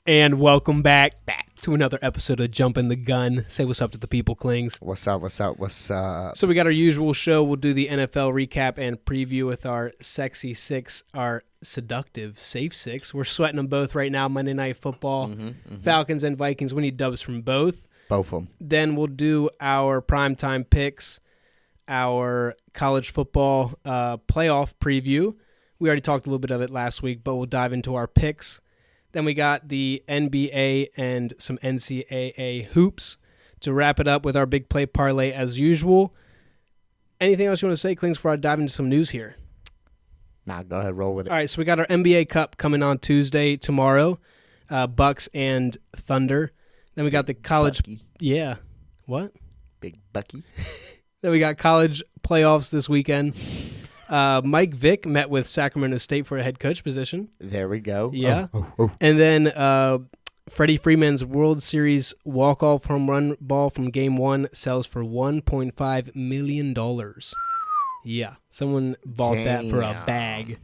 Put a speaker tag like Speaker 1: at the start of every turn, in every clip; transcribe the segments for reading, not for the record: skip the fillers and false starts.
Speaker 1: And welcome back to another episode of Jumping the Gun. Say what's up to the people, Clings.
Speaker 2: What's up?
Speaker 1: So we got our usual show. We'll do the NFL recap and preview with our sexy six, our seductive safe six. We're sweating them both right now, Monday Night Football. Falcons and Vikings. We need dubs from both.
Speaker 2: Both of them.
Speaker 1: Then we'll do our primetime picks, our college football playoff preview. We already talked a little bit of it last week, but we'll dive into our picks. Then we got the NBA and some NCAA hoops to wrap it up with our big play parlay as usual. Anything else you want to say, Clings, before I dive into some news here?
Speaker 2: Nah, go ahead, roll with it.
Speaker 1: All right, so we got our NBA Cup coming on Tuesday, tomorrow, Bucks and Thunder. Then we got the college...
Speaker 2: Bucky.
Speaker 1: Yeah. What?
Speaker 2: Big Bucky.
Speaker 1: Then we got college playoffs this weekend. Mike Vick met with Sacramento State for a head coach position.
Speaker 2: There we go.
Speaker 1: Yeah.
Speaker 2: Oh.
Speaker 1: And then Freddie Freeman's World Series walk-off home run ball from Game 1 sells for $1.5 million. Yeah. Someone bought that for a bag.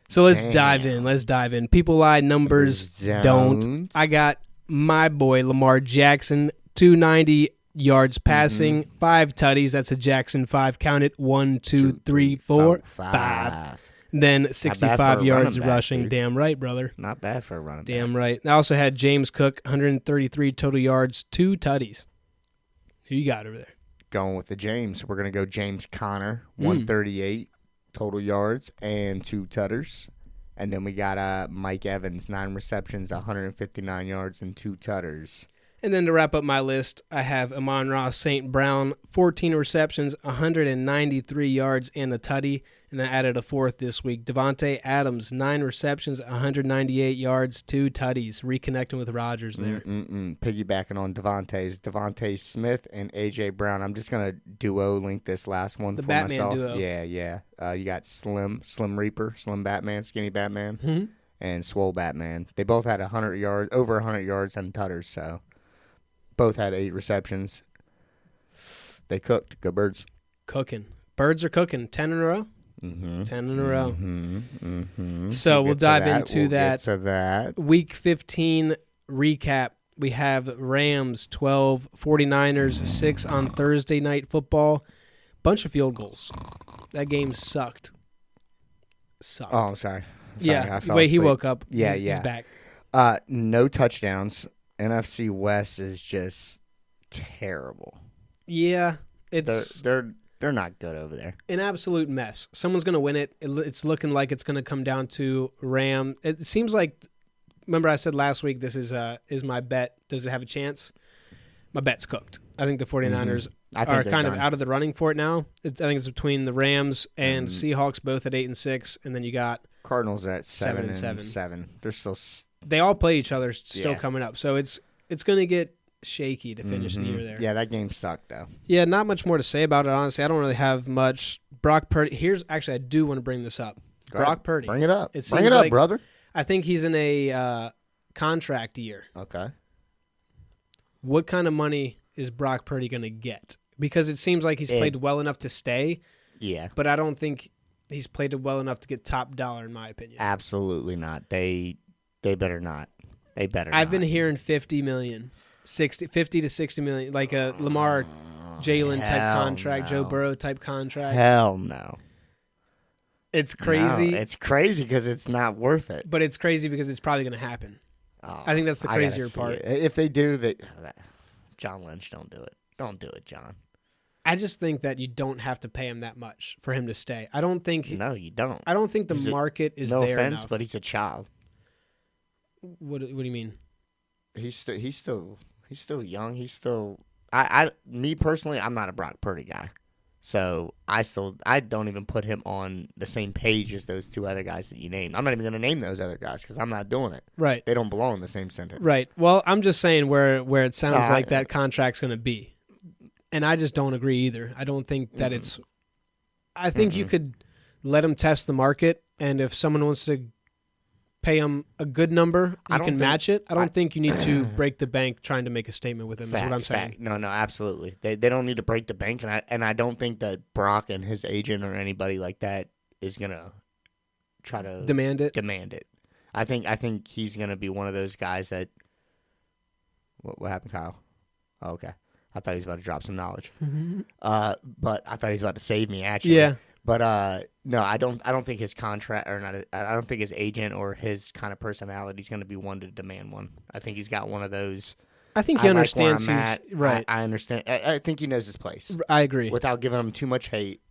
Speaker 1: So let's dive in. People lie, numbers don't. I got my boy Lamar Jackson, 290 yards passing, 5 tutties. That's a Jackson 5. Count it. 1, 2, 3, 4, 5. Then 65 yards rushing. Dude. Damn right, brother.
Speaker 2: Not bad for a running back.
Speaker 1: Damn right. I also had James Cook, 133 total yards, 2 tutties. Who you got over there?
Speaker 2: Going with the James. We're going to go James Conner, 138 total yards and 2 tutters. And then we got Mike Evans, 9 receptions, 159 yards and 2 tutters.
Speaker 1: And then to wrap up my list, I have Amon-Ra St. Brown, 14 receptions, 193 yards, and a tutty. And then added a fourth this week. Devontae Adams, 9 receptions, 198 yards, 2 tutties. Reconnecting with Rodgers there.
Speaker 2: Piggybacking on Devontae Smith and A.J. Brown. I'm just going to duo link this last one for
Speaker 1: Batman
Speaker 2: myself.
Speaker 1: duo.
Speaker 2: Yeah. You got Slim Reaper, Slim Batman, Skinny Batman, and Swole Batman. They both had 100 yards, over 100 yards and tutters, so... Both had 8 receptions. They cooked. Go Birds.
Speaker 1: Cooking. Birds are cooking. 10 in a row? 10 in a row. So we'll dive into that. Week 15 recap. We have Rams 12, 49ers 6 on Thursday Night Football. Bunch of field goals. That game sucked.
Speaker 2: Oh, I'm sorry.
Speaker 1: Yeah. Wait, he woke up.
Speaker 2: Yeah,
Speaker 1: He's back.
Speaker 2: No touchdowns. NFC West is just terrible.
Speaker 1: Yeah,
Speaker 2: they're not good over there.
Speaker 1: An absolute mess. Someone's going to win it. It's looking like it's going to come down to Ram. It seems like, remember I said last week, this is my bet. Does it have a chance? My bet's cooked. I think the 49ers are kind of out of the running for it now. I think it's between the Rams and Seahawks, both at 8-6, and then you got
Speaker 2: Cardinals at 7-7. They're still.
Speaker 1: They all play each other still coming up, so it's going to get shaky to finish the year there.
Speaker 2: Yeah, that game sucked though.
Speaker 1: Yeah, not much more to say about it. Honestly, I don't really have much. Brock Purdy. I do want to bring this up. Brock Purdy.
Speaker 2: Bring it up. Bring it up, brother.
Speaker 1: I think he's in a contract year.
Speaker 2: Okay.
Speaker 1: What kind of money is Brock Purdy going to get? Because it seems like he's played well enough to stay.
Speaker 2: Yeah.
Speaker 1: But I don't think he's played well enough to get top dollar, in my opinion.
Speaker 2: Absolutely not. They better not.
Speaker 1: I've been hearing $50 million, 50 to 60 million, like a Lamar, Jalen type contract, Joe Burrow type contract.
Speaker 2: Hell no.
Speaker 1: It's crazy.
Speaker 2: No, it's crazy because it's not worth it.
Speaker 1: But it's crazy because it's probably going to happen. I think that's the crazier part.
Speaker 2: If they do, John Lynch, don't do it. Don't do it, John.
Speaker 1: I just think that you don't have to pay him that much for him to stay. I don't think.
Speaker 2: No, you don't.
Speaker 1: I don't think the market is there enough.
Speaker 2: No offense, but he's a child.
Speaker 1: What do you mean?
Speaker 2: He's still young. He's still. Me personally, I'm not a Brock Purdy guy, so I don't even put him on the same page as those 2 other guys that you named. I'm not even going to name those other guys because I'm not doing it.
Speaker 1: Right.
Speaker 2: They don't belong in the same sentence.
Speaker 1: Right. Well, I'm just saying where it sounds like that contract's going to be, and I just don't agree either. I don't think that it's. I think you could let him test the market, and if someone wants to pay him a good number, you can match it. I don't think you need to break the bank trying to make a statement with him. That's what I'm saying.
Speaker 2: No, absolutely. They don't need to break the bank, and I don't think that Brock and his agent or anybody like that is gonna try to
Speaker 1: demand it.
Speaker 2: I think he's gonna be one of those guys that What happened, Kyle? Oh, okay. I thought he was about to drop some knowledge. But I thought he was about to save me, actually.
Speaker 1: Yeah.
Speaker 2: But no, I don't think his contract or not. I don't think his agent or his kind of personality is going to be one to demand one. I think he's got one of those.
Speaker 1: I think he understands
Speaker 2: where I'm
Speaker 1: he's
Speaker 2: at.
Speaker 1: right.
Speaker 2: I understand. I think he knows his place.
Speaker 1: I agree.
Speaker 2: Without giving him too much hate.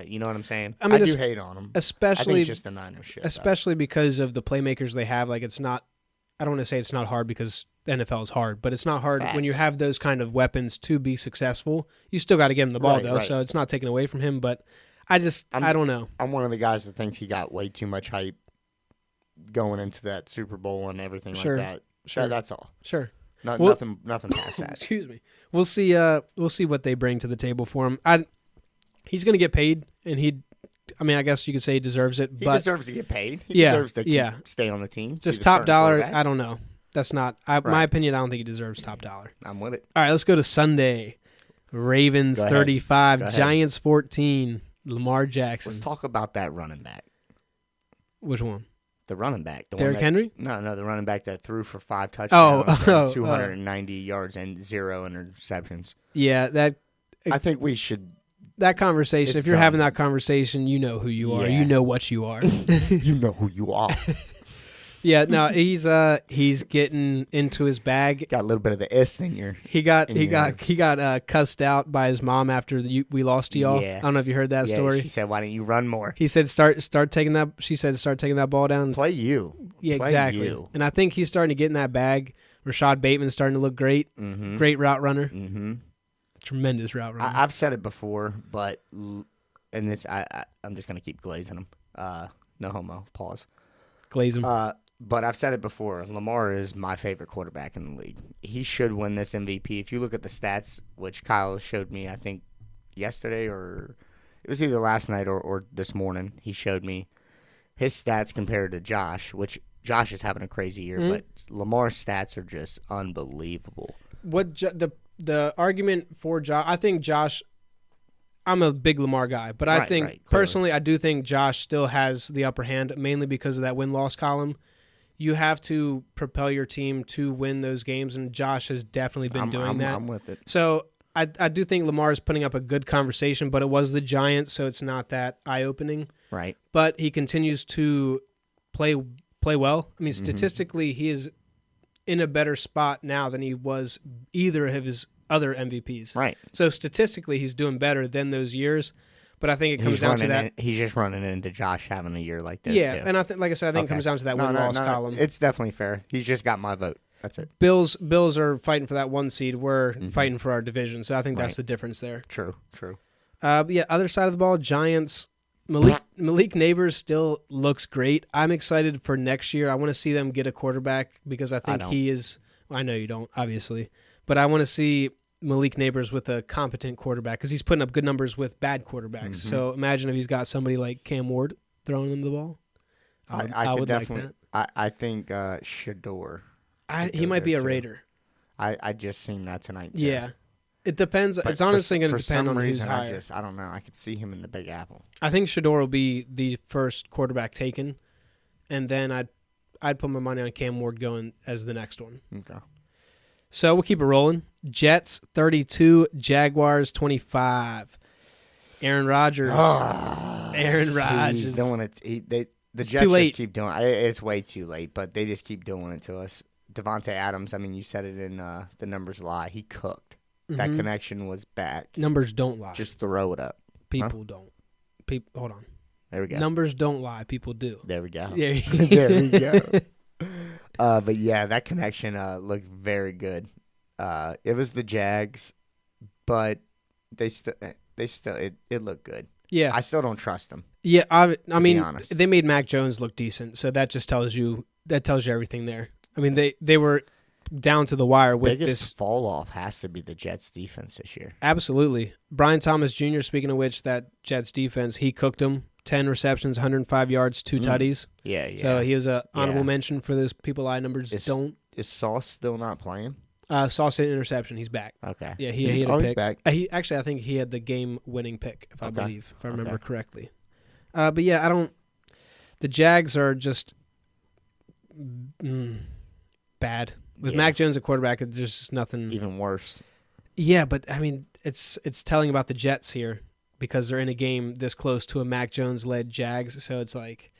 Speaker 2: You know what I'm saying?
Speaker 1: I mean,
Speaker 2: I do hate on him.
Speaker 1: Especially,
Speaker 2: I think it's just the Niners shit.
Speaker 1: Especially because of the playmakers they have. Like, it's not. I don't want to say it's not hard because the NFL is hard, but it's not hard when you have those kind of weapons to be successful. You still got to get him the ball, though, so it's not taken away from him. But I don't know.
Speaker 2: I'm one of the guys that think he got way too much hype going into that Super Bowl and everything like that.
Speaker 1: Sure.
Speaker 2: That's all.
Speaker 1: Sure.
Speaker 2: Nothing past that.
Speaker 1: Excuse me. We'll see what they bring to the table for him. He's going to get paid, and I guess you could say he deserves it.
Speaker 2: He
Speaker 1: but
Speaker 2: deserves to get paid. He deserves to stay on the team.
Speaker 1: Just top dollar, I don't know. That's not my opinion. I don't think he deserves top dollar.
Speaker 2: I'm with it.
Speaker 1: All right, let's go to Sunday. Ravens 35, Giants 14. Lamar Jackson.
Speaker 2: Let's talk about that running back.
Speaker 1: Which one?
Speaker 2: The running back.
Speaker 1: Derrick Henry?
Speaker 2: No, the running back that threw for 5 touchdowns, 290 yards, and 0 interceptions.
Speaker 1: Yeah,
Speaker 2: I think we should.
Speaker 1: That conversation, if you're having that conversation, you know who you are. You know what you are.
Speaker 2: You know who you are.
Speaker 1: Yeah, no, he's getting into his bag.
Speaker 2: Got a little bit of the S in your.
Speaker 1: He got cussed out by his mom after we lost to y'all.
Speaker 2: Yeah.
Speaker 1: I don't know if you heard that story.
Speaker 2: She said, "Why don't you run more?"
Speaker 1: He said, "Start taking that." She said, "Start taking that ball down."
Speaker 2: Play you.
Speaker 1: Yeah,
Speaker 2: Play
Speaker 1: exactly.
Speaker 2: You.
Speaker 1: And I think he's starting to get in that bag. Rashad Bateman's starting to look great.
Speaker 2: Mm-hmm.
Speaker 1: Great route runner.
Speaker 2: Mm-hmm.
Speaker 1: Tremendous route runner.
Speaker 2: I've said it before, but I'm just gonna keep glazing him. No homo. Pause.
Speaker 1: Glaze him.
Speaker 2: But I've said it before. Lamar is my favorite quarterback in the league. He should win this MVP. If you look at the stats, which Kyle showed me, I think yesterday or it was either last night or this morning, he showed me his stats compared to Josh, which Josh is having a crazy year, but Lamar's stats are just unbelievable.
Speaker 1: What the argument for Josh? I think Josh. I'm a big Lamar guy, but I think personally, I do think Josh still has the upper hand, mainly because of that win-loss column. You have to propel your team to win those games, and Josh has definitely been doing that.
Speaker 2: I'm with it.
Speaker 1: So I do think Lamar is putting up a good conversation, but it was the Giants, so it's not that eye-opening.
Speaker 2: Right.
Speaker 1: But he continues to play well. I mean, statistically, he is in a better spot now than he was either of his other MVPs.
Speaker 2: Right.
Speaker 1: So statistically, he's doing better than those years. But I think it comes down to that.
Speaker 2: He's just running into Josh having a year like this.
Speaker 1: Yeah,
Speaker 2: too.
Speaker 1: And I think, like I said, I think it comes down to that win-loss column.
Speaker 2: It's definitely fair. He's just got my vote. That's it.
Speaker 1: Bills are fighting for that 1 seed. We're fighting for our division. So I think that's the difference there.
Speaker 2: True.
Speaker 1: But yeah, other side of the ball, Giants. Malik Neighbors still looks great. I'm excited for next year. I want to see them get a quarterback because I think he is. I know you don't, obviously, but I want to see Malik Neighbors with a competent quarterback because he's putting up good numbers with bad quarterbacks. So imagine if he's got somebody like Cam Ward throwing him the ball. I would
Speaker 2: definitely,
Speaker 1: like that.
Speaker 2: I think Shador.
Speaker 1: He might be a Raider.
Speaker 2: I just seen that tonight. Too.
Speaker 1: Yeah. It depends. It's honestly going to depend on who's
Speaker 2: reason,
Speaker 1: higher.
Speaker 2: I don't know. I could see him in the Big Apple.
Speaker 1: I think Shador will be the first quarterback taken, and then I'd put my money on Cam Ward going as the next one.
Speaker 2: Okay.
Speaker 1: So we'll keep it rolling. Jets 32, Jaguars 25. Aaron Rodgers. Aaron Rodgers.
Speaker 2: He's doing it. The Jets just keep doing it. It's way too late, but they just keep doing it to us. Devontae Adams, I mean, you said it in the numbers lie. He cooked. That connection was back.
Speaker 1: Numbers don't lie.
Speaker 2: Just throw it up.
Speaker 1: People don't. Hold on.
Speaker 2: There we go.
Speaker 1: Numbers don't lie. People do.
Speaker 2: There we go.
Speaker 1: There
Speaker 2: we go. But yeah, that connection looked very good. It was the Jags, but it looked good.
Speaker 1: Yeah.
Speaker 2: I still don't trust them.
Speaker 1: Yeah, I mean,
Speaker 2: honest.
Speaker 1: they made Mac Jones look decent, so that just tells you everything there. I mean, they were down to the wire with
Speaker 2: biggest fall off has to be the Jets defense this year.
Speaker 1: Absolutely. Brian Thomas Jr., speaking of which, that Jets defense, he cooked them. 10 receptions, 105 yards, 2 tutties.
Speaker 2: Yeah.
Speaker 1: So he was an honorable mention for those people eye numbers don't.
Speaker 2: Is Sauce still not playing?
Speaker 1: Sauce hit interception. He's back.
Speaker 2: Okay.
Speaker 1: Yeah, he had a pick.
Speaker 2: Back.
Speaker 1: I think he had the game-winning pick, if I remember correctly. But yeah, the Jags are just bad. With Mac Jones at quarterback, there's just nothing.
Speaker 2: Even worse.
Speaker 1: Yeah, but, I mean, it's telling about the Jets here because they're in a game this close to a Mac Jones-led Jags, so it's like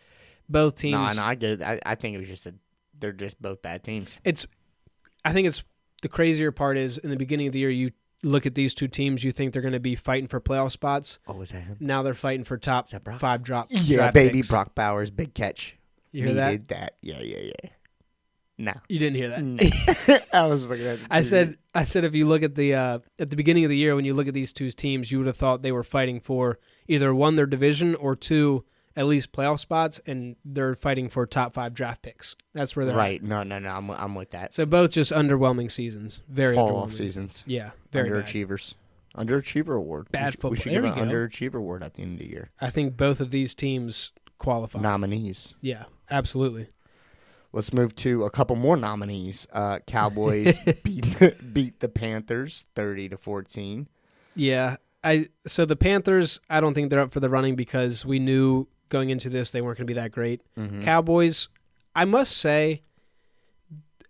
Speaker 1: both teams.
Speaker 2: No, I get it. I think it was just they're just both bad teams.
Speaker 1: I think it's the crazier part is in the beginning of the year, you look at these two teams, you think they're going to be fighting for playoff spots.
Speaker 2: Oh, is that him?
Speaker 1: Now they're fighting for top 5 drop.
Speaker 2: Yeah,
Speaker 1: draft
Speaker 2: baby,
Speaker 1: picks.
Speaker 2: Brock Bowers, big catch.
Speaker 1: You hear that?
Speaker 2: Did that. Yeah. No.
Speaker 1: You didn't hear that.
Speaker 2: No. I was looking at it.
Speaker 1: I said if you look at the beginning of the year when you look at these two teams, you would have thought they were fighting for either one, their division, or two, at least playoff spots, and they're fighting for top 5 draft picks. That's where they're
Speaker 2: right.
Speaker 1: at.
Speaker 2: No. I'm with that.
Speaker 1: So both just underwhelming seasons. Very
Speaker 2: fall
Speaker 1: underwhelming.
Speaker 2: off seasons.
Speaker 1: Yeah, very bad.
Speaker 2: Underachievers. Underachiever award.
Speaker 1: Bad football.
Speaker 2: We should
Speaker 1: There
Speaker 2: give
Speaker 1: we
Speaker 2: an
Speaker 1: go.
Speaker 2: underachiever award at the end of the year.
Speaker 1: I think both of these teams qualify.
Speaker 2: Nominees.
Speaker 1: Yeah, absolutely.
Speaker 2: Let's move to a couple more nominees. Cowboys beat the Panthers 30-14.
Speaker 1: Yeah, so the Panthers, I don't think they're up for the running because we knew going into this they weren't going to be that great.
Speaker 2: Mm-hmm.
Speaker 1: Cowboys, I must say,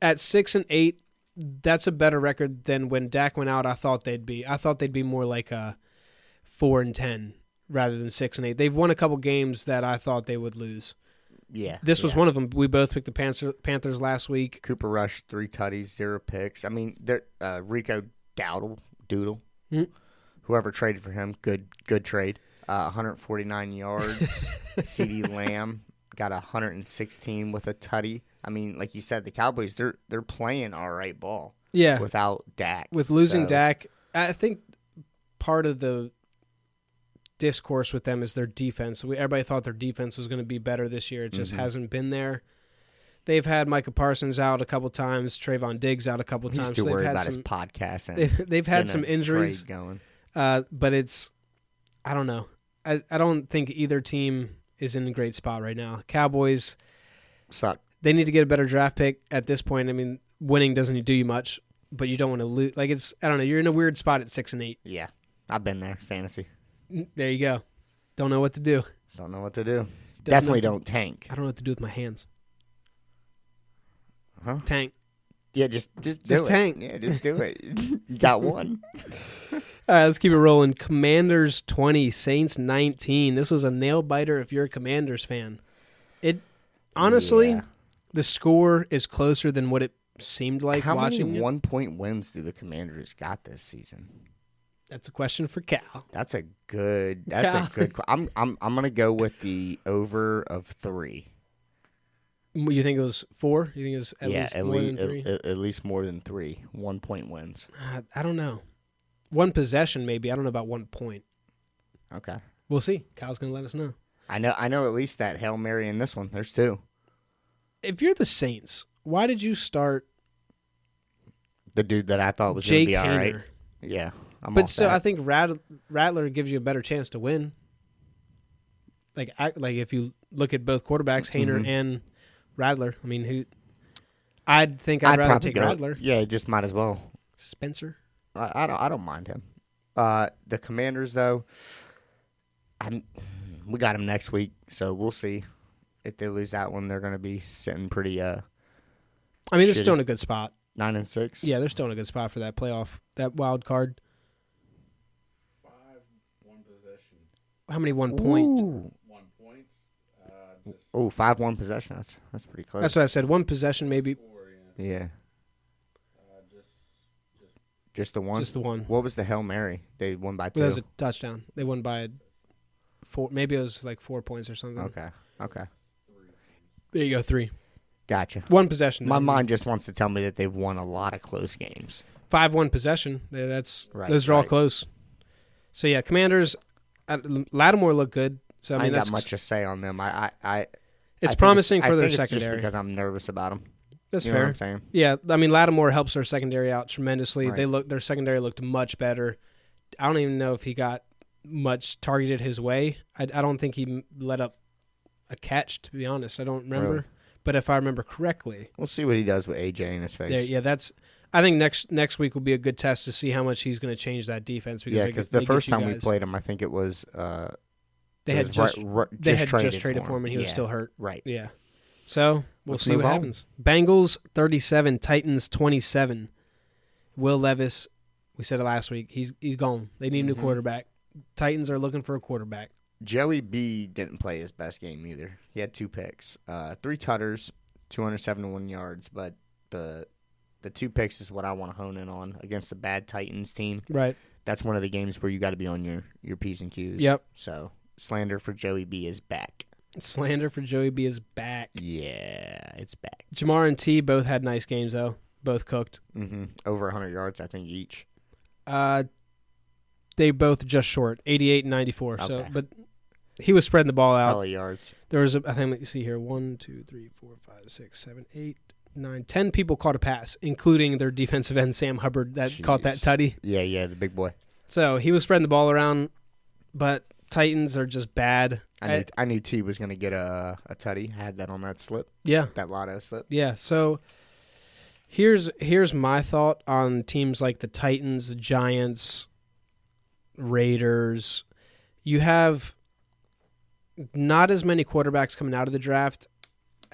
Speaker 1: at 6-8, that's a better record than when Dak went out. I thought they'd be. I thought they'd be more like a 4-10 rather than 6-8. They've won a couple games that I thought they would lose.
Speaker 2: Yeah,
Speaker 1: This was one of them. We both picked the Panthers last week.
Speaker 2: Cooper Rush 3 tutties, 0 picks. I mean, Rico Doodle, whoever traded for him, good trade. 149 yards. CeeDee Lamb got 116 with a tutty. I mean, like you said, the Cowboys they're playing all right ball.
Speaker 1: Yeah,
Speaker 2: Without Dak,
Speaker 1: with losing Dak, I think part of the discourse with them is their defense. Everybody thought their defense was going to be better this year. It just hasn't been there. They've had Micah Parsons out a couple times, Trayvon Diggs out a couple times.
Speaker 2: He's too worried about his podcast. And
Speaker 1: they've had some injuries
Speaker 2: going.
Speaker 1: But I don't know. I don't think either team is in a great spot right now. Cowboys
Speaker 2: suck.
Speaker 1: They need to get a better draft pick at this point. I mean, winning doesn't do you much, but you don't want to lose. Like I don't know. You're in a weird spot at 6-8.
Speaker 2: Yeah, I've been there. Fantasy.
Speaker 1: There you go. Don't know what to do.
Speaker 2: Don't know what to do. Definitely don't tank.
Speaker 1: I don't know what to do with my hands.
Speaker 2: Huh?
Speaker 1: Tank.
Speaker 2: Yeah, just do it.
Speaker 1: Tank.
Speaker 2: Yeah, just do it. You got one.
Speaker 1: All right, let's keep it rolling. Commanders 20, Saints 19. This was a nail biter if you're a Commanders fan. Honestly, the score is closer than what it seemed like watching
Speaker 2: many 1-point wins do the Commanders got this season?
Speaker 1: That's a question for Cal.
Speaker 2: That's a good. I'm gonna go with the over of 3.
Speaker 1: You think it was 4? You think it was at least more than 3?
Speaker 2: At least more than 3 1-point wins.
Speaker 1: I don't know. One possession maybe. I don't know about 1 point.
Speaker 2: Okay.
Speaker 1: We'll see. Kyle's gonna let us know.
Speaker 2: I know at least that Hail Mary in this one. There's 2.
Speaker 1: If you're the Saints, why did you start
Speaker 2: the dude that I thought was going to be all right? Yeah.
Speaker 1: But still, I think Rattler gives you a better chance to win. Like if you look at both quarterbacks, Haener and Rattler. I mean, I'd rather take Rattler.
Speaker 2: Yeah, just might as well.
Speaker 1: Spencer.
Speaker 2: I don't mind him. The Commanders though, we got them next week, so we'll see. If they lose that one, they're going to be sitting pretty. I
Speaker 1: mean, they're still in a good spot.
Speaker 2: 9-6.
Speaker 1: Yeah, they're still in a good spot for that playoff, that wild card.
Speaker 3: 5 1 possession.
Speaker 1: How many 1 point?
Speaker 3: 1 point.
Speaker 2: 5 1 possession. That's pretty close.
Speaker 1: That's what I said. 1 possession, maybe.
Speaker 3: 4,
Speaker 2: yeah. Just the one.
Speaker 1: Just the one.
Speaker 2: What was the Hail Mary? They won by 2.
Speaker 1: That was a touchdown. They won by 4. Maybe it was like 4 points or something.
Speaker 2: Okay.
Speaker 3: 3.
Speaker 1: There you go. 3.
Speaker 2: Gotcha.
Speaker 1: 1 possession.
Speaker 2: My mind just wants to tell me that they've won a lot of close games.
Speaker 1: 5-1 possession. Those are all
Speaker 2: right.
Speaker 1: close. So yeah, Commanders. Lattimore looked good. So I mean,
Speaker 2: ain't
Speaker 1: that's
Speaker 2: got much to say on them.
Speaker 1: It's promising for their
Speaker 2: it's
Speaker 1: secondary.
Speaker 2: just because I'm nervous about them.
Speaker 1: That's
Speaker 2: you
Speaker 1: fair.
Speaker 2: Know what I'm saying?
Speaker 1: Yeah, I mean Lattimore helps their secondary out tremendously.
Speaker 2: Right.
Speaker 1: Their secondary looked much better. I don't even know if he got much targeted his way. I don't think he let up a catch, to be honest. I don't remember.
Speaker 2: Really?
Speaker 1: But if I remember correctly,
Speaker 2: we'll see what he does with AJ in his face.
Speaker 1: I think next week will be a good test to see how much he's going to change that defense.
Speaker 2: Because the first time we played him, I think it was
Speaker 1: they had just
Speaker 2: traded
Speaker 1: traded for him and he was still hurt.
Speaker 2: Right.
Speaker 1: Yeah. So We'll
Speaker 2: Let's
Speaker 1: see
Speaker 2: move
Speaker 1: what
Speaker 2: on.
Speaker 1: happens. Bengals 37, Titans 27. Will Levis, we said it last week, he's gone. They need a new quarterback. Titans are looking for a quarterback.
Speaker 2: Joey B didn't play his best game either. He had 2 picks, 3 tutters, 271 yards, but the 2 picks is what I want to hone in on against a bad Titans team.
Speaker 1: Right.
Speaker 2: That's one of the games where you got to be on your P's and Q's.
Speaker 1: Yep.
Speaker 2: So slander for Joey B is back.
Speaker 1: Slander for Joey B is back.
Speaker 2: Yeah, it's back.
Speaker 1: Jamar and T both had nice games, though. Both cooked.
Speaker 2: Over 100 yards, I think, each.
Speaker 1: They both just short, 88 and 94. So,
Speaker 2: Okay.
Speaker 1: but he was spreading the ball out.
Speaker 2: Hella yards.
Speaker 1: There was, I think, let me see here, 1, 2, 3, 4, 5, 6, 7, 8, 9, 10 people caught a pass, including their defensive end, Sam Hubbard, that caught that tutty.
Speaker 2: Yeah, the big boy.
Speaker 1: So he was spreading the ball around, but Titans are just bad.
Speaker 2: I knew T was going to get a tutty. I had that on that slip,
Speaker 1: Yeah.
Speaker 2: that lotto slip.
Speaker 1: Yeah. So here's my thought on teams like the Titans, Giants, Raiders. You have not as many quarterbacks coming out of the draft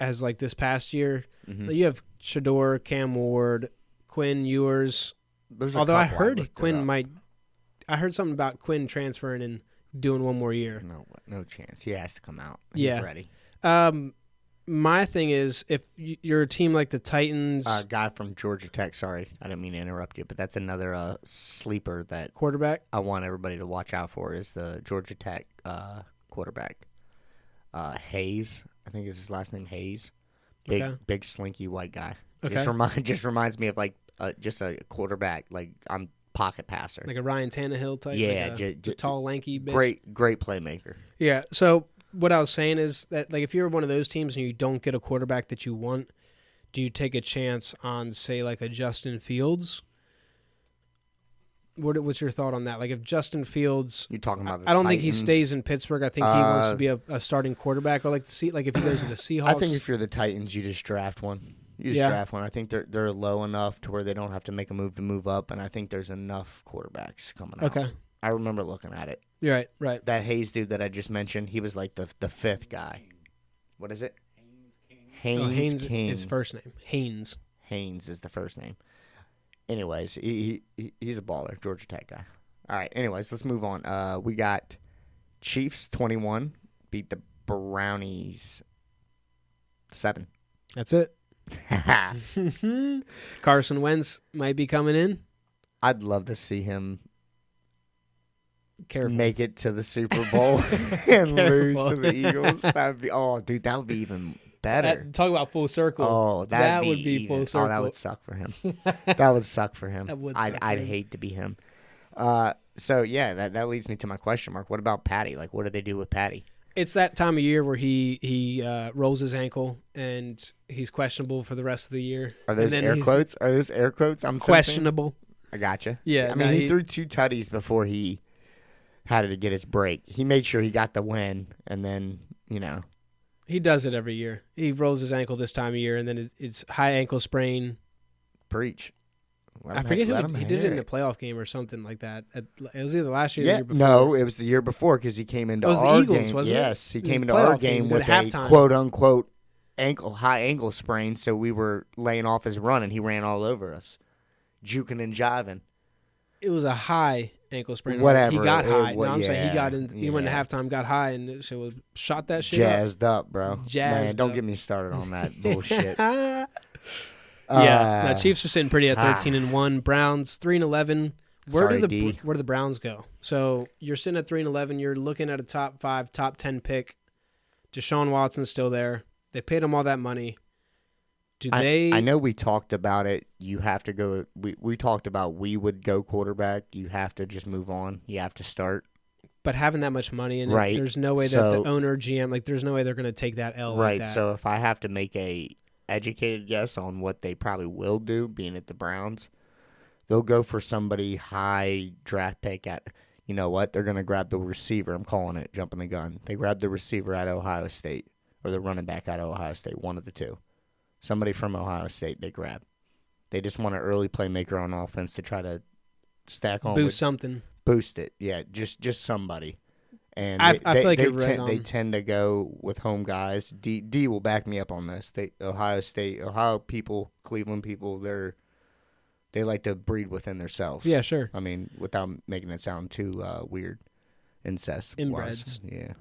Speaker 1: as like this past year. You have Shador, Cam Ward, Quinn Ewers. Although I heard Quinn might. I heard something about Quinn transferring and doing one more year.
Speaker 2: No chance. He has to come out. He's
Speaker 1: Yeah.
Speaker 2: ready.
Speaker 1: My thing is, if you're a team like the Titans,
Speaker 2: Guy from Georgia Tech. Sorry, I didn't mean to interrupt you, but that's another sleeper that
Speaker 1: quarterback.
Speaker 2: I want everybody to watch out for is the Georgia Tech quarterback. Hayes, I think is his last name. Hayes, big slinky white guy.
Speaker 1: Okay.
Speaker 2: Just reminds me of like just a quarterback. Like I'm pocket passer.
Speaker 1: Like a Ryan Tannehill type.
Speaker 2: Yeah,
Speaker 1: like a tall, lanky bitch.
Speaker 2: Great playmaker.
Speaker 1: Yeah. So what I was saying is that, like, if you're one of those teams and you don't get a quarterback that you want, do you take a chance on, say, like a Justin Fields? What's your thought on that? Like, if Justin Fields,
Speaker 2: You're talking about the
Speaker 1: I don't think he
Speaker 2: Titans.
Speaker 1: stays in Pittsburgh. I think he wants to be a starting quarterback. Or like to see, like if he goes to the Seahawks.
Speaker 2: I think if you're the Titans, you just draft one. Draft one. I think they're low enough to where they don't have to make a move to move up, and I think there's enough quarterbacks coming out.
Speaker 1: Okay.
Speaker 2: I remember looking at it.
Speaker 1: You're right.
Speaker 2: That Hayes dude that I just mentioned, he was like the 5th guy. What is it? Haynes King.
Speaker 1: is first name. Haynes.
Speaker 2: Haynes is the first name. Anyways, he's a baller, Georgia Tech guy. All right. Anyways, let's move on. We got Chiefs 21 beat the Brownies 7.
Speaker 1: That's it. Carson Wentz might be coming in.
Speaker 2: I'd love to see him
Speaker 1: Careful.
Speaker 2: make it to the Super Bowl and lose to the Eagles. That would be even better.
Speaker 1: Talk about full circle.
Speaker 2: Oh,
Speaker 1: that would be full circle.
Speaker 2: Oh, that would suck for him. That would suck for him.
Speaker 1: That would suck
Speaker 2: I'd
Speaker 1: for him.
Speaker 2: hate to be him. So yeah, that leads me to my question mark. What about Patty? Like, what do they do with Patty?
Speaker 1: It's that time of year where he rolls his ankle and he's questionable for the rest of the year.
Speaker 2: Are those air quotes? Are those air quotes? I'm sensing?
Speaker 1: Questionable.
Speaker 2: I gotcha.
Speaker 1: Yeah,
Speaker 2: I mean,
Speaker 1: no,
Speaker 2: he threw 2 tutties before he had to get his break. He made sure he got the win, and then
Speaker 1: He does it every year. He rolls his ankle this time of year, and then it's high ankle sprain.
Speaker 2: preach.
Speaker 1: I forget who he did it in a playoff game or something like that. It was either last year or the
Speaker 2: Yeah,
Speaker 1: year before.
Speaker 2: no, it was the year before because he came into
Speaker 1: It was the
Speaker 2: our
Speaker 1: Eagles,
Speaker 2: game.
Speaker 1: wasn't it?
Speaker 2: Yes, he
Speaker 1: The
Speaker 2: came into our
Speaker 1: playoff game
Speaker 2: game with
Speaker 1: at
Speaker 2: a
Speaker 1: halftime.
Speaker 2: quote unquote high ankle sprain. So we were laying off his run, and he ran all over us, juking and jiving.
Speaker 1: It was a high ankle sprain.
Speaker 2: Whatever.
Speaker 1: He got high.
Speaker 2: Well,
Speaker 1: No, I'm saying he got
Speaker 2: yeah,
Speaker 1: in. He went to
Speaker 2: yeah.
Speaker 1: halftime, got high, and it was shot that shit up.
Speaker 2: Jazzed up, bro. Man, don't
Speaker 1: up.
Speaker 2: get me started on that bullshit.
Speaker 1: Yeah, Chiefs are sitting pretty at 13-1. Browns 3-11. Where do the Browns go? So you're sitting at 3-11. You're looking at a top 5, top 10 pick. Deshaun Watson's still there. They paid him all that money.
Speaker 2: I know we talked about it. You have to go. We talked about we would go quarterback. You have to just move on. You have to start.
Speaker 1: But having that much money in
Speaker 2: Right.
Speaker 1: it, there's no way that the owner, GM, there's no way they're going to take that L
Speaker 2: Right.
Speaker 1: like that.
Speaker 2: So if I have to make a educated guess on what they probably will do, being at the Browns, they'll go for somebody high draft pick at. You know what? They're going to grab the receiver. I'm calling it, jumping the gun. They grab the receiver at Ohio State or the running back at Ohio State, one of the two. Somebody from Ohio State they grab. They just want an early playmaker on offense to try to stack on.
Speaker 1: Boost something.
Speaker 2: Boost it. Yeah, just somebody. And
Speaker 1: I feel like you're
Speaker 2: they
Speaker 1: right
Speaker 2: they
Speaker 1: on.
Speaker 2: tend to go with home guys. D will back me up on this. Ohio people, Cleveland people, they like to breed within themselves.
Speaker 1: Yeah, sure.
Speaker 2: I mean, without making it sound too weird, incest.
Speaker 1: Inbreds.
Speaker 2: Yeah.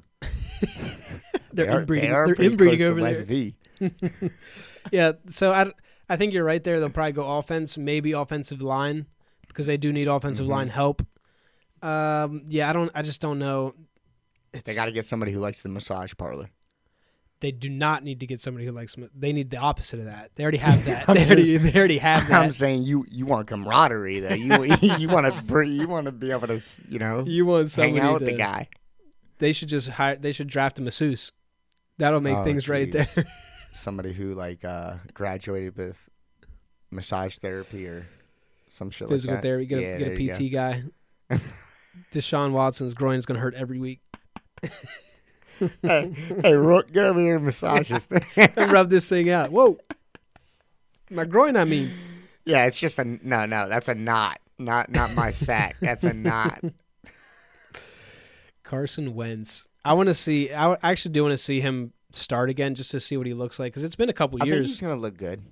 Speaker 1: They're inbreeding.
Speaker 2: They are
Speaker 1: They're
Speaker 2: pretty
Speaker 1: inbreeding
Speaker 2: close to
Speaker 1: over
Speaker 2: West
Speaker 1: there.
Speaker 2: V.
Speaker 1: Yeah, so I think you're right there. They'll probably go offense, maybe offensive line, because they do need offensive line help. Yeah, I just don't know.
Speaker 2: They got to get somebody who likes the massage parlor.
Speaker 1: They do not need to get somebody who likes them. They need the opposite of that. They already have that.
Speaker 2: I'm
Speaker 1: they already have that.
Speaker 2: I'm saying you want camaraderie though. You want to be able to
Speaker 1: You want somebody
Speaker 2: hang out with the guy.
Speaker 1: They should just hire. They should draft a masseuse. That'll make things right there.
Speaker 2: Somebody who graduated with massage therapy or some shit
Speaker 1: Physical
Speaker 2: like that.
Speaker 1: therapy. Get a PT guy. Deshaun Watson's groin is gonna hurt every week.
Speaker 2: Hey, Rook, get over here and massage this thing.
Speaker 1: And rub this thing out. Whoa, my groin. I mean,
Speaker 2: Yeah, it's just no. That's a knot, not my sack. That's a knot.
Speaker 1: Carson Wentz. I actually do want to see him start again just to see what he looks like because it's been a couple
Speaker 2: I think
Speaker 1: years.
Speaker 2: he's gonna look good.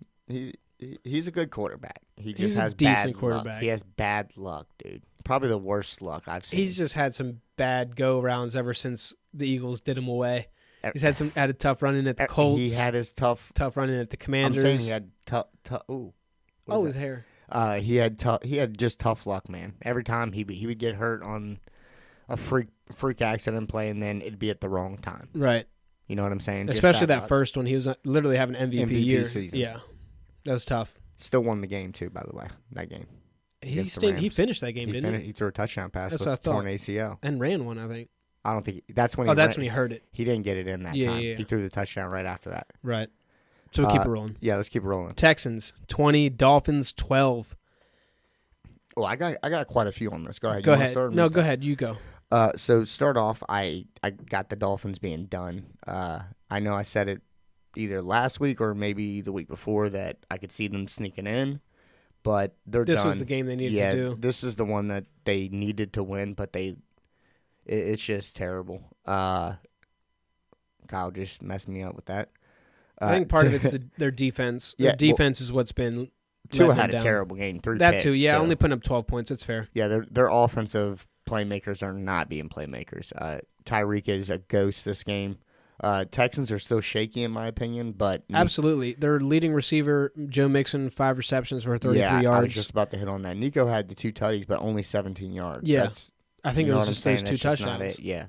Speaker 2: He's a good quarterback. He just
Speaker 1: He's a
Speaker 2: has
Speaker 1: decent
Speaker 2: bad
Speaker 1: quarterback.
Speaker 2: luck. He has bad luck, dude. Probably the worst luck I've seen.
Speaker 1: He's just had some bad go rounds ever since the Eagles did him away. He's had a tough run in at the Colts.
Speaker 2: He had his tough
Speaker 1: run in at the Commanders.
Speaker 2: I'm saying he had tough. Ooh. What is
Speaker 1: his
Speaker 2: that?
Speaker 1: hair.
Speaker 2: He had just tough luck, man. Every time he would get hurt on a freak accident play, and then it'd be at the wrong time.
Speaker 1: Right.
Speaker 2: You know what I'm saying? Just
Speaker 1: Especially
Speaker 2: bad
Speaker 1: that
Speaker 2: luck.
Speaker 1: first one. He was literally having an MVP year.
Speaker 2: season.
Speaker 1: Yeah. That was tough.
Speaker 2: Still won the game too, by the way. That game.
Speaker 1: He
Speaker 2: Against the
Speaker 1: he
Speaker 2: Rams.
Speaker 1: finished that game, didn't he?
Speaker 2: He threw a touchdown pass
Speaker 1: That's
Speaker 2: with
Speaker 1: what I thought.
Speaker 2: torn ACL.
Speaker 1: And ran one, I think.
Speaker 2: I don't think that's when.
Speaker 1: That's when he heard it.
Speaker 2: He didn't get it in that
Speaker 1: Yeah,
Speaker 2: time.
Speaker 1: yeah.
Speaker 2: He threw the touchdown right after that.
Speaker 1: Right. So we'll keep it rolling.
Speaker 2: Yeah, let's keep it rolling.
Speaker 1: Texans 20, Dolphins 12.
Speaker 2: Oh, I got quite a few on this. Go ahead.
Speaker 1: Go
Speaker 2: You wanna
Speaker 1: ahead.
Speaker 2: start or
Speaker 1: No,
Speaker 2: me
Speaker 1: go
Speaker 2: start?
Speaker 1: ahead. You go.
Speaker 2: So start off, I got the Dolphins being done. I know I said it either last week or maybe the week before that I could see them sneaking in, but they're
Speaker 1: This
Speaker 2: done.
Speaker 1: was the game they needed
Speaker 2: Yeah,
Speaker 1: to do.
Speaker 2: this is the one that they needed to win, but it's just terrible. Kyle just messed me up with that.
Speaker 1: I think part of it's their defense.
Speaker 2: Yeah,
Speaker 1: Their defense is what's been
Speaker 2: Tua
Speaker 1: letting
Speaker 2: had
Speaker 1: them
Speaker 2: a
Speaker 1: down.
Speaker 2: terrible game. 3
Speaker 1: That
Speaker 2: picks,
Speaker 1: too, yeah,
Speaker 2: too.
Speaker 1: only putting up 12 points. That's fair.
Speaker 2: Yeah, their offensive playmakers are not being playmakers. Tyreek is a ghost this game. Texans are still shaky in my opinion, but
Speaker 1: Absolutely. Their leading receiver, Joe Mixon, 5 receptions for 33
Speaker 2: yeah,
Speaker 1: yards.
Speaker 2: I was just about to hit on that. Nico had the 2 tutties, but only 17 yards.
Speaker 1: Yeah.
Speaker 2: That's,
Speaker 1: I think
Speaker 2: you
Speaker 1: it
Speaker 2: know
Speaker 1: was
Speaker 2: what I'm
Speaker 1: just those
Speaker 2: saying?
Speaker 1: 2
Speaker 2: That's just not
Speaker 1: touchdowns.
Speaker 2: it. Yeah.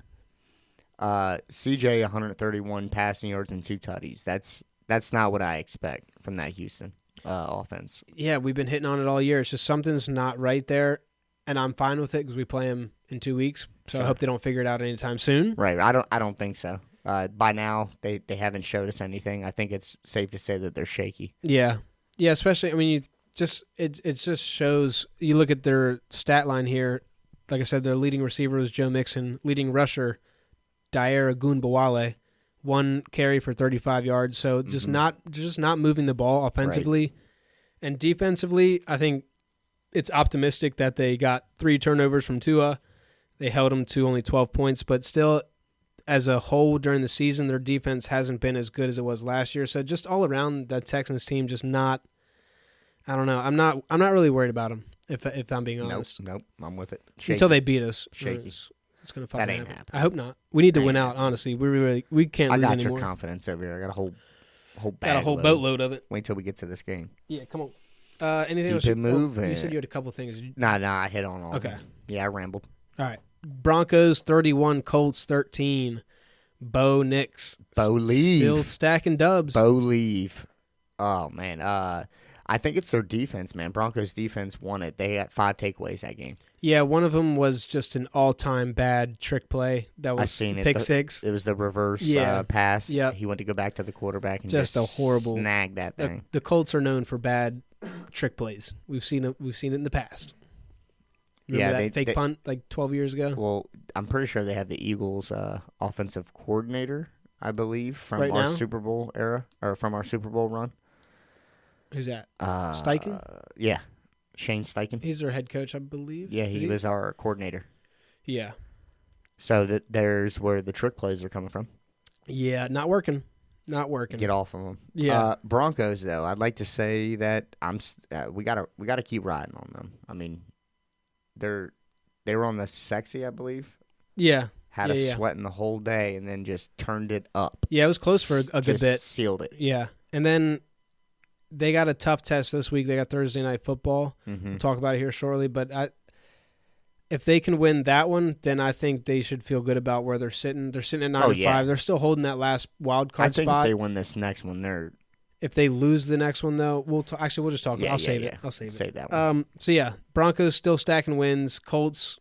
Speaker 2: CJ 131 passing yards and 2 tutties. That's not what I expect from that Houston offense.
Speaker 1: Yeah, we've been hitting on it all year. It's just something's not right there, and I'm fine with it because we play them in 2 weeks. So I
Speaker 2: Sure.
Speaker 1: hope they don't figure it out anytime soon.
Speaker 2: Right. I don't think so. By now they haven't showed us anything. I think it's safe to say that they're shaky.
Speaker 1: Yeah, especially it just shows. You look at their stat line here. Like I said, their leading receiver was Joe Mixon. Leading rusher, Daira Gunbawale, 1 carry for 35 yards. So just not moving the ball offensively, and defensively. I think it's optimistic that they got 3 turnovers from Tua. They held them to only 12 points, but still, as a whole during the season, their defense hasn't been as good as it was last year. So just all around, that Texans team just not. I don't know. I'm not really worried about them if I'm being honest.
Speaker 2: Nope. I'm with it. Shaky.
Speaker 1: Until they beat us,
Speaker 2: Shaky.
Speaker 1: it's gonna fucking
Speaker 2: That ain't
Speaker 1: happen.
Speaker 2: happening.
Speaker 1: I hope not. We need to
Speaker 2: That
Speaker 1: win
Speaker 2: ain't
Speaker 1: out.
Speaker 2: happening.
Speaker 1: Honestly, we can't
Speaker 2: I
Speaker 1: lose
Speaker 2: got
Speaker 1: anymore.
Speaker 2: your confidence over here. I got a whole
Speaker 1: Got a
Speaker 2: bag
Speaker 1: whole
Speaker 2: load.
Speaker 1: boatload of it.
Speaker 2: Wait till we get to this game.
Speaker 1: Yeah, come on. Anything
Speaker 2: Keep
Speaker 1: else?
Speaker 2: it moving.
Speaker 1: You said you had a couple things.
Speaker 2: Nah, I hit on all.
Speaker 1: Okay.
Speaker 2: Of them. Yeah, I rambled.
Speaker 1: All right. Broncos 31, Colts 13. Bo Nix.
Speaker 2: Bo leave.
Speaker 1: Still stacking dubs.
Speaker 2: Bo leave. Oh man. I think it's their defense, man. Broncos defense won it. They got 5 takeaways that game.
Speaker 1: Yeah, one of them was just an all-time bad trick play. That was
Speaker 2: I seen it.
Speaker 1: pick six.
Speaker 2: It was the reverse pass.
Speaker 1: Yeah.
Speaker 2: He went to go back to the quarterback and
Speaker 1: Just a horrible
Speaker 2: snag that thing.
Speaker 1: The Colts are known for bad trick plays. We've seen it in the past. Remember that fake punt like 12 years ago?
Speaker 2: Well, I'm pretty sure they have the Eagles offensive coordinator, I believe, from
Speaker 1: Right
Speaker 2: our
Speaker 1: now?
Speaker 2: Super Bowl era or from our Super Bowl run.
Speaker 1: Who's that? Steichen?
Speaker 2: Yeah, Shane Steichen.
Speaker 1: He's their head coach, I believe.
Speaker 2: Yeah,
Speaker 1: Is
Speaker 2: he was our coordinator.
Speaker 1: Yeah.
Speaker 2: So there's where the trick plays are coming from.
Speaker 1: Yeah, not working. Not working.
Speaker 2: Get off of them.
Speaker 1: Yeah.
Speaker 2: Broncos though, I'd like to say that we gotta keep riding on them. I mean, they were on the sexy, I believe.
Speaker 1: Yeah.
Speaker 2: Had us sweating the whole day, and then just turned it up.
Speaker 1: Yeah, it was close for a good bit.
Speaker 2: Sealed it.
Speaker 1: Yeah, and then they got a tough test this week. They got Thursday Night Football.
Speaker 2: Mm-hmm.
Speaker 1: We'll talk about it here shortly. But if they can win that one, then I think they should feel good about where they're sitting. They're sitting at 9-5. They're still holding that last wild card spot.
Speaker 2: I think if they win this next one, they're.
Speaker 1: If they lose the next one, though, we'll just talk. I'll save it. I'll save
Speaker 2: that one.
Speaker 1: So yeah, Broncos still stacking wins. Colts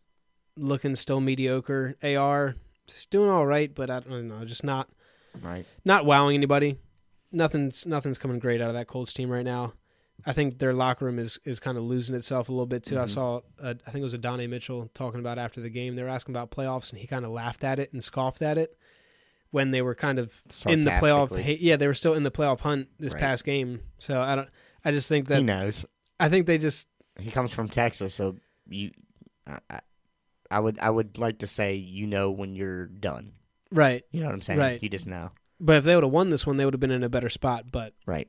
Speaker 1: looking still mediocre. AR just doing all right, but I don't know, just not wowing anybody. Nothing's coming great out of that Colts team right now. I think their locker room is kind of losing itself a little bit too. Mm-hmm. I saw I think it was Adonai Mitchell talking about after the game. They were asking about playoffs, and he kind of laughed at it and scoffed at it when they were kind of in the playoff. Yeah, they were still in the playoff hunt this past game. So I just think that
Speaker 2: he knows.
Speaker 1: I think they just.
Speaker 2: He comes from Texas, so I would like to say when you're done.
Speaker 1: Right.
Speaker 2: You know what I'm saying?
Speaker 1: Right.
Speaker 2: You just know.
Speaker 1: But if they would have won this one, they would have been in a better spot. But
Speaker 2: right.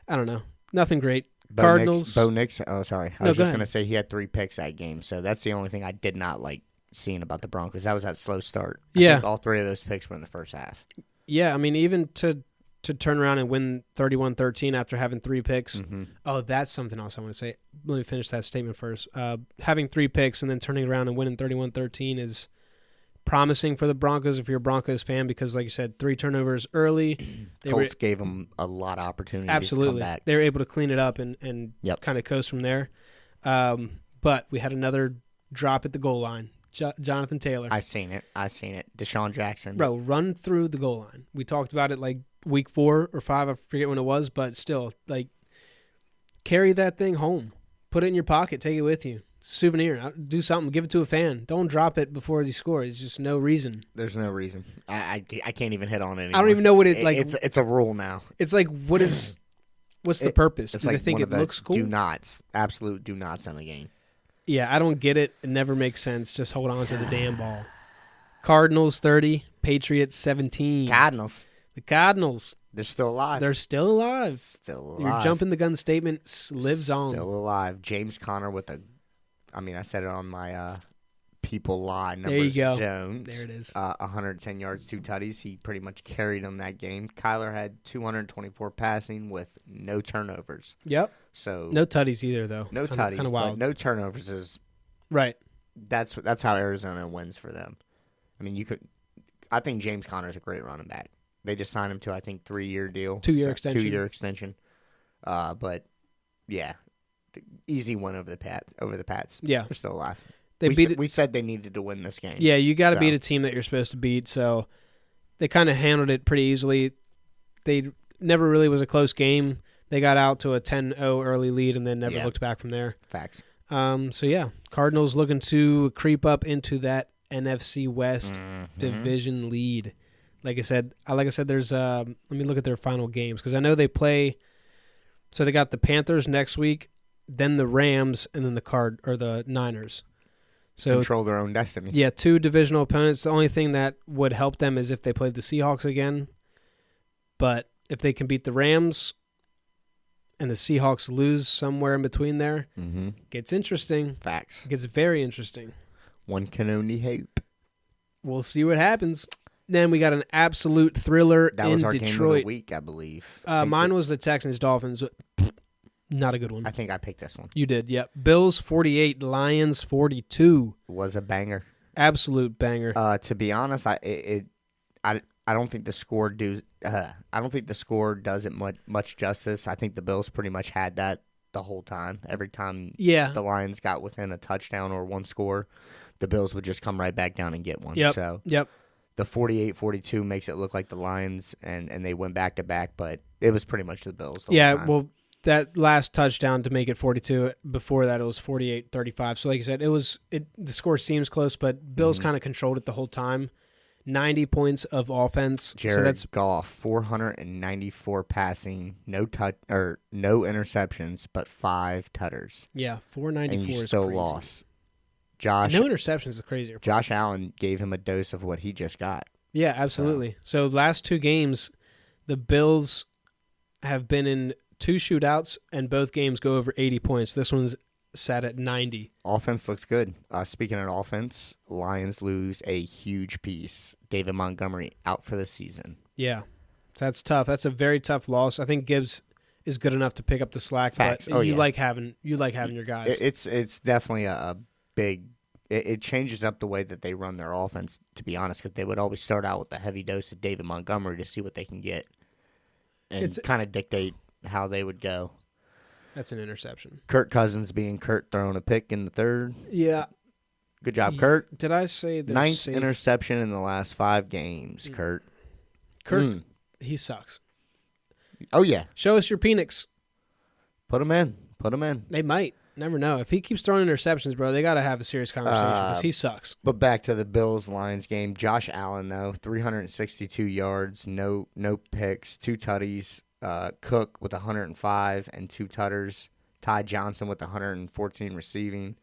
Speaker 1: I don't know. Nothing great.
Speaker 2: Cardinals. Bo Nix. Oh, sorry. I was just going
Speaker 1: to
Speaker 2: say he had 3 picks that game. So that's the only thing I did not like seeing about the Broncos. That was that slow start. I think all 3 of those picks were in the first half. Yeah,
Speaker 1: I mean, even to turn around and win 31-13 after having 3 picks.
Speaker 2: Mm-hmm.
Speaker 1: Oh, that's something else I want to say. Let me finish that statement first. Having 3 picks and then turning around and winning 31-13 is promising for the Broncos if you're a Broncos fan because, like you said, 3 turnovers early.
Speaker 2: Colts gave them a lot of opportunities
Speaker 1: absolutely.
Speaker 2: to come back.
Speaker 1: They were able to clean it up and kind of coast from there. But we had another drop at the goal line. Jonathan Taylor.
Speaker 2: I seen it. Deshaun Jackson.
Speaker 1: Bro, run through the goal line. We talked about it like week 4 or 5. I forget when it was, but still, like, carry that thing home. Put it in your pocket. Take it with you. Souvenir. Do something. Give it to a fan. Don't drop it before he scores. There's just no reason.
Speaker 2: There's no reason. I can't even hit on it anymore.
Speaker 1: I don't even know what it like.
Speaker 2: It's a rule now.
Speaker 1: It's like what's the purpose?
Speaker 2: It's
Speaker 1: Do
Speaker 2: like
Speaker 1: they think it looks cool?
Speaker 2: Absolute do nots on the game.
Speaker 1: Yeah, I don't get it. It never makes sense. Just hold on to the damn ball. Cardinals 30, Patriots 17.
Speaker 2: Cardinals.
Speaker 1: The Cardinals.
Speaker 2: They're still alive.
Speaker 1: Your jumping the gun statement lives on.
Speaker 2: Still alive. James Conner with I said it on my people lie numbers.
Speaker 1: There you go.
Speaker 2: Jones.
Speaker 1: There it is.
Speaker 2: 110 yards, 2 tutties. He pretty much carried them that game. Kyler had 224 passing with no turnovers.
Speaker 1: Yep.
Speaker 2: So
Speaker 1: no tutties either, though.
Speaker 2: No tutties,
Speaker 1: kind of wild.
Speaker 2: but no turnovers is
Speaker 1: right.
Speaker 2: That's how Arizona wins for them. I mean, I think James Conner is a great running back. They just signed him to 3-year deal,
Speaker 1: 2-year extension.
Speaker 2: 2-year extension. But yeah, easy win over the Pats.
Speaker 1: Yeah,
Speaker 2: they're still alive.
Speaker 1: We
Speaker 2: said they needed to win this game.
Speaker 1: Yeah, you got to beat a team that you're supposed to beat. So they kind of handled it pretty easily. They never really was a close game. They got out to a 10-0 early lead and then never looked back from there.
Speaker 2: Facts.
Speaker 1: So yeah, Cardinals looking to creep up into that NFC West division lead. Like I said, there's let me look at their final games because I know they play. So they got the Panthers next week, then the Rams, and then the Niners. So
Speaker 2: control their own destiny.
Speaker 1: Yeah, 2 divisional opponents. The only thing that would help them is if they played the Seahawks again. But if they can beat the Rams and the Seahawks lose somewhere in between there, gets interesting.
Speaker 2: Facts.
Speaker 1: It gets very interesting.
Speaker 2: One can only hope.
Speaker 1: We'll see what happens. Then we got an absolute thriller in Detroit.
Speaker 2: That was our game of the week, I believe.
Speaker 1: Mine was the Texans-Dolphins. Not a good one.
Speaker 2: I think I picked this one.
Speaker 1: You did, yep. Bills 48, Lions 42.
Speaker 2: Was a banger.
Speaker 1: Absolute banger.
Speaker 2: To be honest, I don't think the score does it much justice. I think the Bills pretty much had that the whole time. Every time the Lions got within a touchdown or one score, the Bills would just come right back down and get one.
Speaker 1: Yep.
Speaker 2: So
Speaker 1: yep.
Speaker 2: The 48-42 makes it look like the Lions and they went back to back, but it was pretty much the Bills. The whole time.
Speaker 1: Well, that last touchdown to make it 42. Before that, it was 48-35. So, like you said, the score seems close, but Bills kind of controlled it the whole time. 90 points of offense.
Speaker 2: Jared Goff, 494 passing, no interceptions, but 5 tutters.
Speaker 1: Yeah, 494.
Speaker 2: And you
Speaker 1: is
Speaker 2: still
Speaker 1: crazy.
Speaker 2: lost. Josh
Speaker 1: No interceptions is the crazier part.
Speaker 2: Josh Allen gave him a dose of what he just got.
Speaker 1: Yeah, absolutely. So last 2 games, the Bills have been in 2 shootouts, and both games go over 80 points. This one's sat at 90.
Speaker 2: Offense looks good. Speaking of offense, Lions lose a huge piece. David Montgomery out for the season.
Speaker 1: Yeah, so that's tough. That's a very tough loss. I think Gibbs is good enough to pick up the slack.
Speaker 2: Facts.
Speaker 1: But
Speaker 2: Oh,
Speaker 1: you
Speaker 2: yeah.
Speaker 1: like having your guys.
Speaker 2: It's definitely a big. It changes up the way that they run their offense. To be honest, because they would always start out with a heavy dose of David Montgomery to see what they can get, and kind of dictate how they would go.
Speaker 1: That's an interception.
Speaker 2: Kirk Cousins being Kurt throwing a pick in the 3rd.
Speaker 1: Yeah.
Speaker 2: Good job, Kurt.
Speaker 1: Did I say the
Speaker 2: 9th interception in the last 5 games, Kurt.
Speaker 1: Kirk, he sucks.
Speaker 2: Oh, yeah.
Speaker 1: Show us your Penix.
Speaker 2: Put him in. Put him in.
Speaker 1: They might. Never know. If he keeps throwing interceptions, bro, they got to have a serious conversation because he sucks.
Speaker 2: But back to the Bills-Lions game. Josh Allen, though, 362 yards, no picks, 2 tutties. Cook with 105 and 2 tutters. Ty Johnson with 114 receiving.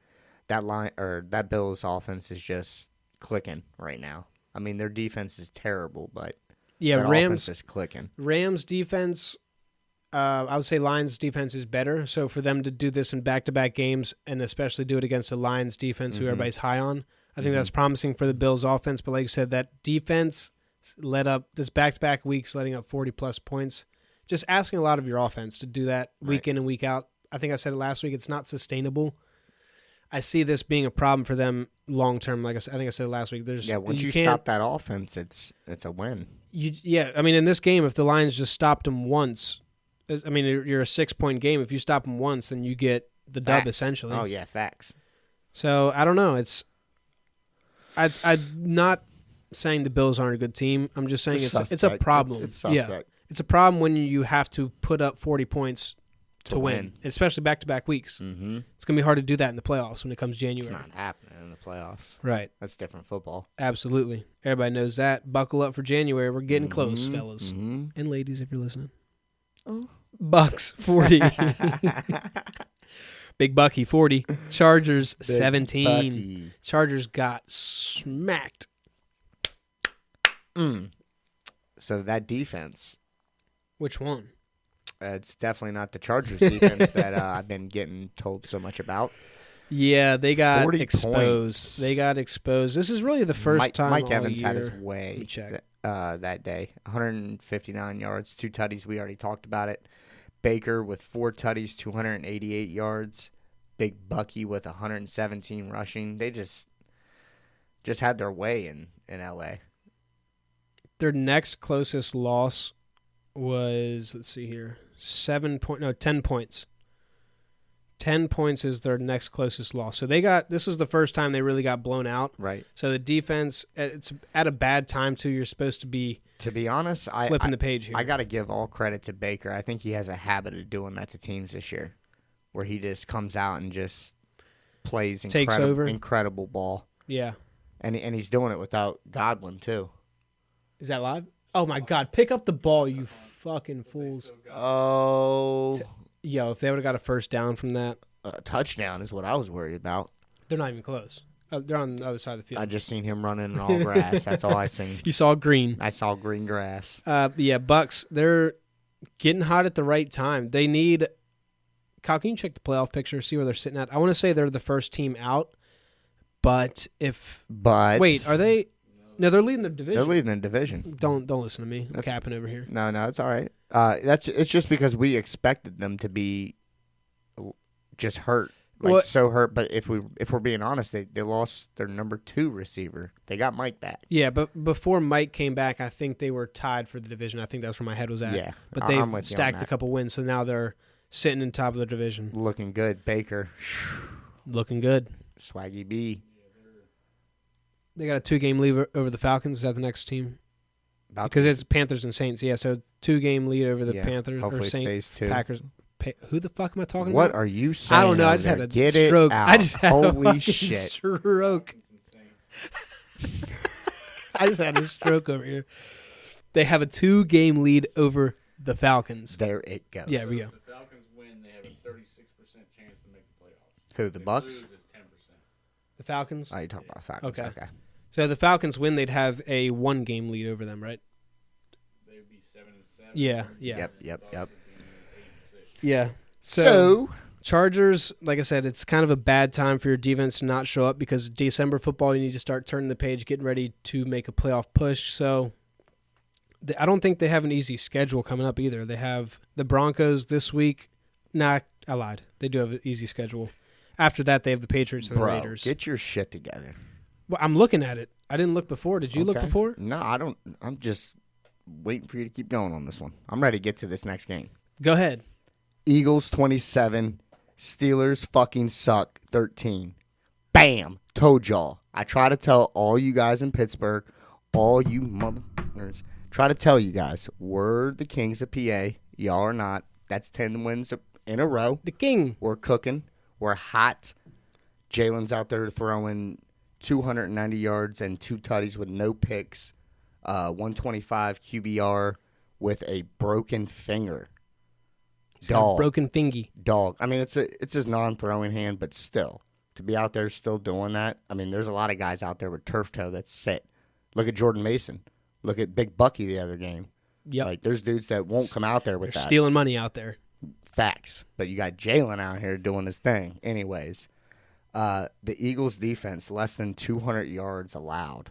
Speaker 2: That Bills offense is just clicking right now. I mean, their defense is terrible, but that offense is clicking.
Speaker 1: Rams defense, I would say Lions defense is better. So for them to do this in back-to-back games and especially do it against the Lions defense, who everybody's high on, I think that's promising for the Bills offense. But like you said, that defense led up this back-to-back weeks, letting up 40-plus points. Just asking a lot of your offense to do that week in and week out. I think I said it last week. It's not sustainable. I see this being a problem for them long term. Like I think I said it last week.
Speaker 2: Once you stop that offense, it's a win.
Speaker 1: I mean, in this game, if the Lions just stopped them once, I mean, you're a 6-point game. If you stop them once, then you get the dub essentially.
Speaker 2: Oh yeah, facts.
Speaker 1: So I don't know. I'm not saying the Bills aren't a good team. I'm just saying it's a problem.
Speaker 2: It's suspect.
Speaker 1: Yeah. It's a problem when you have to put up 40 points to win, especially back-to-back weeks.
Speaker 2: Mm-hmm.
Speaker 1: It's going to be hard to do that in the playoffs when it comes January.
Speaker 2: It's not happening in the playoffs.
Speaker 1: Right.
Speaker 2: That's different football.
Speaker 1: Absolutely. Everybody knows that. Buckle up for January. We're getting close, fellas.
Speaker 2: Mm-hmm.
Speaker 1: And ladies, if you're listening.
Speaker 2: Oh.
Speaker 1: Bucks, 40. Big Bucky, 40. Chargers, 17.
Speaker 2: Bucky.
Speaker 1: Chargers got smacked.
Speaker 2: So that defense.
Speaker 1: Which one?
Speaker 2: It's definitely not the Chargers defense that I've been getting told so much about.
Speaker 1: Yeah, they got
Speaker 2: 40
Speaker 1: exposed.
Speaker 2: points.
Speaker 1: They got exposed. This is really the first time
Speaker 2: Mike
Speaker 1: all
Speaker 2: Evans
Speaker 1: year.
Speaker 2: had his way that day. 159 yards, 2 tutties. We already talked about it. Baker with 4 tutties, 288 yards. Big Bucky with 117 rushing. They just had their way in L.A.
Speaker 1: Their next closest loss was, let's see here, 10 points. 10 points is their next closest loss. So this was the first time they really got blown out.
Speaker 2: Right.
Speaker 1: So the defense, it's at a bad time too. You're supposed to be
Speaker 2: honest,
Speaker 1: flipping the page here.
Speaker 2: I got to give all credit to Baker. I think he has a habit of doing that to teams this year, where he just comes out and just plays
Speaker 1: Takes over.
Speaker 2: Incredible ball.
Speaker 1: Yeah.
Speaker 2: And he's doing it without Godwin too.
Speaker 1: Is that live? Oh my God! Pick up the ball, you fucking fools!
Speaker 2: Oh,
Speaker 1: Yo, if they would have got a first down from that,
Speaker 2: a touchdown is what I was worried about.
Speaker 1: they're not even close. They're on the other side of the field.
Speaker 2: I just seen him running in all grass. That's all I seen.
Speaker 1: You saw green.
Speaker 2: I saw green grass.
Speaker 1: Yeah, Bucks. They're getting hot at the right time. They need. Kyle, can you check the playoff picture? See where they're sitting at. I want to say they're the first team out, but wait, are they? No, they're leading the division.
Speaker 2: They're leading the division.
Speaker 1: Don't listen to me. I'm capping over here.
Speaker 2: No, it's all right. It's just because we expected them to be just hurt, so hurt. But if we're being honest, they lost their number 2 receiver. They got Mike back.
Speaker 1: Yeah, but before Mike came back, I think they were tied for the division. I think that's where my head was at.
Speaker 2: Yeah,
Speaker 1: but they've stacked a couple wins, so now they're sitting in top of the division.
Speaker 2: Looking good, Baker.
Speaker 1: Looking good.
Speaker 2: Swaggy B.
Speaker 1: They got a 2-game lead over the Falcons. Is that the next team? Because it's Panthers and Saints. Yeah, so 2-game lead over the Panthers.
Speaker 2: Hopefully
Speaker 1: or Saints,
Speaker 2: it stays 2.
Speaker 1: Packers. Who the fuck am I talking
Speaker 2: what
Speaker 1: about?
Speaker 2: What are you saying?
Speaker 1: I don't know. I just had a stroke. I just had
Speaker 2: Holy
Speaker 1: a
Speaker 2: shit.
Speaker 1: stroke. I just had a stroke over here. They have a 2-game lead over the Falcons.
Speaker 2: There it goes.
Speaker 1: Yeah, we go.
Speaker 3: If the Falcons win, they have a 36% chance to make the playoffs.
Speaker 2: Who, the
Speaker 3: If
Speaker 2: Bucks?
Speaker 3: Lose, it's 10%.
Speaker 1: The Falcons?
Speaker 2: Oh, you talking about Falcons. Okay.
Speaker 1: So the Falcons win, they'd have a 1-game lead over them, right?
Speaker 3: They'd be 7-7.
Speaker 1: Yeah.
Speaker 2: Yep.
Speaker 1: Yeah.
Speaker 2: So
Speaker 1: Chargers, like I said, it's kind of a bad time for your defense to not show up because December football, you need to start turning the page, getting ready to make a playoff push. So I don't think they have an easy schedule coming up either. They have the Broncos this week. Nah, I lied. They do have an easy schedule. After that, they have the Patriots and the Raiders.
Speaker 2: Get your shit together.
Speaker 1: Well, I'm looking at it. I didn't look before. Did you look before?
Speaker 2: No, I don't. I'm just waiting for you to keep going on this one. I'm ready to get to this next game.
Speaker 1: Go ahead.
Speaker 2: Eagles 27, Steelers fucking suck 13. Bam! Told y'all. I try to tell all you guys in Pittsburgh, all you motherfuckers, try to tell you guys, we're the kings of PA. Y'all are not. That's 10 wins in a row.
Speaker 1: The king.
Speaker 2: We're cooking. We're hot. Jalen's out there throwing 290 yards and 2 tutties with no picks, 125 QBR with a broken finger. Dog.
Speaker 1: Broken fingy.
Speaker 2: Dog. I mean, it's his non-throwing hand, but still, to be out there still doing that. I mean, there's a lot of guys out there with turf toe that's set. Look at Jordan Mason. Look at Big Bucky the other game.
Speaker 1: Yep.
Speaker 2: Like, there's dudes that won't come out there with
Speaker 1: They're
Speaker 2: that.
Speaker 1: stealing money out there.
Speaker 2: Facts. But you got Jalen out here doing his thing. Anyways, the Eagles' defense, less than 200 yards allowed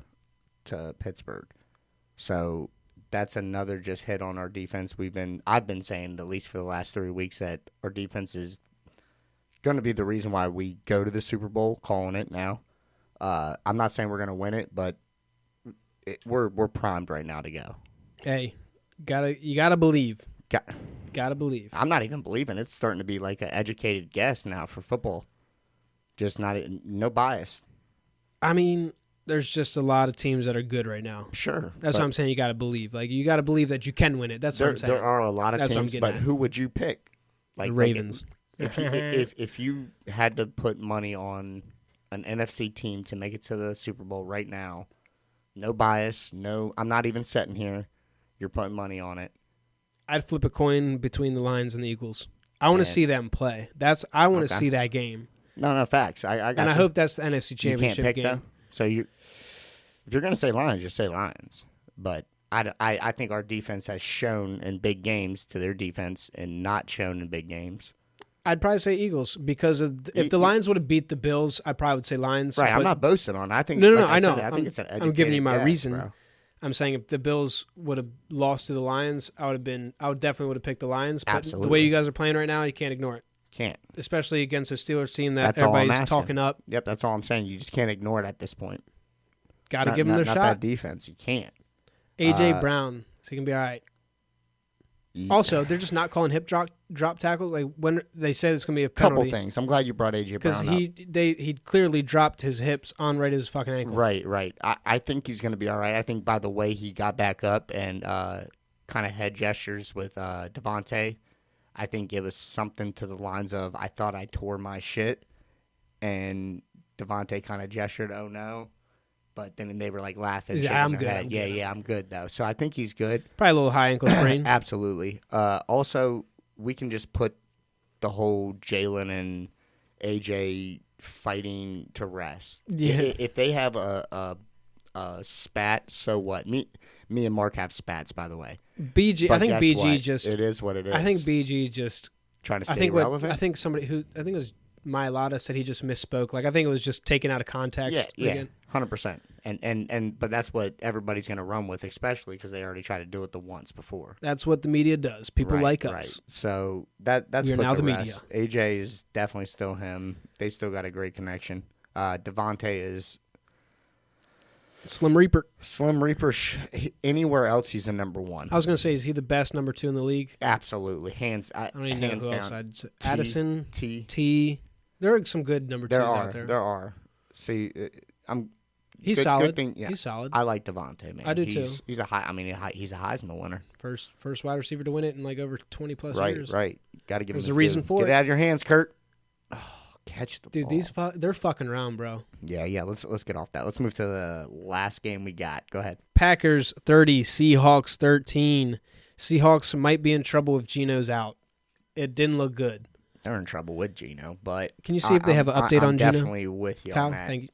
Speaker 2: to Pittsburgh. So that's another just hit on our defense. I've been saying, at least for the last 3 weeks, that our defense is going to be the reason why we go to the Super Bowl, calling it now. I'm not saying we're going to win it, but we're primed right now to go.
Speaker 1: Hey, you gotta believe. Gotta believe.
Speaker 2: I'm not even believing. It's starting to be like an educated guess now for football. Just no bias.
Speaker 1: I mean, there's just a lot of teams that are good right now.
Speaker 2: Sure.
Speaker 1: That's what I'm saying. You got to believe. Like, you got to believe that you can win it. That's what I'm saying.
Speaker 2: There are a lot of teams, but who would you pick?
Speaker 1: Like the Ravens.
Speaker 2: If you had to put money on an NFC team to make it to the Super Bowl right now, no bias, I'm not even sitting here. You're putting money on it.
Speaker 1: I'd flip a coin between the Lions and the Eagles. I want to see them play. I want to see that game.
Speaker 2: No, facts. I got
Speaker 1: and I hope that's the NFC Championship
Speaker 2: you can't pick
Speaker 1: game.
Speaker 2: Them? So if you're going to say Lions, just say Lions. But I think our defense has shown in big games to their defense and not shown in big games.
Speaker 1: I'd probably say Eagles because if the Lions would have beat the Bills, I probably would say Lions.
Speaker 2: Right, I'm not boasting on it. I think
Speaker 1: No, I know.
Speaker 2: I think it's an educated
Speaker 1: I'm giving you my
Speaker 2: guess,
Speaker 1: reason.
Speaker 2: Bro.
Speaker 1: I'm saying if the Bills would have lost to the Lions, I would definitely would have picked the Lions. But
Speaker 2: Absolutely.
Speaker 1: The way you guys are playing right now, you can't ignore it.
Speaker 2: Can't.
Speaker 1: Especially against a Steelers team that
Speaker 2: That's all I'm
Speaker 1: everybody's
Speaker 2: asking.
Speaker 1: talking up.
Speaker 2: Yep, that's all I'm saying. You just can't ignore it at this point.
Speaker 1: Got to give them their
Speaker 2: not
Speaker 1: shot.
Speaker 2: That defense, you can't.
Speaker 1: A.J. Brown, so he can be all right.
Speaker 2: Yeah.
Speaker 1: Also, they're just not calling hip drop tackles. Like when they said it's going to be a penalty.
Speaker 2: Couple things. I'm glad you brought A.J. Brown up.
Speaker 1: Because he clearly dropped his hips on right his fucking ankle.
Speaker 2: Right. I think he's going to be all right. I think by the way he got back up and kind of head gestures with Devontae, I think it was something to the lines of, I thought I tore my shit. And Devontae kind of gestured, oh no. But then they were like laughing.
Speaker 1: Yeah, I'm good.
Speaker 2: I'm good though. So I think he's good.
Speaker 1: Probably a little high ankle sprain.
Speaker 2: Absolutely. Also, we can just put the whole Jalen and AJ fighting to rest.
Speaker 1: Yeah.
Speaker 2: If they have a spat, so what? Me and Mark have spats, by the way.
Speaker 1: BG,
Speaker 2: But
Speaker 1: I think
Speaker 2: guess
Speaker 1: BG
Speaker 2: what?
Speaker 1: just.
Speaker 2: It is what it is.
Speaker 1: I think BG just.
Speaker 2: Trying to stay relevant.
Speaker 1: I think it was Mylotta said he just misspoke. Like I think it was just taken out of context.
Speaker 2: Yeah, 100%. And but that's what everybody's going to run with, especially because they already tried to do it the once before.
Speaker 1: That's what the media does. People like us.
Speaker 2: Right. So that's
Speaker 1: we are
Speaker 2: put
Speaker 1: now
Speaker 2: to
Speaker 1: the
Speaker 2: rest. AJ is definitely still him. They still got a great connection. Devontae is
Speaker 1: Slim Reaper.
Speaker 2: Anywhere else, he's a number one.
Speaker 1: I was going to say, is he the best number 2 in the league?
Speaker 2: Absolutely,
Speaker 1: I don't even know who
Speaker 2: down.
Speaker 1: else I'd say. Addison,
Speaker 2: T.
Speaker 1: There are some good number 2s out there.
Speaker 2: There are. See,
Speaker 1: He's
Speaker 2: good,
Speaker 1: solid.
Speaker 2: Good thing, yeah.
Speaker 1: He's solid.
Speaker 2: I like Devontae, man.
Speaker 1: I do too.
Speaker 2: He's a Heisman winner.
Speaker 1: First wide receiver to win it in like over 20 plus years.
Speaker 2: Right. Got to give him.
Speaker 1: There's a reason for
Speaker 2: Get
Speaker 1: it.
Speaker 2: Out of your hands, Kurt. Oh, catch the ball.
Speaker 1: Dude, they're fucking around, bro.
Speaker 2: Yeah. Let's get off that. Let's move to the last game we got. Go ahead.
Speaker 1: Packers 30, Seahawks 13. Seahawks might be in trouble if Geno's out. It didn't look good.
Speaker 2: They're in trouble with Geno, but
Speaker 1: Can you see if they have an update on Geno?
Speaker 2: I'm definitely with you
Speaker 1: Kyle,
Speaker 2: on that.
Speaker 1: thank you.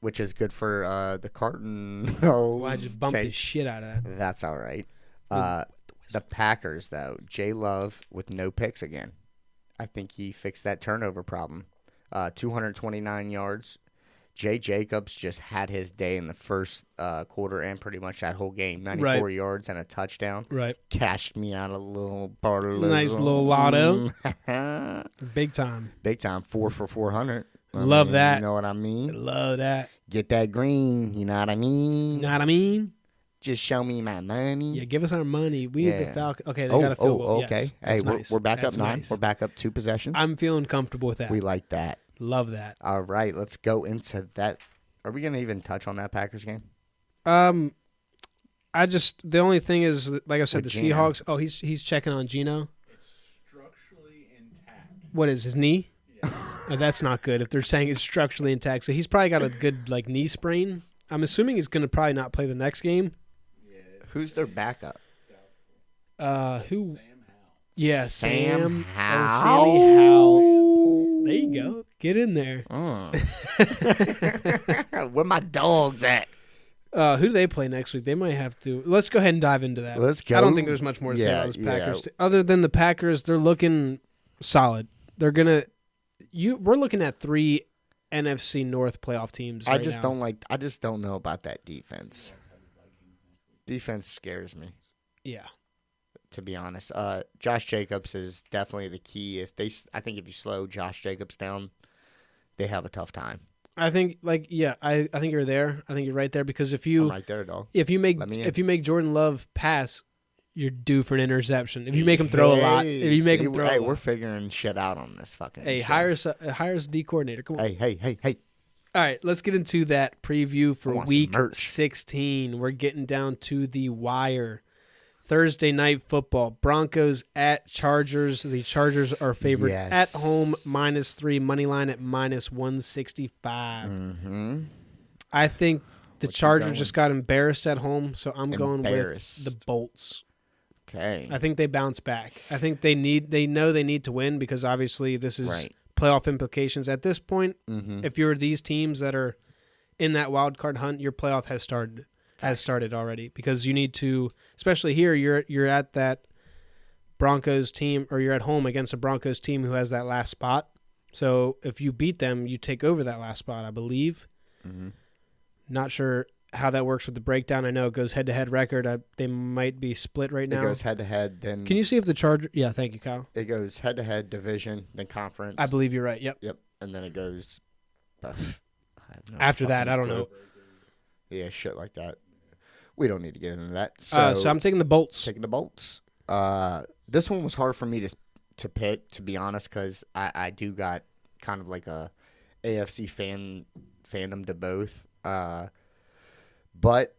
Speaker 2: Which is good for the Cardinals.
Speaker 1: Well, I just bumped the shit out of that.
Speaker 2: That's all right. The Packers, though, Jay Love with no picks again. I think he fixed that turnover problem. 229 yards. Jay Jacobs just had his day in the first quarter and pretty much that whole game. 94 yards and a touchdown.
Speaker 1: Right.
Speaker 2: Cashed me out a little parlay.
Speaker 1: Nice little lotto. Big time.
Speaker 2: Big time. 4 for 400.
Speaker 1: Love that.
Speaker 2: You know what I mean?
Speaker 1: Love that.
Speaker 2: Get that green. You know what I mean?
Speaker 1: You know what I mean?
Speaker 2: Just show me my money.
Speaker 1: Yeah, give us our money. We need the Falcons. Okay, they got a field goal.
Speaker 2: Okay.
Speaker 1: Yes,
Speaker 2: hey,
Speaker 1: nice.
Speaker 2: we're back
Speaker 1: That's
Speaker 2: up 9.
Speaker 1: Nice.
Speaker 2: We're back up 2 possessions.
Speaker 1: I'm feeling comfortable with that.
Speaker 2: We like that.
Speaker 1: Love that.
Speaker 2: All right, let's go into that. Are we going to even touch on that Packers game?
Speaker 1: The only thing is, like I said,
Speaker 2: With
Speaker 1: the
Speaker 2: Geno.
Speaker 1: Seahawks. Oh, he's checking on Geno.
Speaker 3: It's structurally intact.
Speaker 1: What is his knee?
Speaker 3: Yeah.
Speaker 1: Oh, that's not good. If they're saying it's structurally intact, so he's probably got a good knee sprain. I'm assuming he's going to probably not play the next game.
Speaker 3: Yeah.
Speaker 2: Who's their backup?
Speaker 1: Who?
Speaker 3: Sam Howell.
Speaker 1: Yeah,
Speaker 2: Sam
Speaker 1: Oh, Sammy Howell. There you go. Get in there.
Speaker 2: Where my dogs at?
Speaker 1: Who do they play next week? They might have to. Let's go ahead and dive into that.
Speaker 2: Let's go.
Speaker 1: I don't think there's much more to say
Speaker 2: Yeah,
Speaker 1: about this Packers.
Speaker 2: yeah.
Speaker 1: Other than the Packers, they're looking solid. They're gonna. We're looking at 3 NFC North playoff teams.
Speaker 2: I
Speaker 1: right
Speaker 2: just
Speaker 1: now.
Speaker 2: I just don't know about that defense. Defense scares me,
Speaker 1: Yeah.
Speaker 2: to be honest. Josh Jacobs is definitely the key. I think if you slow Josh Jacobs down, they have a tough time.
Speaker 1: I think I think you're there. I think you're right there because if
Speaker 2: I'm
Speaker 1: you
Speaker 2: right there, dog.
Speaker 1: if you make Jordan Love pass, you're due for an interception. If you make him throw a lot,
Speaker 2: we're figuring shit out on this fucking.
Speaker 1: Hey,
Speaker 2: show.
Speaker 1: hire us D coordinator. Come on.
Speaker 2: Hey.
Speaker 1: All right, let's get into that preview for
Speaker 2: I want some
Speaker 1: Week
Speaker 2: merch.
Speaker 1: 16. We're getting down to the wire. Thursday night football. Broncos at Chargers. The Chargers are favored
Speaker 2: Yes.
Speaker 1: at home, -3, money line at -165.
Speaker 2: Mm-hmm.
Speaker 1: I think the
Speaker 2: What you
Speaker 1: Chargers
Speaker 2: going?
Speaker 1: just got embarrassed at home, so I'm going with
Speaker 2: Embarrassed.
Speaker 1: the Bolts.
Speaker 2: Okay.
Speaker 1: I think they bounce back. I think they know they need to win because obviously this is
Speaker 2: Right.
Speaker 1: playoff implications. At this point,
Speaker 2: Mm-hmm.
Speaker 1: if you're these teams that are in that wild card hunt, your playoff has started already because you need to, especially here, you're at that Broncos team or you're at home against a Broncos team who has that last spot. So if you beat them, you take over that last spot, I believe.
Speaker 2: Mm-hmm.
Speaker 1: Not sure how that works with the breakdown. I know it goes head-to-head record. They might be split right now.
Speaker 2: It goes head-to-head, then
Speaker 1: Can you see if the Chargers... Yeah, thank you, Kyle.
Speaker 2: it goes head-to-head, division, then conference.
Speaker 1: I believe you're right. Yep.
Speaker 2: Yep, and then it goes. I have no
Speaker 1: After that,
Speaker 2: fucking
Speaker 1: I don't
Speaker 2: clue.
Speaker 1: know.
Speaker 2: Yeah, shit like that. We don't need to get into that.
Speaker 1: So I'm taking the Bolts.
Speaker 2: taking the Bolts. This one was hard for me to pick, to be honest, because I do got kind of like a AFC fandom to both. But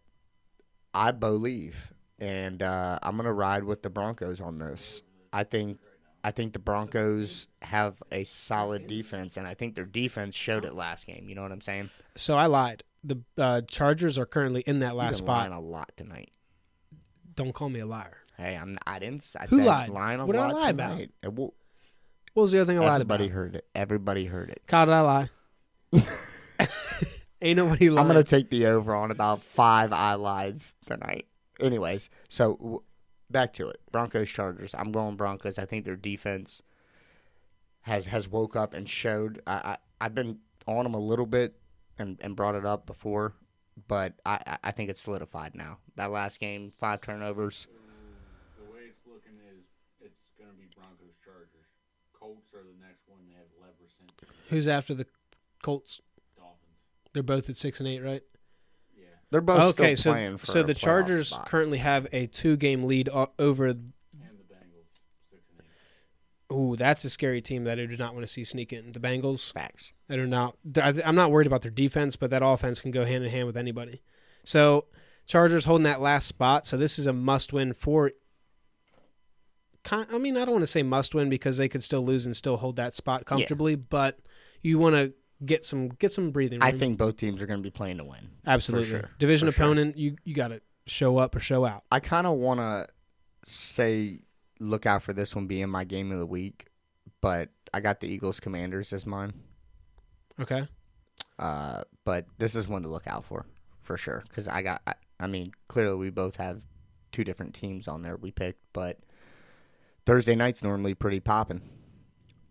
Speaker 2: I believe, and I'm gonna ride with the Broncos on this. I think the Broncos have a solid defense, and I think their defense showed it last game. You know what I'm saying?
Speaker 1: So I lied. The Chargers are currently in that last
Speaker 2: You've been
Speaker 1: spot.
Speaker 2: lying a lot tonight.
Speaker 1: Don't call me a liar.
Speaker 2: Hey, I didn't. I
Speaker 1: Who
Speaker 2: said
Speaker 1: lied?
Speaker 2: lying a
Speaker 1: What did I
Speaker 2: lot
Speaker 1: lie about?
Speaker 2: tonight.
Speaker 1: What was the other thing I lied about?
Speaker 2: Everybody heard it. Everybody heard it.
Speaker 1: Kyle, did I lie? Ain't nobody lying.
Speaker 2: I'm gonna take the over on about 5 I lies tonight. Anyways, so back to it. Broncos Chargers. I'm going Broncos. I think their defense has woke up and showed. I've been on them a little bit and brought it up before, but I think it's solidified now. That last game, 5 turnovers.
Speaker 3: The way it's looking is it's going to be Broncos Chargers. Colts are the next one. They have 11%.
Speaker 1: Who's after the Colts?
Speaker 3: Dolphins.
Speaker 1: They're both at 6-8, right?
Speaker 3: Yeah.
Speaker 2: They're both
Speaker 1: Okay,
Speaker 2: still
Speaker 1: so
Speaker 2: playing for
Speaker 1: so
Speaker 2: a
Speaker 1: the
Speaker 2: playoff
Speaker 1: Chargers
Speaker 2: spot.
Speaker 1: currently have a 2-game lead over.
Speaker 3: And the Bengals 6-8.
Speaker 1: Ooh, that's a scary team that I do not want to see sneak in. The Bengals.
Speaker 2: Facts.
Speaker 1: That are not. I'm not worried about their defense, but that offense can go hand in hand with anybody. So Chargers holding that last spot. So this is a must-win for. I mean, I don't want to say must-win because they could still lose and still hold that spot comfortably, but you want to get some breathing room.
Speaker 2: I think both teams are going to be playing to win.
Speaker 1: absolutely
Speaker 2: for sure,
Speaker 1: division
Speaker 2: for sure.
Speaker 1: opponent. You got to show up or show out.
Speaker 2: I kind of want to say look out for this one being my game of the week, but got the Eagles Commanders as mine.
Speaker 1: Okay.
Speaker 2: But this is one to look out for sure. Because I mean, clearly we both have two different teams on there we picked, but Thursday night's normally pretty popping.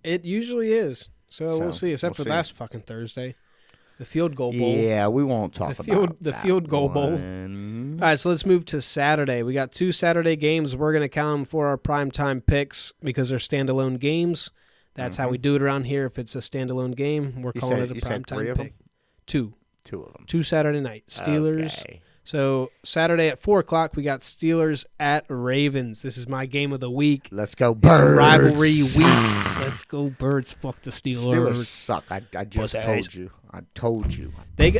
Speaker 1: It usually is. So we'll see, except for last fucking Thursday. The Field Goal Bowl.
Speaker 2: Yeah, we won't talk about
Speaker 1: the Field Goal Bowl. All right, so let's move to Saturday. We got 2 Saturday games. We're going to count them for our primetime picks because they're standalone games. That's how we do it around here. If it's a standalone game, we're calling it a primetime pick. 2.
Speaker 2: 2 of them.
Speaker 1: 2 Saturday night. Steelers.
Speaker 2: Okay.
Speaker 1: So Saturday at 4 o'clock, we got Steelers at Ravens. This is my game of the week.
Speaker 2: Let's go Birds.
Speaker 1: It's a rivalry week. Let's go Birds. Fuck the Steelers.
Speaker 2: Steelers suck. I just told you. I told you.
Speaker 1: They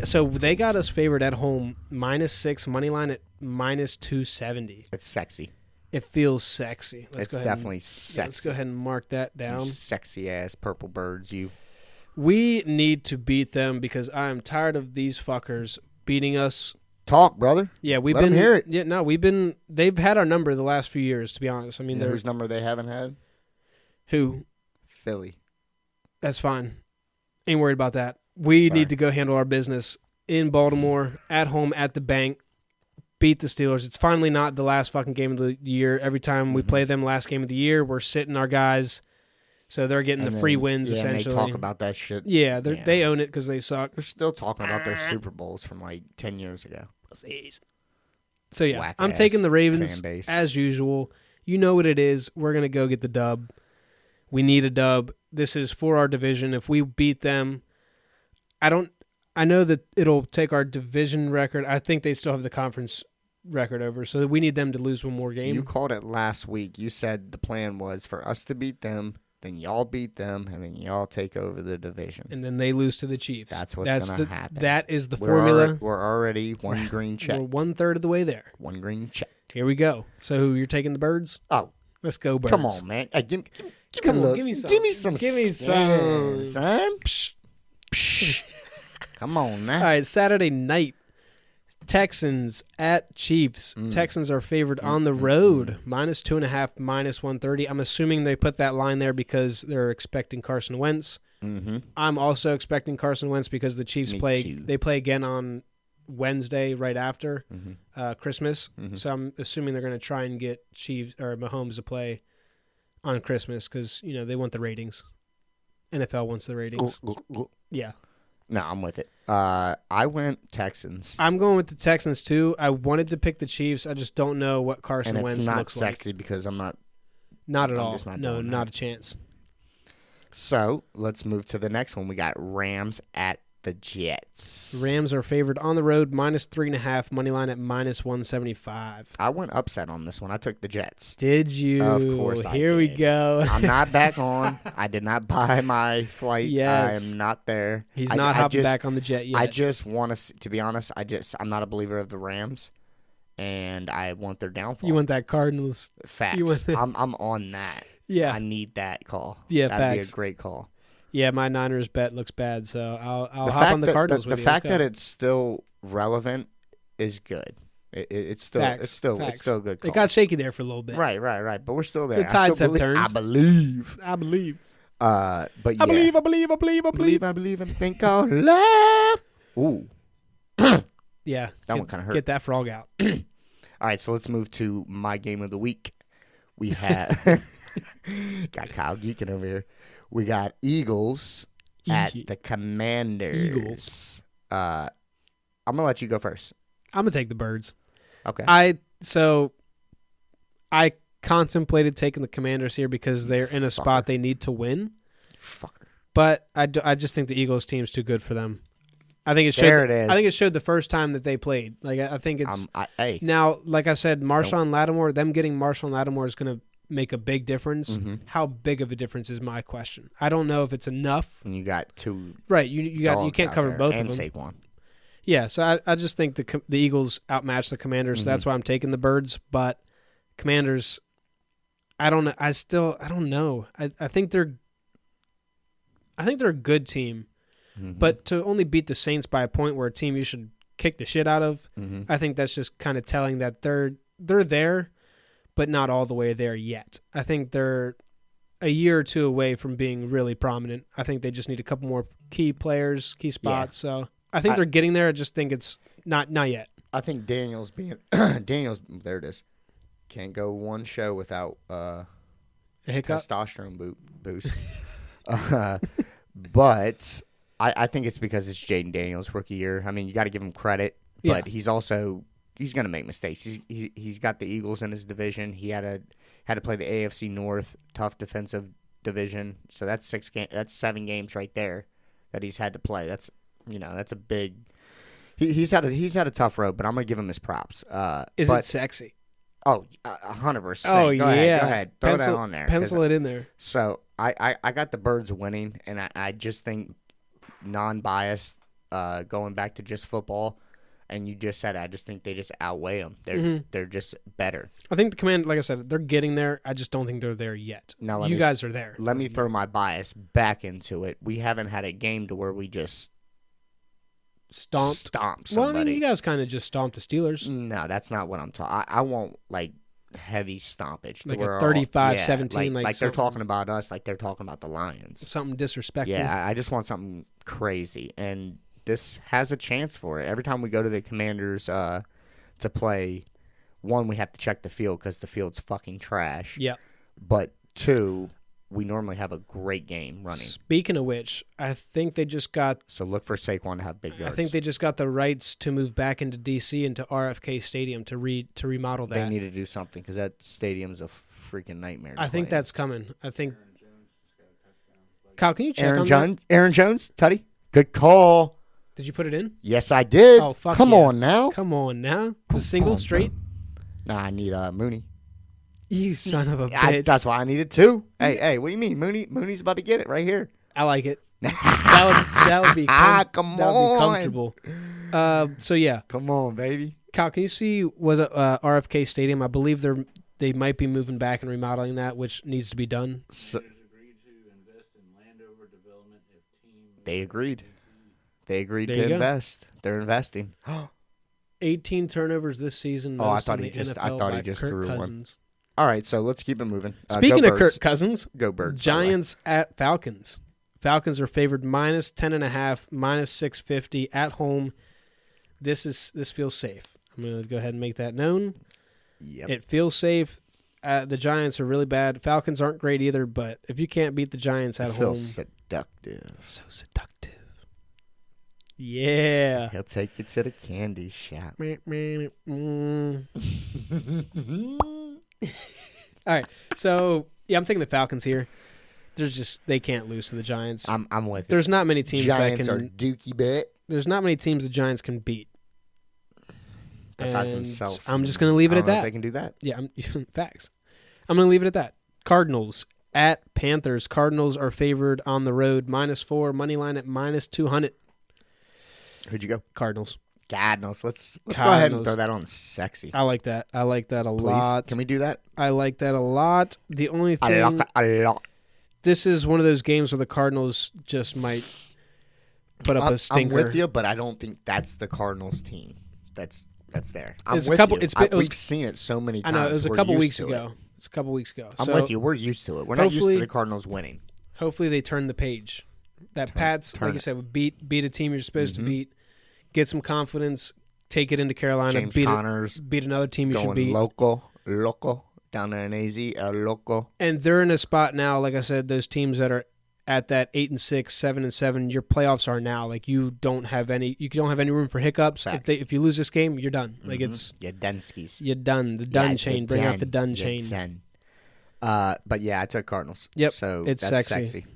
Speaker 1: got us favored at home -6 money line at -270.
Speaker 2: It's sexy.
Speaker 1: It feels sexy.
Speaker 2: It's definitely sexy.
Speaker 1: Let's go ahead and mark that down.
Speaker 2: You sexy ass purple birds, you.
Speaker 1: We need to beat them because I am tired of these fuckers beating us.
Speaker 2: Talk, brother.
Speaker 1: Yeah, we've
Speaker 2: Let
Speaker 1: been
Speaker 2: them hear it.
Speaker 1: Yeah, no, they've had our number the last few years, to be honest. I mean,
Speaker 2: whose number they haven't had?
Speaker 1: Who?
Speaker 2: Philly.
Speaker 1: That's fine. Ain't worried about that. We need to go handle our business in Baltimore, at home, at the bank, beat the Steelers. It's finally not the last fucking game of the year. Every time we play them last game of the year, we're sitting our guys. So they're getting the free wins, essentially.
Speaker 2: And they talk about that shit.
Speaker 1: Yeah, they own it because they suck.
Speaker 2: They're still talking about their Super Bowls from like 10 years ago.
Speaker 1: So, yeah, I'm taking the Ravens as usual. You know what it is. We're going to go get the dub. We need a dub. This is for our division. If we beat them, I know that it'll take our division record. I think they still have the conference record over, so we need them to lose one more game.
Speaker 2: You called it last week. You said the plan was for us to beat them, then y'all beat them, and then y'all take over the division.
Speaker 1: And then they lose to the Chiefs.
Speaker 2: That's what's going to happen.
Speaker 1: That is the formula.
Speaker 2: We're already one green check.
Speaker 1: We're 1/3 of the way there.
Speaker 2: One green check.
Speaker 1: Here we go. So you're taking the Birds?
Speaker 2: Oh.
Speaker 1: Let's go, Birds.
Speaker 2: Come on, man. Hey, give me some.
Speaker 1: Give me some.
Speaker 2: Son. Psh, psh. Come on, now.
Speaker 1: All right, Saturday night. Texans at Chiefs. Texans are favored on the road, -2.5, -130. I'm assuming they put that line there because they're expecting Carson Wentz. I'm also expecting Carson Wentz because the Chiefs They play again on Wednesday right after Christmas. So I'm assuming they're going to try and get Chiefs or Mahomes to play on Christmas because they want the ratings. NFL wants the ratings. Yeah.
Speaker 2: No, I'm with it. I went Texans.
Speaker 1: I'm going with the Texans, too. I wanted to pick the Chiefs. I just don't know what Carson Wentz looks like.
Speaker 2: And it's not sexy because I'm not...
Speaker 1: Not at all. No, not a chance.
Speaker 2: So, let's move to the next one. We got Rams at the Jets.
Speaker 1: Rams are favored on the road, -3.5, money line at -175.
Speaker 2: I went upset on this one. I took the Jets.
Speaker 1: Did you?
Speaker 2: Of course I did.
Speaker 1: Here we go.
Speaker 2: I'm not back on. I did not buy my flight.
Speaker 1: Yes.
Speaker 2: I am not there.
Speaker 1: He's not hopping back on the jet yet.
Speaker 2: I just want to be honest, I'm not a believer of the Rams, and I want their downfall.
Speaker 1: You want that Cardinals.
Speaker 2: Facts. I'm on that.
Speaker 1: Yeah.
Speaker 2: I need that call.
Speaker 1: Yeah,
Speaker 2: that'd be a great call.
Speaker 1: Yeah, my Niners bet looks bad, so I'll hop on the Cardinals with you.
Speaker 2: The fact that it's still relevant is good. It's still a good call.
Speaker 1: It got shaky there for a little bit.
Speaker 2: Right. But we're still there.
Speaker 1: The tides have turned.
Speaker 2: I believe.
Speaker 1: But yeah.
Speaker 2: I believe. And think I'll love. Ooh.
Speaker 1: Yeah.
Speaker 2: That one kind of hurt.
Speaker 1: Get that frog out.
Speaker 2: All right, so let's move to my game of the week. We have got Kyle geeking over here. We got Eagles at the Commanders.
Speaker 1: Eagles.
Speaker 2: I'm going to let you go first.
Speaker 1: I'm going to take the Birds.
Speaker 2: Okay.
Speaker 1: I contemplated taking the Commanders here because they're in a spot they need to win.
Speaker 2: Fucker.
Speaker 1: But I just think the Eagles team's too good for them. I think it showed.
Speaker 2: There it is.
Speaker 1: I think it showed the first time that they played. Like I think it's now. Like I said, Marshawn Lattimore. Them getting Marshawn Lattimore is going to make a big difference. How big of a difference is my question. I don't know if it's enough.
Speaker 2: And you got two.
Speaker 1: Right. You can't cover both of them.
Speaker 2: And Saquon.
Speaker 1: Yeah. So I just think the Eagles outmatch the Commanders. So that's why I'm taking the Birds. But Commanders, I don't know. I don't know. I think they're a good team. But to only beat the Saints by a point where a team you should kick the shit out of, I think that's just kind of telling that they're there, but not all the way there yet. I think they're a year or two away from being really prominent. I think they just need a couple more key players, key spots. So I think they're getting there. I just think it's not yet.
Speaker 2: I think Daniels Daniels. There it is. Can't go one show without
Speaker 1: A hiccup.
Speaker 2: testosterone boost. But I think it's because it's Jaden Daniels' rookie year. I mean, you got to give him credit, but he's going to make mistakes. He's got the Eagles in his division. He had to play the AFC North, tough defensive division. So that's 7 games right there that he's had to play. That's a big. He's had a tough road, but I'm gonna give him his props.
Speaker 1: Is it sexy?
Speaker 2: Oh, 100%.
Speaker 1: Oh,
Speaker 2: Go ahead. Throw that on there.
Speaker 1: Pencil it in there.
Speaker 2: So I got the Birds winning, and I just think non-biased, going back to just football, and you just said it, I just think they just outweigh them. They're just better.
Speaker 1: I think the Command, like I said, they're getting there. I just don't think they're there yet.
Speaker 2: Now,
Speaker 1: you guys are there.
Speaker 2: Let me throw my bias back into it. We haven't had a game to where we just stomp somebody.
Speaker 1: Well, I mean, you guys kind of just stomped the Steelers.
Speaker 2: No, that's not what I'm talking. I want like heavy stompage,
Speaker 1: like a 35-17,
Speaker 2: like they're talking about us, like they're talking about the Lions.
Speaker 1: Something disrespectful.
Speaker 2: Yeah, I just want something crazy, and this has a chance for it. Every time we go to the Commanders to play, one, we have to check the field because the field's fucking trash.
Speaker 1: Yeah.
Speaker 2: But 2, we normally have a great game running.
Speaker 1: Speaking of which, I think they just got.
Speaker 2: So look for Saquon to have big yards.
Speaker 1: I think they just got the rights to move back into DC into RFK Stadium to remodel that.
Speaker 2: They need to do something because that stadium's a freaking nightmare.
Speaker 1: I think that's coming. I think. Kyle, can you check
Speaker 2: Aaron Jones, Tutty, good call.
Speaker 1: Did you put it in?
Speaker 2: Yes, I did.
Speaker 1: Oh, fuck
Speaker 2: Come
Speaker 1: yeah.
Speaker 2: on now.
Speaker 1: Come on now. The single straight.
Speaker 2: Nah, I need Mooney.
Speaker 1: You son of a bitch.
Speaker 2: That's why I needed 2. Hey, what do you mean? Mooney's about to get it right here.
Speaker 1: I like it. That would be
Speaker 2: come
Speaker 1: that would
Speaker 2: on.
Speaker 1: be comfortable. So yeah.
Speaker 2: Come on, baby.
Speaker 1: Kyle, can you see was it RFK Stadium? I believe they might be moving back and remodeling that, which needs to be done.
Speaker 2: They agreed. They agreed to invest. They're investing.
Speaker 1: 18 turnovers this season.
Speaker 2: Oh, I thought he just threw one. All right, so let's keep it moving.
Speaker 1: Speaking of Kirk Cousins,
Speaker 2: go Birds.
Speaker 1: Giants at Falcons. Falcons are favored minus 10.5, minus 650 at home. This feels safe. I'm going to go ahead and make that known.
Speaker 2: Yep.
Speaker 1: It feels safe. The Giants are really bad. Falcons aren't great either, but if you can't beat the Giants at home.
Speaker 2: Feels seductive.
Speaker 1: So seductive. Yeah.
Speaker 2: He'll take you to the candy shop.
Speaker 1: All right. So, yeah, I'm taking the Falcons here. They can't lose to the Giants.
Speaker 2: I'm with
Speaker 1: There's not many teams
Speaker 2: Giants
Speaker 1: that can.
Speaker 2: are dookie bet.
Speaker 1: There's not many teams the Giants can beat.
Speaker 2: Besides themselves.
Speaker 1: I'm just going to leave it at that.
Speaker 2: They can do that.
Speaker 1: Yeah, facts. I'm going to leave it at that. Cardinals at Panthers. Cardinals are favored on the road, -4, money line at -200.
Speaker 2: Who'd you go?
Speaker 1: Cardinals.
Speaker 2: Cardinals. Let's go ahead and throw that on sexy.
Speaker 1: I like that. I like that a lot.
Speaker 2: Can we do that?
Speaker 1: I like that a lot. The only thing.
Speaker 2: I like that a lot.
Speaker 1: This is one of those games where the Cardinals just might put up a stinker.
Speaker 2: I'm with you, but I don't think that's the Cardinals team. That's there.
Speaker 1: We've
Speaker 2: seen it so many times.
Speaker 1: I know it was a couple weeks ago. It's a couple weeks ago.
Speaker 2: I'm with you. We're used to it. We're not used to the Cardinals winning.
Speaker 1: Hopefully they turn the page. Pats, like you said, would beat a team you're supposed to beat, get some confidence, take it into Carolina,
Speaker 2: James Connors
Speaker 1: beat another team you should beat.
Speaker 2: Loco down there in AZ, loco.
Speaker 1: And they're in a spot now, like I said, those teams that are at that 8-6, 7-7, your playoffs are now. Like you don't have any room for hiccups.
Speaker 2: Facts.
Speaker 1: If you lose this game, you're done. Like it's
Speaker 2: you're Dunskies.
Speaker 1: You're done. The done chain. Bring out the done chain.
Speaker 2: But yeah, I took Cardinals.
Speaker 1: Yep.
Speaker 2: So
Speaker 1: it's
Speaker 2: that's
Speaker 1: sexy.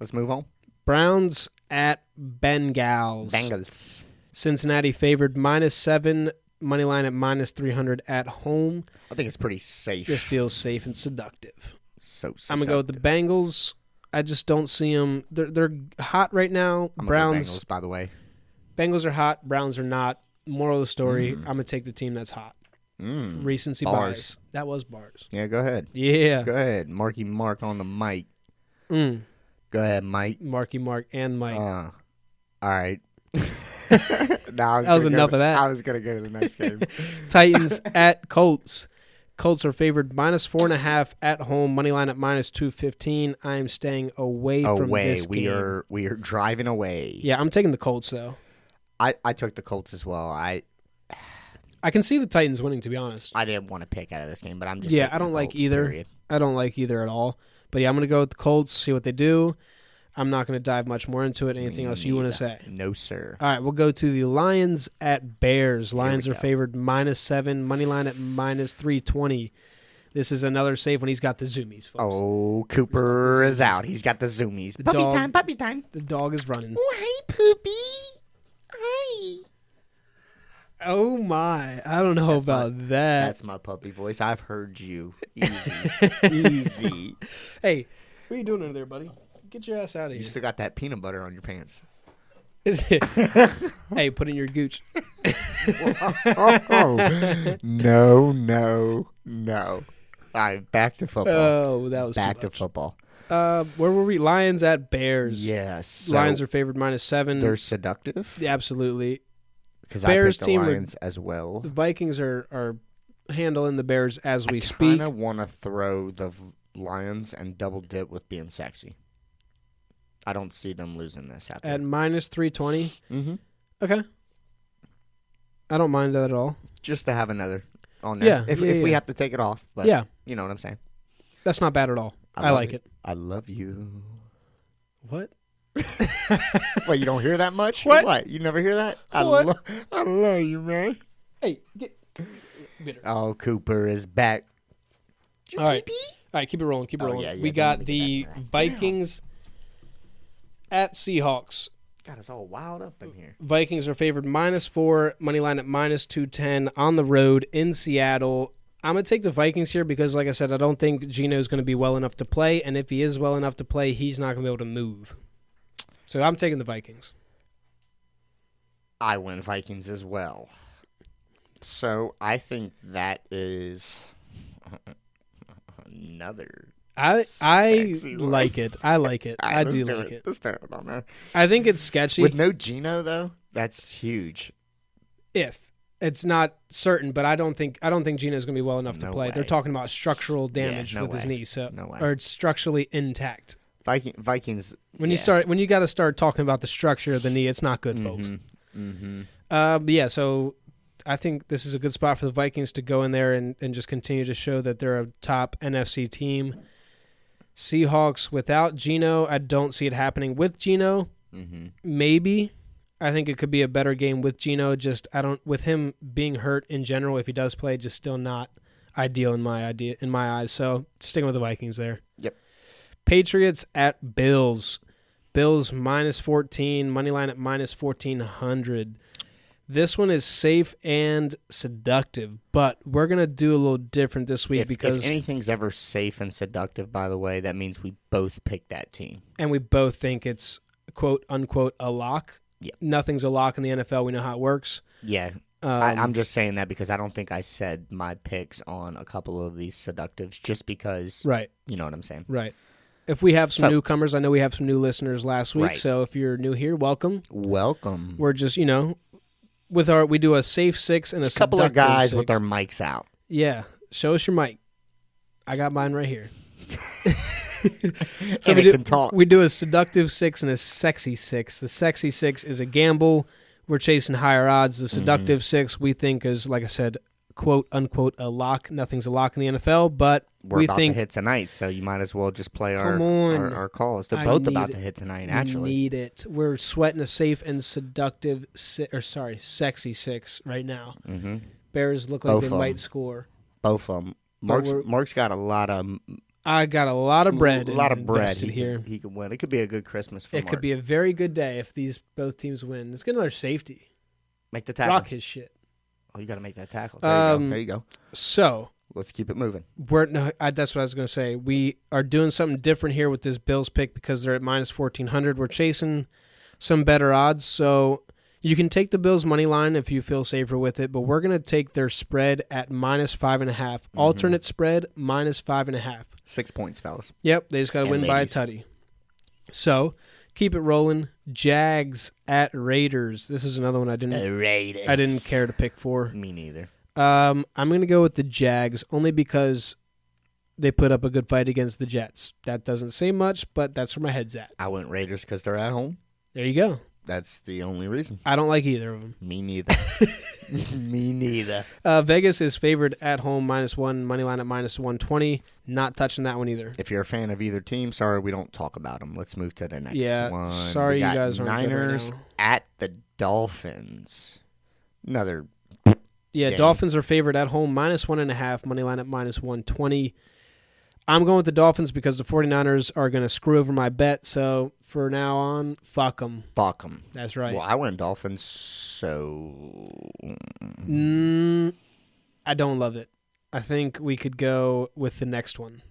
Speaker 2: Let's move on.
Speaker 1: Browns at Bengals. Cincinnati favored -7, money line at -300 at home.
Speaker 2: I think it's pretty safe.
Speaker 1: This feels safe and seductive.
Speaker 2: So seductive.
Speaker 1: I'm gonna go with the Bengals. I just don't see them. They're hot right now. Browns,
Speaker 2: Bengals, by the way.
Speaker 1: Bengals are hot. Browns are not. Moral of the story: I'm gonna take the team that's hot. Recency bias. That was bars.
Speaker 2: Yeah, go ahead.
Speaker 1: Yeah,
Speaker 2: go ahead. Marky Mark on the mic. Go ahead, Mike.
Speaker 1: Marky Mark and Mike.
Speaker 2: All right.
Speaker 1: That was enough of that.
Speaker 2: I was gonna go to the next game.
Speaker 1: Titans at Colts. Colts are favored -4.5 at home. Money line at -215. I am staying away from this game.
Speaker 2: We are driving away.
Speaker 1: Yeah, I'm taking the Colts though.
Speaker 2: I took the Colts as well. I
Speaker 1: can see the Titans winning, to be honest.
Speaker 2: I didn't want to pick out of this game, but I'm just
Speaker 1: I don't like
Speaker 2: Colts,
Speaker 1: either.
Speaker 2: period.
Speaker 1: I don't like either at all. But yeah, I'm gonna go with the Colts. See what they do. I'm not going to dive much more into it. Anything else you want to say?
Speaker 2: No, sir.
Speaker 1: All right, we'll go to the Lions at Bears. Lions are favored -7. Money line at -320. This is another safe when he's got the zoomies, folks.
Speaker 2: Oh, Cooper is out. He's got the zoomies. Puppy time.
Speaker 1: The dog is running.
Speaker 2: Oh, hey, Poopy. Hi.
Speaker 1: Oh, my. I don't know about that.
Speaker 2: That's my puppy voice. I've heard you. Easy.
Speaker 1: Hey, what are you doing over there, buddy? Get your ass out of here.
Speaker 2: You still got that peanut butter on your pants.
Speaker 1: Is it? Hey, put in your gooch.
Speaker 2: No. All right, back to football.
Speaker 1: Oh, that was
Speaker 2: back
Speaker 1: too
Speaker 2: to
Speaker 1: much.
Speaker 2: football.
Speaker 1: Where were we? Lions at Bears.
Speaker 2: Yes. So
Speaker 1: Lions are favored -7.
Speaker 2: they're seductive.
Speaker 1: Yeah, absolutely.
Speaker 2: Because
Speaker 1: Bears
Speaker 2: I picked the
Speaker 1: team
Speaker 2: Lions as well.
Speaker 1: The Vikings are handling the Bears as we
Speaker 2: I
Speaker 1: speak.
Speaker 2: kind of want to throw the Lions and double dip with being sexy. I don't see them losing this after.
Speaker 1: At -320.
Speaker 2: Mm-hmm.
Speaker 1: Okay. I don't mind that at all.
Speaker 2: Just to have another on there. If we have to take it off. But
Speaker 1: yeah.
Speaker 2: You know what I'm saying.
Speaker 1: That's not bad at all. I like it.
Speaker 2: I love you.
Speaker 1: What?
Speaker 2: What, you don't hear that much?
Speaker 1: What?
Speaker 2: You never hear that?
Speaker 1: What?
Speaker 2: I love you, man.
Speaker 1: Hey, get bitter.
Speaker 2: Oh, Cooper is back.
Speaker 1: All right, keep it rolling. Keep it rolling.
Speaker 2: Yeah,
Speaker 1: we got the Vikings at Seahawks.
Speaker 2: God, it's all wild up in here.
Speaker 1: Vikings are favored -4, money line at -210 on the road in Seattle. I'm going to take the Vikings here because, like I said, I don't think Geno's going to be well enough to play, and if he is well enough to play, he's not going to be able to move. So I'm taking the Vikings.
Speaker 2: I went Vikings as well. So I think that is another.
Speaker 1: I
Speaker 2: sexy one.
Speaker 1: like it. I like it.
Speaker 2: All right,
Speaker 1: I
Speaker 2: let's
Speaker 1: do
Speaker 2: do
Speaker 1: like it.
Speaker 2: Let's throw it on there.
Speaker 1: I think it's sketchy.
Speaker 2: With no Geno though, that's huge.
Speaker 1: If it's not certain, but I don't think Geno's going to be well enough to
Speaker 2: No
Speaker 1: play.
Speaker 2: way.
Speaker 1: They're talking about structural damage
Speaker 2: no
Speaker 1: with his
Speaker 2: way.
Speaker 1: knee, so
Speaker 2: No way.
Speaker 1: or it's structurally intact.
Speaker 2: Vikings.
Speaker 1: When you got to start talking about the structure of the knee, it's not good, folks.
Speaker 2: Mm-hmm.
Speaker 1: Yeah, so I think this is a good spot for the Vikings to go in there and just continue to show that they're a top NFC team. Seahawks without Geno, I don't see it happening. With Geno, maybe. I think it could be a better game with Geno. With him being hurt in general, if he does play, just still not ideal in my eyes. So sticking with the Vikings there.
Speaker 2: Yep.
Speaker 1: Patriots at Bills. Bills -14, money line at -1400. This one is safe and seductive, but we're going to do a little different this week because...
Speaker 2: If anything's ever safe and seductive, by the way, that means we both picked that team.
Speaker 1: And we both think it's, quote-unquote, a lock.
Speaker 2: Yeah.
Speaker 1: Nothing's a lock in the NFL. We know how it works.
Speaker 2: Yeah. I'm just saying that because I don't think I said my picks on a couple of these seductives just because...
Speaker 1: Right.
Speaker 2: You know what I'm saying?
Speaker 1: Right. If we have some newcomers, I know we have some new listeners last week,
Speaker 2: Right.
Speaker 1: so if you're new here, welcome.
Speaker 2: Welcome.
Speaker 1: We're just, we do a safe six and a
Speaker 2: couple of
Speaker 1: seductive
Speaker 2: guys
Speaker 1: six.
Speaker 2: with their mics out.
Speaker 1: Yeah. Show us your mic. I got mine right here.
Speaker 2: And it can talk.
Speaker 1: We do a seductive six and a sexy six. The sexy six is a gamble. We're chasing higher odds. The seductive six we think is, like I said, quote unquote a lock. Nothing's a lock in the NFL, but
Speaker 2: We're
Speaker 1: we
Speaker 2: about
Speaker 1: think
Speaker 2: to hit tonight, so you might as well just play
Speaker 1: Come on.
Speaker 2: our calls. They're
Speaker 1: I
Speaker 2: both
Speaker 1: need
Speaker 2: about
Speaker 1: it.
Speaker 2: to hit tonight,
Speaker 1: we
Speaker 2: actually.
Speaker 1: need it. We're sweating a safe and seductive sexy six right now.
Speaker 2: Mm-hmm.
Speaker 1: Bears look like
Speaker 2: Both
Speaker 1: they
Speaker 2: of 'em.
Speaker 1: might score.
Speaker 2: Both of them. Mark's got a lot of
Speaker 1: I got a lot of bread.
Speaker 2: A lot of bread
Speaker 1: invested here.
Speaker 2: He can win. It could be a good Christmas for
Speaker 1: It
Speaker 2: Mark.
Speaker 1: could be a very good day if both teams win. Let's get another safety.
Speaker 2: Make the tackle.
Speaker 1: Rock his shit.
Speaker 2: Oh, you got to make that tackle. There you go.
Speaker 1: So
Speaker 2: Let's keep it moving.
Speaker 1: that's what I was going to say. We are doing something different here with this Bills pick because they're at -1400. We're chasing some better odds, so you can take the Bills money line if you feel safer with it, but we're going to take their spread at -5.5. Alternate spread -5.5.
Speaker 2: 6 points, fellas.
Speaker 1: Yep, they just got to
Speaker 2: And
Speaker 1: win by a
Speaker 2: ladies.
Speaker 1: tutty. So keep it rolling. Jags at Raiders. This is another one I didn't
Speaker 2: Raiders.
Speaker 1: care to pick for.
Speaker 2: Me neither.
Speaker 1: I'm going to go with the Jags only because they put up a good fight against the Jets. That doesn't say much, but that's where my head's at.
Speaker 2: I went Raiders because they're at home.
Speaker 1: There you go.
Speaker 2: That's the only reason.
Speaker 1: I don't like either of them.
Speaker 2: Me neither. Me neither.
Speaker 1: Vegas is favored at home -1, money line at -120. Not touching that one either.
Speaker 2: If you're a fan of either team, sorry we don't talk about them. Let's move to the next one.
Speaker 1: Sorry
Speaker 2: we got
Speaker 1: you guys aren't good right
Speaker 2: Niners
Speaker 1: now.
Speaker 2: at the Dolphins. Another.
Speaker 1: Yeah,
Speaker 2: game.
Speaker 1: Dolphins are favored at home -1.5, money line at -120. I'm going with the Dolphins because the 49ers are going to screw over my bet. So for now on, fuck them.
Speaker 2: Fuck them.
Speaker 1: That's right.
Speaker 2: Well, I went Dolphins, so.
Speaker 1: I don't love it. I think we could go with the next one.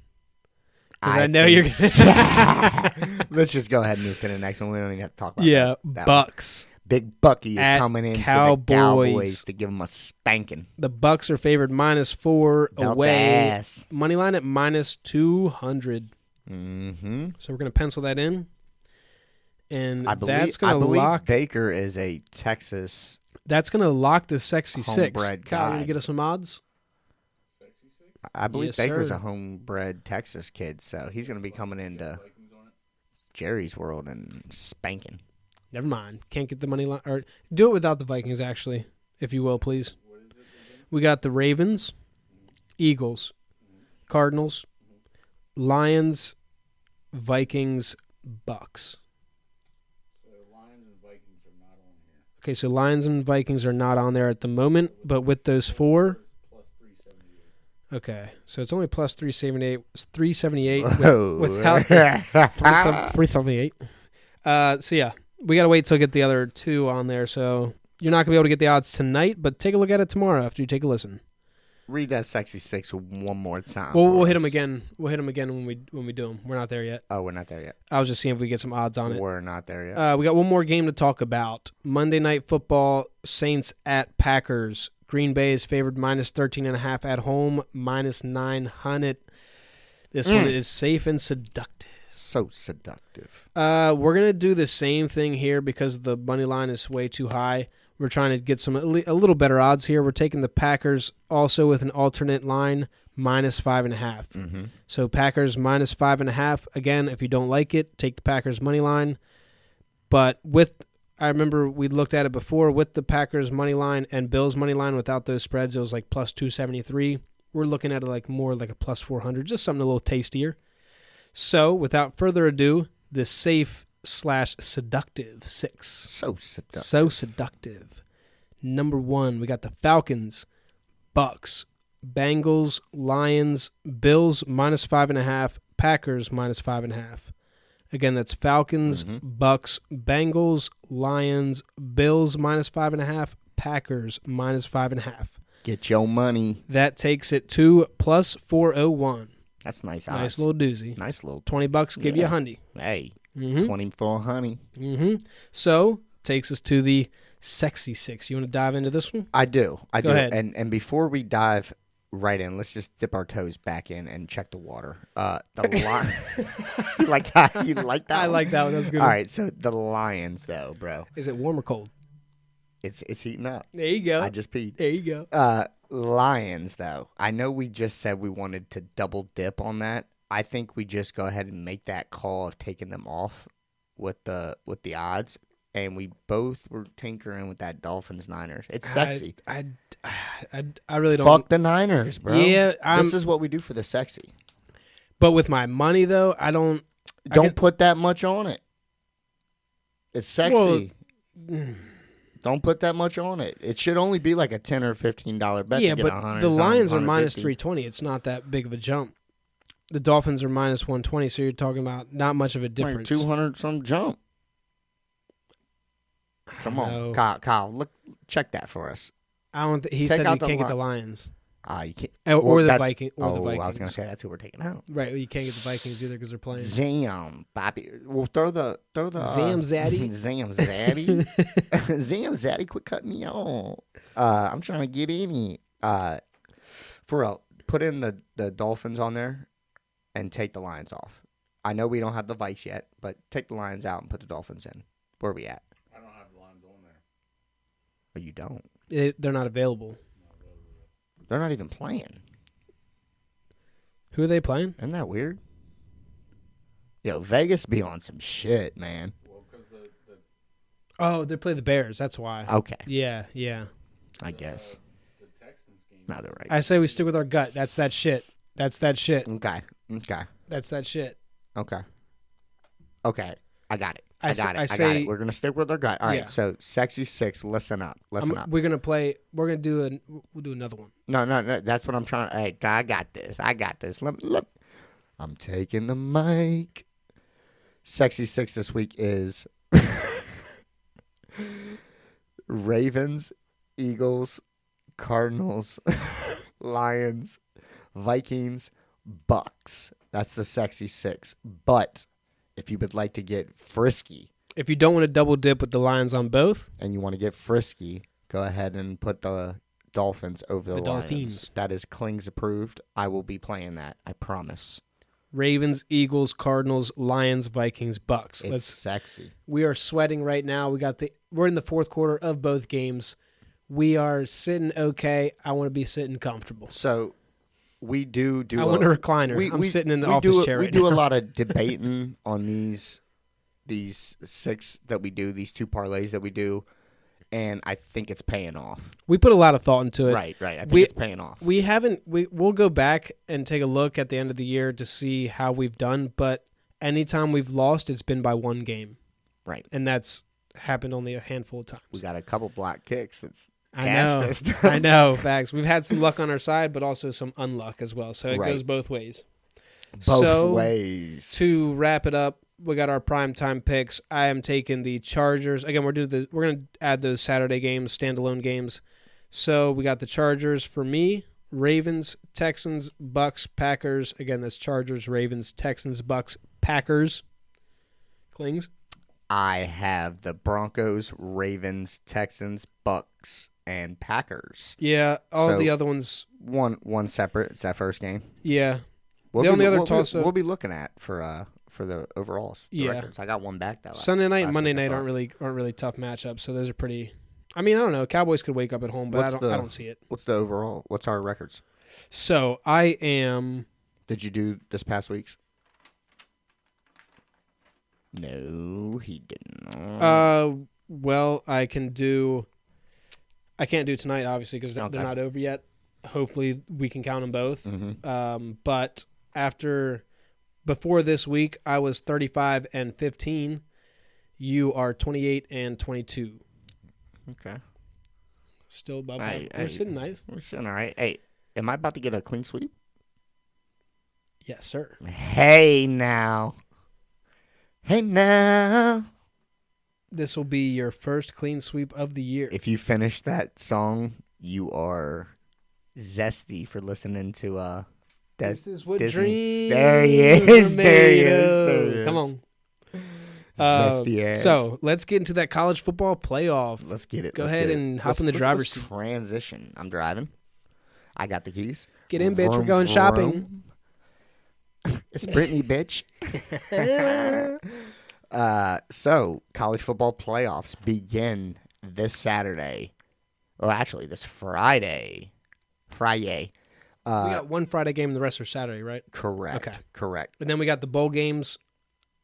Speaker 1: I know you're gonna.
Speaker 2: Let's just go ahead and move to the next one. We don't even have to talk about
Speaker 1: Yeah,
Speaker 2: that
Speaker 1: Bucks.
Speaker 2: one. Big Bucky is
Speaker 1: At
Speaker 2: coming in to the
Speaker 1: Cowboys.
Speaker 2: Cowboys to give them a spanking.
Speaker 1: The Bucks are favored -4
Speaker 2: Belt
Speaker 1: away.
Speaker 2: ass.
Speaker 1: Money line at -200.
Speaker 2: Mm-hmm.
Speaker 1: So we're gonna pencil that in, and
Speaker 2: I
Speaker 1: that's
Speaker 2: believe
Speaker 1: gonna lock.
Speaker 2: Baker is a Texas.
Speaker 1: That's gonna lock the sexy six.
Speaker 2: Homebred
Speaker 1: Kyle, you
Speaker 2: guy.
Speaker 1: gonna get us some odds?
Speaker 2: I believe
Speaker 1: Yes,
Speaker 2: Baker's
Speaker 1: sir.
Speaker 2: a homebred Texas kid, so he's going to be coming into Jerry's world and spanking.
Speaker 1: Never mind. Can't get the money line. Or do it without the Vikings, actually, if you will, please. We got the Ravens, Eagles, Cardinals, Lions, Vikings, Bucks. Okay, so Lions and Vikings are not on there at the moment, but with those four. Okay, so it's only plus 378. 378 without 378. So yeah, we gotta wait till get the other two on there. So you're not gonna be able to get the odds tonight, but take a look at it tomorrow after you take a listen.
Speaker 2: Read that sexy six one more time.
Speaker 1: We'll hit them again. We'll hit them again when we do them. We're not there yet.
Speaker 2: Oh, we're not there yet.
Speaker 1: I was just seeing if we get some odds on it.
Speaker 2: We're not there yet.
Speaker 1: We got one more game to talk about. Monday Night Football, Saints at Packers. Green Bay is favored -13.5 at home, -900. This one is safe and seductive.
Speaker 2: So seductive.
Speaker 1: We're going to do the same thing here because the money line is way too high. We're trying to get a little better odds here. We're taking the Packers also with an alternate line, -5.5.
Speaker 2: Mm-hmm.
Speaker 1: So Packers -5.5. Again, if you don't like it, take the Packers money line. But I remember we looked at it before with the Packers money line and Bills money line without those spreads. It was like plus 273. We're looking at it like more like a plus 400, just something a little tastier. So without further ado, the safe/seductive six.
Speaker 2: So seductive.
Speaker 1: So seductive. Number 1, we got the Falcons, Bucks, Bengals, Lions, Bills -5.5, Packers -5.5. Again, that's Falcons, Bucks, Bengals, Lions, Bills -5.5, Packers -5.5.
Speaker 2: Get your money.
Speaker 1: That takes it to plus 401.
Speaker 2: That's nice.
Speaker 1: Nice
Speaker 2: odds.
Speaker 1: little doozy.
Speaker 2: Nice little.
Speaker 1: $20 give you a hundy.
Speaker 2: Hey,
Speaker 1: 20.
Speaker 2: 24 honey.
Speaker 1: So takes us to the sexy six. You want to dive into this one?
Speaker 2: I do.
Speaker 1: Go ahead.
Speaker 2: And before we dive right in, let's just dip our toes back in and check the water. The lion. You like that? You like that?
Speaker 1: I like that one. That's a good.
Speaker 2: All
Speaker 1: one.
Speaker 2: right. So the Lions, though, bro,
Speaker 1: Is it warm or cold?
Speaker 2: it's heating up.
Speaker 1: There you go.
Speaker 2: I just peed.
Speaker 1: There you go.
Speaker 2: Lions, though, I know we just said we wanted to double dip on that. I think we just go ahead and make that call of taking them off with the odds, and we both were tinkering with that Dolphins Niners. It's sexy.
Speaker 1: I really don't.
Speaker 2: Fuck the Niners, bro.
Speaker 1: Yeah,
Speaker 2: this is what we do for the sexy.
Speaker 1: But with my money though, I don't.
Speaker 2: Don't put that much on it. It's sexy. Don't put that much on it. It should only be like a $10 or $15 bet.
Speaker 1: Yeah,
Speaker 2: to get
Speaker 1: but
Speaker 2: 100,
Speaker 1: the Lions are
Speaker 2: $150.
Speaker 1: -320. It's not that big of a jump. The Dolphins are -120, so you're talking about not much of a difference.
Speaker 2: 200 some jump. Come on, Kyle, look, check that for us.
Speaker 1: I don't. He
Speaker 2: Take
Speaker 1: said
Speaker 2: out
Speaker 1: you
Speaker 2: the
Speaker 1: can't get the Lions.
Speaker 2: You can't.
Speaker 1: Or the
Speaker 2: that's-
Speaker 1: Viking. Or the Vikings.
Speaker 2: I was gonna say that's who we're taking out.
Speaker 1: Right, well, you can't get the Vikings either because they're playing.
Speaker 2: Zam, Bobby. Well, throw the
Speaker 1: Zam Zaddy.
Speaker 2: Zam Zaddy. Zam Zaddy, quit cutting me off. I'm trying to get in it. Put in the Dolphins on there and take the Lions off. I know we don't have the Vikes yet, but take the Lions out and put the Dolphins in. Where are we at?
Speaker 3: I don't have the Lions on there.
Speaker 2: Oh, you don't.
Speaker 1: They're not available.
Speaker 2: They're not even playing.
Speaker 1: Who are they playing?
Speaker 2: Isn't that weird? Yo, Vegas be on some shit, man.
Speaker 3: Well, because
Speaker 1: Oh, they play the Bears. That's why.
Speaker 2: Okay,
Speaker 1: Yeah.
Speaker 2: I guess.
Speaker 3: the Texans game.
Speaker 2: No, they're right.
Speaker 1: I say we stick with our gut. That's that shit.
Speaker 2: Okay.
Speaker 1: That's that shit.
Speaker 2: Okay. I got it. I
Speaker 1: I
Speaker 2: got
Speaker 1: say-
Speaker 2: it. We're gonna stick with our gut. All right.
Speaker 1: Yeah.
Speaker 2: So, Sexy Six, listen up. Listen up.
Speaker 1: We're gonna play. We'll do another one.
Speaker 2: No. That's what I'm trying. Hey, I got this. Let. I'm taking the mic. Sexy Six this week is Ravens, Eagles, Cardinals, Lions, Vikings, Bucks. That's the Sexy Six. But if you would like to get frisky
Speaker 1: If you don't want to double dip with the Lions on both,
Speaker 2: and you want to get frisky, go ahead and put the Dolphins over the Lions.
Speaker 1: Dolphins.
Speaker 2: That is Clings approved. I will be playing that. I promise.
Speaker 1: Ravens, Eagles, Cardinals, Lions, Vikings, Bucks.
Speaker 2: It's sexy.
Speaker 1: We are sweating right now. We're in the fourth quarter of both games. We are sitting okay. I want to be sitting comfortable.
Speaker 2: So we do.
Speaker 1: I want a recliner. I'm sitting in the office chair right now.
Speaker 2: We do a lot of debating on these six that we do, these two parlays that we do, and I think it's paying off.
Speaker 1: We put a lot of thought into it.
Speaker 2: Right. I think it's paying off.
Speaker 1: We'll go back and take a look at the end of the year to see how we've done, but anytime we've lost, it's been by one game.
Speaker 2: Right.
Speaker 1: And that's happened only a handful of times.
Speaker 2: We got a couple black kicks.
Speaker 1: I know, facts. We've had some luck on our side, but also some unluck as well. So it
Speaker 2: Right.
Speaker 1: goes both ways.
Speaker 2: Both ways.
Speaker 1: To wrap it up, we got our primetime picks. I am taking the Chargers. Again, we're going to add those Saturday games, standalone games. So we got the Chargers for me, Ravens, Texans, Bucks, Packers. Again, that's Chargers, Ravens, Texans, Bucks, Packers. Clings?
Speaker 2: I have the Broncos, Ravens, Texans, Bucks, and Packers.
Speaker 1: Yeah, all
Speaker 2: So-
Speaker 1: the other ones.
Speaker 2: One separate. It's that first game.
Speaker 1: Yeah.
Speaker 2: We'll
Speaker 1: The
Speaker 2: be,
Speaker 1: only other
Speaker 2: we'll,
Speaker 1: toss-up-
Speaker 2: we'll be looking at for the overalls. The
Speaker 1: Yeah.
Speaker 2: records. I got one back that
Speaker 1: Sunday night and
Speaker 2: last
Speaker 1: Monday
Speaker 2: week, I
Speaker 1: night
Speaker 2: thought.
Speaker 1: aren't really tough matchups, so those are pretty. I mean, I don't know. Cowboys could wake up at home, but
Speaker 2: What's
Speaker 1: I don't see it.
Speaker 2: What's the overall? What's our records?
Speaker 1: So I am.
Speaker 2: Did you do this past week's? No, he didn't.
Speaker 1: Well, I can do. I can't do tonight, obviously, because
Speaker 2: Okay.
Speaker 1: they're not over yet. Hopefully, we can count them both.
Speaker 2: Mm-hmm.
Speaker 1: But before this week, I was 35-15. You are 28-22.
Speaker 2: Okay.
Speaker 1: Still above
Speaker 2: Hey,
Speaker 1: that. We're sitting nice.
Speaker 2: We're sitting all right. Hey, am I about to get a clean sweep?
Speaker 1: Yes, sir.
Speaker 2: Hey now.
Speaker 1: This will be your first clean sweep of the year.
Speaker 2: If you finish that song, you are zesty for listening to
Speaker 1: This is what
Speaker 2: Disney.
Speaker 1: dreams
Speaker 2: There he
Speaker 1: are
Speaker 2: is. There he
Speaker 1: made
Speaker 2: is.
Speaker 1: of.
Speaker 2: There he is.
Speaker 1: Come on.
Speaker 2: Zesty ass.
Speaker 1: So let's get into that college football playoff.
Speaker 2: Let's get it.
Speaker 1: Go
Speaker 2: Let's
Speaker 1: ahead
Speaker 2: get it.
Speaker 1: and hop in the
Speaker 2: Let's
Speaker 1: driver's seat.
Speaker 2: Transition. I'm driving. I got the keys.
Speaker 1: Get in, bitch. We're
Speaker 2: Vroom,
Speaker 1: going
Speaker 2: vroom.
Speaker 1: shopping.
Speaker 2: It's Brittany, bitch. So college football playoffs begin this Saturday. Or actually, this Friday.
Speaker 1: We got one Friday game and the rest are Saturday, right?
Speaker 2: Correct.
Speaker 1: Okay.
Speaker 2: Correct.
Speaker 1: And then we got the bowl games.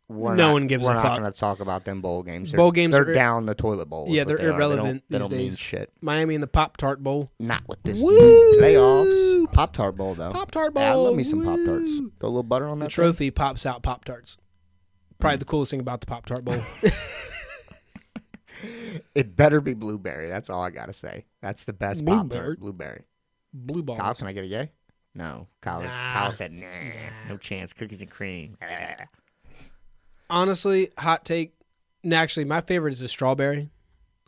Speaker 2: We're
Speaker 1: No
Speaker 2: not-
Speaker 1: one gives a
Speaker 2: We're not
Speaker 1: fuck.
Speaker 2: going to talk about them bowl games.
Speaker 1: Bowl games
Speaker 2: They're
Speaker 1: are-
Speaker 2: down the toilet bowl. is
Speaker 1: Yeah,
Speaker 2: what
Speaker 1: they're
Speaker 2: they are.
Speaker 1: irrelevant
Speaker 2: They
Speaker 1: these
Speaker 2: don't mean
Speaker 1: days.
Speaker 2: shit.
Speaker 1: Miami and the Pop-Tart Bowl.
Speaker 2: Not with this
Speaker 1: Woo!
Speaker 2: new playoffs. Pop-Tart bowl, though.
Speaker 1: Pop-Tart
Speaker 2: Yeah, I
Speaker 1: Bowl.
Speaker 2: love me some Pop-Tarts.
Speaker 1: Woo!
Speaker 2: Throw a little butter on
Speaker 1: The
Speaker 2: that
Speaker 1: trophy pops out Pop-Tarts. Probably the coolest thing about the Pop-Tart Bowl.
Speaker 2: thing? It better be blueberry. That's all I got to say. That's the best Pop-Tart. Blueberry.
Speaker 1: Blue balls.
Speaker 2: Kyle, can I get a yay? No. Kyle
Speaker 1: Nah.
Speaker 2: said, nah, no chance. Cookies and cream.
Speaker 1: Honestly, hot take. No, actually, my favorite is the strawberry.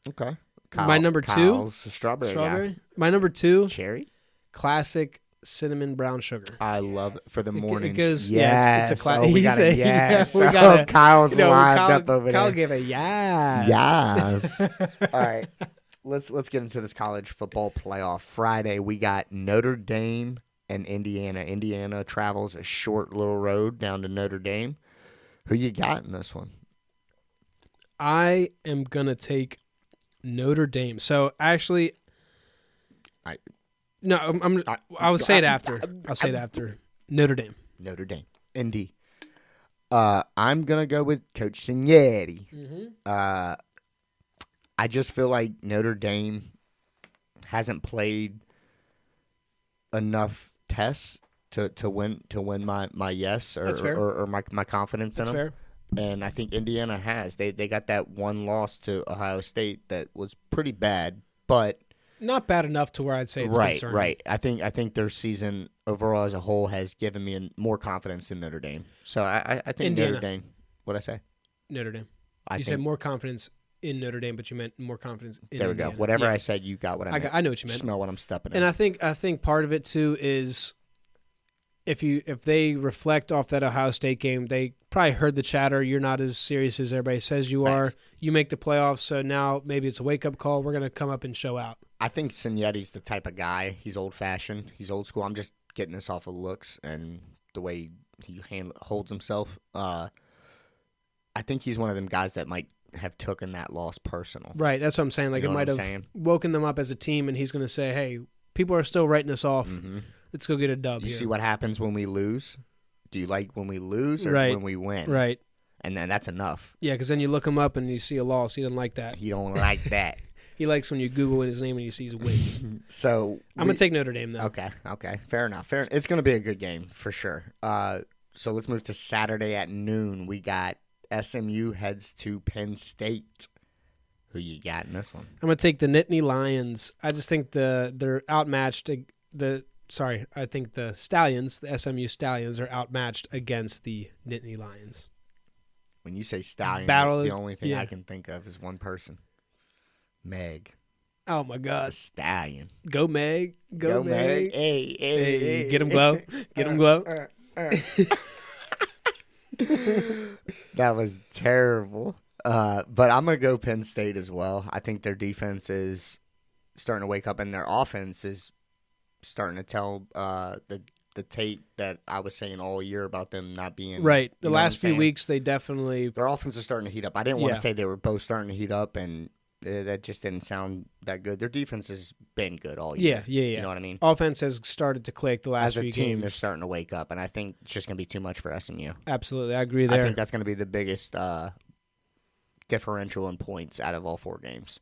Speaker 2: Okay.
Speaker 1: My number two?
Speaker 2: Kyle's a strawberry.
Speaker 1: Strawberry. My number two,
Speaker 2: Guy. Cherry?
Speaker 1: classic cinnamon brown sugar.
Speaker 2: I love it for the mornings.
Speaker 1: goes-
Speaker 2: yes.
Speaker 1: yeah, it's a
Speaker 2: Oh, we got a
Speaker 1: classic.
Speaker 2: yes.
Speaker 1: We got a-
Speaker 2: Kyle's lined
Speaker 1: Kyle,
Speaker 2: up over
Speaker 1: Kyle
Speaker 2: there.
Speaker 1: gave a yes.
Speaker 2: Yes. All right. Let's get into this college football playoff. Friday, we got Notre Dame and Indiana. Indiana travels a short little road down to Notre Dame. Who you got in this one?
Speaker 1: I am gonna take Notre Dame. So actually, No, I'll say it after. I'll say it after. Notre Dame.
Speaker 2: Notre Dame. ND. I'm going to go with Coach Signetti.
Speaker 1: Mm-hmm.
Speaker 2: I just feel like Notre Dame hasn't played enough tests to win my yes or my confidence in them.
Speaker 1: Fair.
Speaker 2: And I think Indiana has. They got that one loss to Ohio State that was pretty bad, but
Speaker 1: not bad enough to where I'd say it's concerning.
Speaker 2: Right. I think their season overall as a whole has given me more confidence in Notre Dame. So I think
Speaker 1: Indiana.
Speaker 2: Notre Dame. What'd I say?
Speaker 1: Notre Dame. You said more confidence in Notre Dame, but you meant more confidence in
Speaker 2: There we
Speaker 1: Indiana.
Speaker 2: go. Whatever I said, you got what I meant.
Speaker 1: I know what you meant.
Speaker 2: Smell what I'm stepping in.
Speaker 1: And I think part of it too is if they reflect off that Ohio State game, they probably heard the chatter. You're not as serious as everybody says you are. You make the playoffs, so now maybe it's a wake up call. We're going to come up and show out.
Speaker 2: I think Signetti's the type of guy. He's old fashioned. He's old school. I'm just getting this off of looks and the way he holds himself. I think he's one of them guys that might have taken that loss personal.
Speaker 1: Right, that's what I'm saying. Like,
Speaker 2: you know
Speaker 1: it might have woken them up as a team, and he's going to say, hey, people are still writing us off.
Speaker 2: Mm-hmm.
Speaker 1: Let's go get a dub
Speaker 2: You
Speaker 1: here.
Speaker 2: see what happens when we lose? Do you like when we lose or when we win?
Speaker 1: Right.
Speaker 2: And then that's enough.
Speaker 1: Yeah, because then you look him up and you see a loss. He doesn't like that.
Speaker 2: He don't like that.
Speaker 1: He likes when you Google his name and you see his wins.
Speaker 2: So
Speaker 1: I'm going to take Notre Dame, though.
Speaker 2: Okay. Fair enough. It's going to be a good game for sure. So let's move to Saturday at noon. We got SMU heads to Penn State. Who you got in this one?
Speaker 1: I'm going to take the Nittany Lions. I just think they're outmatched. I think the Stallions, the SMU Stallions, are outmatched against the Nittany Lions.
Speaker 2: When you say Stallion, the only thing I can think of is one person. Meg.
Speaker 1: Oh, my God.
Speaker 2: The Stallion.
Speaker 1: Go, Meg. Go, Meg.
Speaker 2: Hey.
Speaker 1: Get him glow. Get him glow.
Speaker 2: That was terrible. But I'm going to go Penn State as well. I think their defense is starting to wake up, and their offense is starting to tell the tape that I was saying all year about them not being
Speaker 1: right. The last few weeks, they definitely
Speaker 2: their offense is starting to heat up. I didn't want to say they were both starting to heat up, and that just didn't sound that good. Their defense has been good all year.
Speaker 1: Yeah.
Speaker 2: You know what I mean?
Speaker 1: Offense has started to click the last few games.
Speaker 2: As a team, they're starting to wake up, and I think it's just going to be too much for SMU.
Speaker 1: Absolutely, I agree there.
Speaker 2: I think that's going to be the biggest differential in points out of all four games.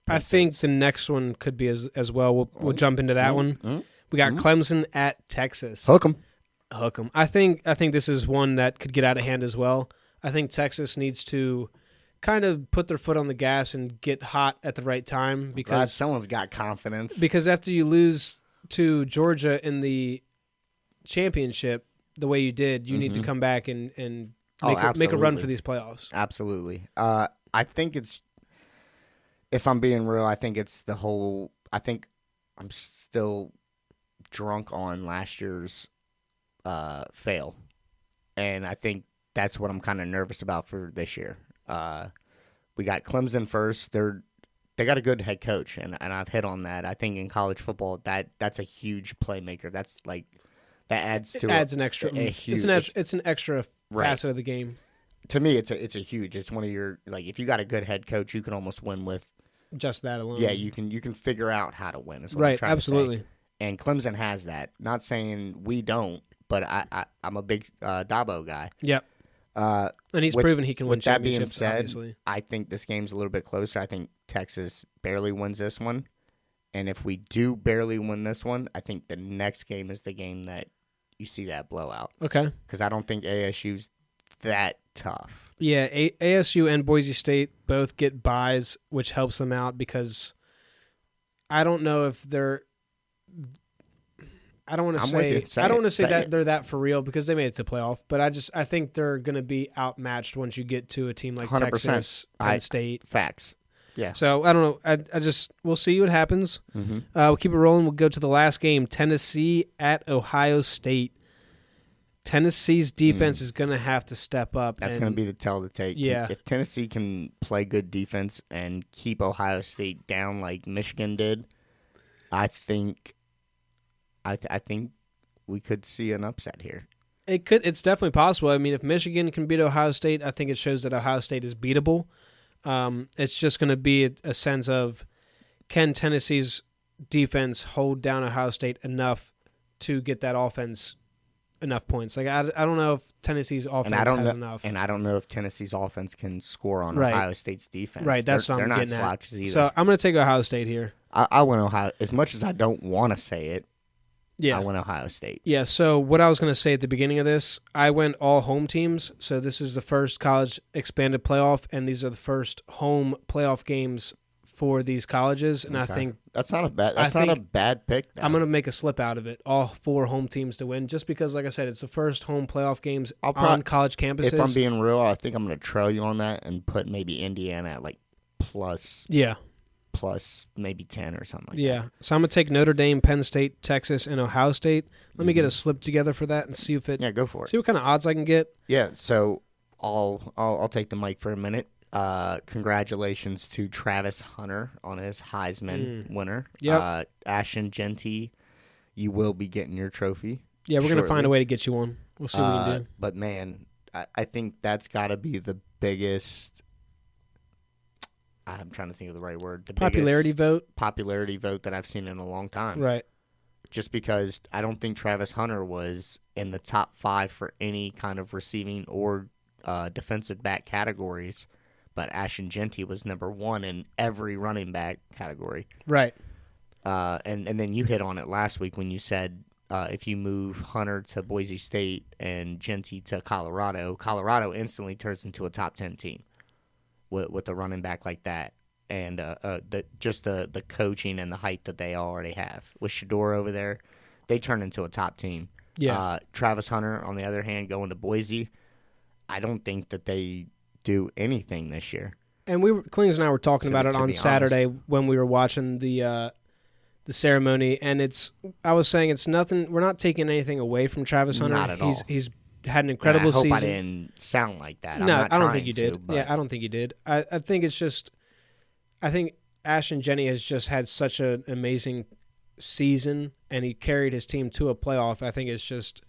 Speaker 1: I think the next one could be as well. We'll jump into that one. We got Clemson at Texas.
Speaker 2: Hook 'em.
Speaker 1: I think this is one that could get out of hand as well. I think Texas needs to kind of put their foot on the gas and get hot at the right time because
Speaker 2: someone's got confidence.
Speaker 1: Because after you lose to Georgia in the championship the way you did, you need to come back and make a run for these playoffs.
Speaker 2: Absolutely. I think it's, if I'm being real, I think it's the whole. I think I'm still drunk on last year's fail, and I think that's what I'm kind of nervous about for this year. We got Clemson first. They got a good head coach, and I've hit on that. I think in college football, that's a huge playmaker. That's like that adds to
Speaker 1: an extra. It's an extra facet of the game.
Speaker 2: To me, it's a huge. It's one of your if you got a good head coach, you can almost win with
Speaker 1: just that alone.
Speaker 2: Yeah, you can figure out how to win. Is what
Speaker 1: right.
Speaker 2: I'm trying
Speaker 1: Absolutely.
Speaker 2: To say. And Clemson has that. Not saying we don't, but I'm a big Dabo guy.
Speaker 1: Yep. And he's proven he can win championships.
Speaker 2: With that being said,
Speaker 1: obviously.
Speaker 2: I think this game's a little bit closer. I think Texas barely wins this one. And if we do barely win this one, I think the next game is the game that you see that blowout.
Speaker 1: Okay.
Speaker 2: Because I don't think ASU's that tough.
Speaker 1: Yeah, ASU and Boise State both get buys, which helps them out because I don't know if they're. I don't want to say that they're that for real because they made it to playoff, but I think they're going to be outmatched once you get to a team like 100%. Texas, Penn State.
Speaker 2: Facts. Yeah.
Speaker 1: So I don't know. We'll see what happens.
Speaker 2: Mm-hmm.
Speaker 1: We'll keep it rolling. We'll go to the last game: Tennessee at Ohio State. Tennessee's defense is going to have to step up.
Speaker 2: That's going to be the tell to take.
Speaker 1: Yeah.
Speaker 2: If Tennessee can play good defense and keep Ohio State down like Michigan did, I think we could see an upset here.
Speaker 1: It's definitely possible. I mean, if Michigan can beat Ohio State, I think it shows that Ohio State is beatable. It's just going to be a sense of can Tennessee's defense hold down Ohio State enough to get that offense enough points. Like I don't know if Tennessee's offense has enough.
Speaker 2: And I don't know if Tennessee's offense can score on
Speaker 1: Right.
Speaker 2: Ohio State's defense.
Speaker 1: Right, that's what
Speaker 2: they're
Speaker 1: I'm
Speaker 2: not
Speaker 1: getting at.
Speaker 2: slouches either.
Speaker 1: So I'm going to take Ohio State here.
Speaker 2: I went Ohio. As much as I don't want to say it,
Speaker 1: Yeah.
Speaker 2: I went Ohio State.
Speaker 1: Yeah, so what I was going to say at the beginning of this, I went all home teams. So this is the first college expanded playoff, and these are the first home playoff games for these colleges. And I
Speaker 2: Okay.
Speaker 1: think
Speaker 2: That's not a bad pick. Though.
Speaker 1: I'm going to make a slip out of it. All 4 home teams to win, just because, like I said, it's the first home playoff games on college campuses.
Speaker 2: If I'm being real, I think I'm going to trail you on that and put maybe Indiana at like plus maybe 10 or something like that.
Speaker 1: Yeah. So I'm going to take Notre Dame, Penn State, Texas, and Ohio State. Let me get a slip together for that and see if it.
Speaker 2: Yeah, go for it.
Speaker 1: See what kind of odds I can get.
Speaker 2: Yeah, so I'll take the mic for a minute. Congratulations to Travis Hunter on his Heisman winner.
Speaker 1: Yep.
Speaker 2: Ashton Genty, you will be getting your trophy.
Speaker 1: Yeah, we're going to
Speaker 2: shortly.
Speaker 1: find a way to get you one. We'll see what we can do.
Speaker 2: But man, I think that's got to be the biggest. I'm trying to think of the right word. The
Speaker 1: Popularity vote.
Speaker 2: Popularity vote that I've seen in a long time.
Speaker 1: Right.
Speaker 2: Just because I don't think Travis Hunter was in the top 5 for any kind of receiving or defensive back categories, but Ashton Genty was number 1 in every running back category.
Speaker 1: Right.
Speaker 2: And then you hit on it last week when you said if you move Hunter to Boise State and Genty to Colorado instantly turns into a top 10 team with a running back like that. And the coaching and the height that they already have. With Shador over there, they turn into a top team.
Speaker 1: Yeah.
Speaker 2: Travis Hunter, on the other hand, going to Boise, I don't think that they do anything this year.
Speaker 1: And Clings and I were talking about it on Saturday when we were watching the ceremony, and I was saying it's nothing. We're not taking anything away from Travis Hunter.
Speaker 2: Not at all.
Speaker 1: He's had an incredible season.
Speaker 2: I hope I didn't sound like that.
Speaker 1: No, I don't think you did.
Speaker 2: But...
Speaker 1: Yeah, I don't think you did. I think it's just. I think Ashton Genty has just had such an amazing season, and he carried his team to a playoff. I think it's just,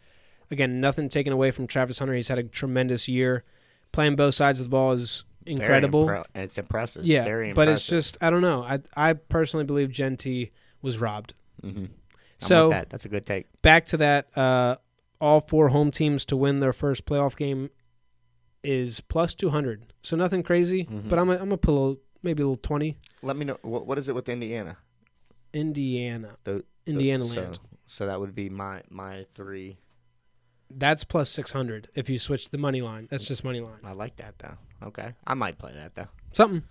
Speaker 1: again, nothing taken away from Travis Hunter. He's had a tremendous year. Playing both sides of the ball is incredible.
Speaker 2: It's impressive.
Speaker 1: Yeah,
Speaker 2: very impressive.
Speaker 1: But it's just, I don't know. I personally believe Genty was robbed.
Speaker 2: Mm-hmm.
Speaker 1: So
Speaker 2: that's a good take.
Speaker 1: Back to that, all 4 home teams to win their first playoff game is plus 200. So nothing crazy, but I'm a put maybe a little 20.
Speaker 2: Let me know what is it with Indiana?
Speaker 1: Indiana land.
Speaker 2: So that would be my 3.
Speaker 1: That's plus 600 if you switch the money line. That's just money line.
Speaker 2: I like that though. Okay, I might play that though.
Speaker 1: Something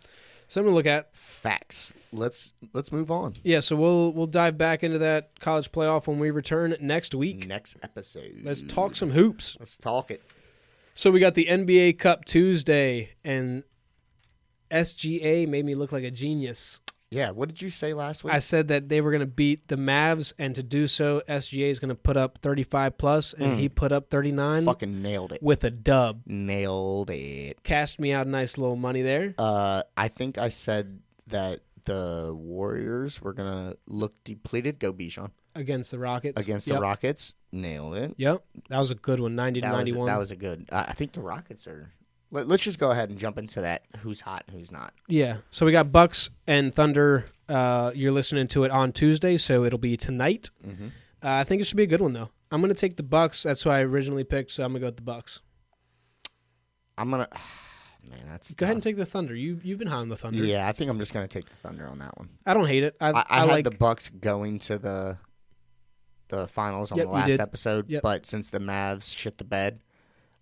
Speaker 1: to look at.
Speaker 2: Facts. Let's move on.
Speaker 1: Yeah, so we'll dive back into that college playoff when we return next week.
Speaker 2: Next episode.
Speaker 1: Let's talk some hoops.
Speaker 2: Let's talk it.
Speaker 1: So we got the NBA Cup Tuesday, and SGA made me look like a genius.
Speaker 2: Yeah, what did you say last week?
Speaker 1: I said that they were going to beat the Mavs, and to do so, SGA is going to put up 35 plus, and he put up 39.
Speaker 2: Fucking nailed it.
Speaker 1: With a dub.
Speaker 2: Nailed it.
Speaker 1: Cashed me out a nice little money there.
Speaker 2: I think I said that the Warriors were going to look depleted. Go Bijan.
Speaker 1: Against the Rockets.
Speaker 2: The Rockets. Nailed it.
Speaker 1: Yep. That was a good one, 90-91.
Speaker 2: That was a good. I think the Rockets are... Let's just go ahead and jump into that. Who's hot and who's not?
Speaker 1: Yeah. So we got Bucks and Thunder. You're listening to it on Tuesday, so it'll be tonight.
Speaker 2: Mm-hmm.
Speaker 1: I think it should be a good one, though. I'm going to take the Bucks. That's who I originally picked, so I'm going to go with the Bucks.
Speaker 2: I'm going to... Man, that's
Speaker 1: Go ahead and take the Thunder. You've been high on the Thunder.
Speaker 2: Yeah, I think I'm just going to take the Thunder on that one.
Speaker 1: I don't hate it.
Speaker 2: I had the Bucks going to the finals on the last episode, but since the Mavs shit the bed,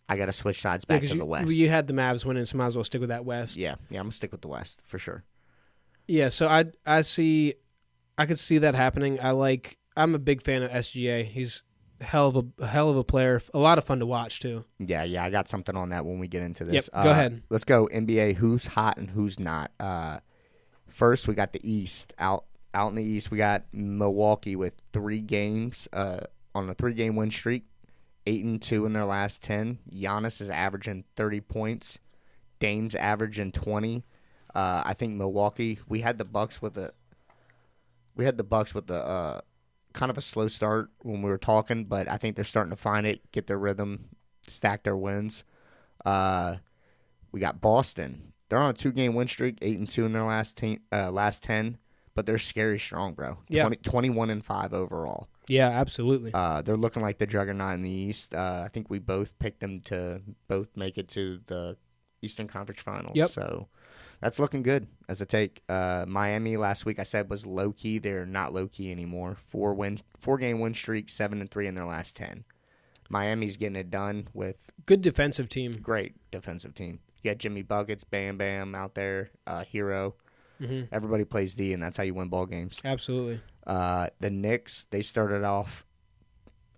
Speaker 2: I got to switch sides back to the West.
Speaker 1: You had the Mavs winning, so might as well stick with that West.
Speaker 2: Yeah, I'm going to stick with the West for sure.
Speaker 1: Yeah, so I could see that happening. I'm a big fan of SGA. He's a hell of a player. A lot of fun to watch too.
Speaker 2: Yeah, I got something on that when we get into this.
Speaker 1: Yep, go ahead.
Speaker 2: Let's go NBA. Who's hot and who's not? First, we got the East. Out in the East, we got Milwaukee with 3 games on a 3-game win streak. 8-2 in their last 10. Giannis is averaging 30 points. Dame's averaging 20. I think Milwaukee. We had the Bucks with a kind of a slow start when we were talking, but I think they're starting to find it, get their rhythm, stack their wins. We got Boston. They're on a 2-game win streak, 8-2 in their last 10. but they're scary strong, bro.
Speaker 1: Yeah.
Speaker 2: 21-5 overall.
Speaker 1: Yeah, absolutely.
Speaker 2: They're looking like the juggernaut in the East. I think we both picked them to both make it to the Eastern Conference Finals.
Speaker 1: Yep.
Speaker 2: So that's looking good as a take. Miami last week I said was low key. They're not low key anymore. 4-game win streak, 7-3 in their last 10. Miami's getting it done with
Speaker 1: good defensive team.
Speaker 2: Great defensive team. You got Jimmy Buckets, Bam Bam out there, Hero.
Speaker 1: Mm-hmm.
Speaker 2: Everybody plays D, and that's how you win ball games.
Speaker 1: Absolutely.
Speaker 2: The Knicks, they started off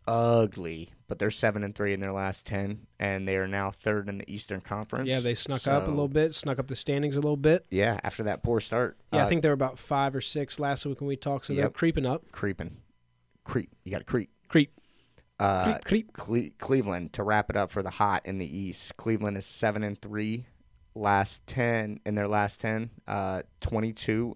Speaker 2: ugly, but they're 7-3 in their last 10, and they are now third in the Eastern Conference.
Speaker 1: Yeah, they snuck up a little bit, snuck up the standings a little bit.
Speaker 2: Yeah, after that poor start.
Speaker 1: Yeah, I think they were about 5 or 6 last week when we talked, so they're creeping up.
Speaker 2: Creeping. Creep. You got to creep.
Speaker 1: Creep.
Speaker 2: Cleveland, to wrap it up for the hot in the East. Cleveland is 7-3 last 10 in their last 10, 22-4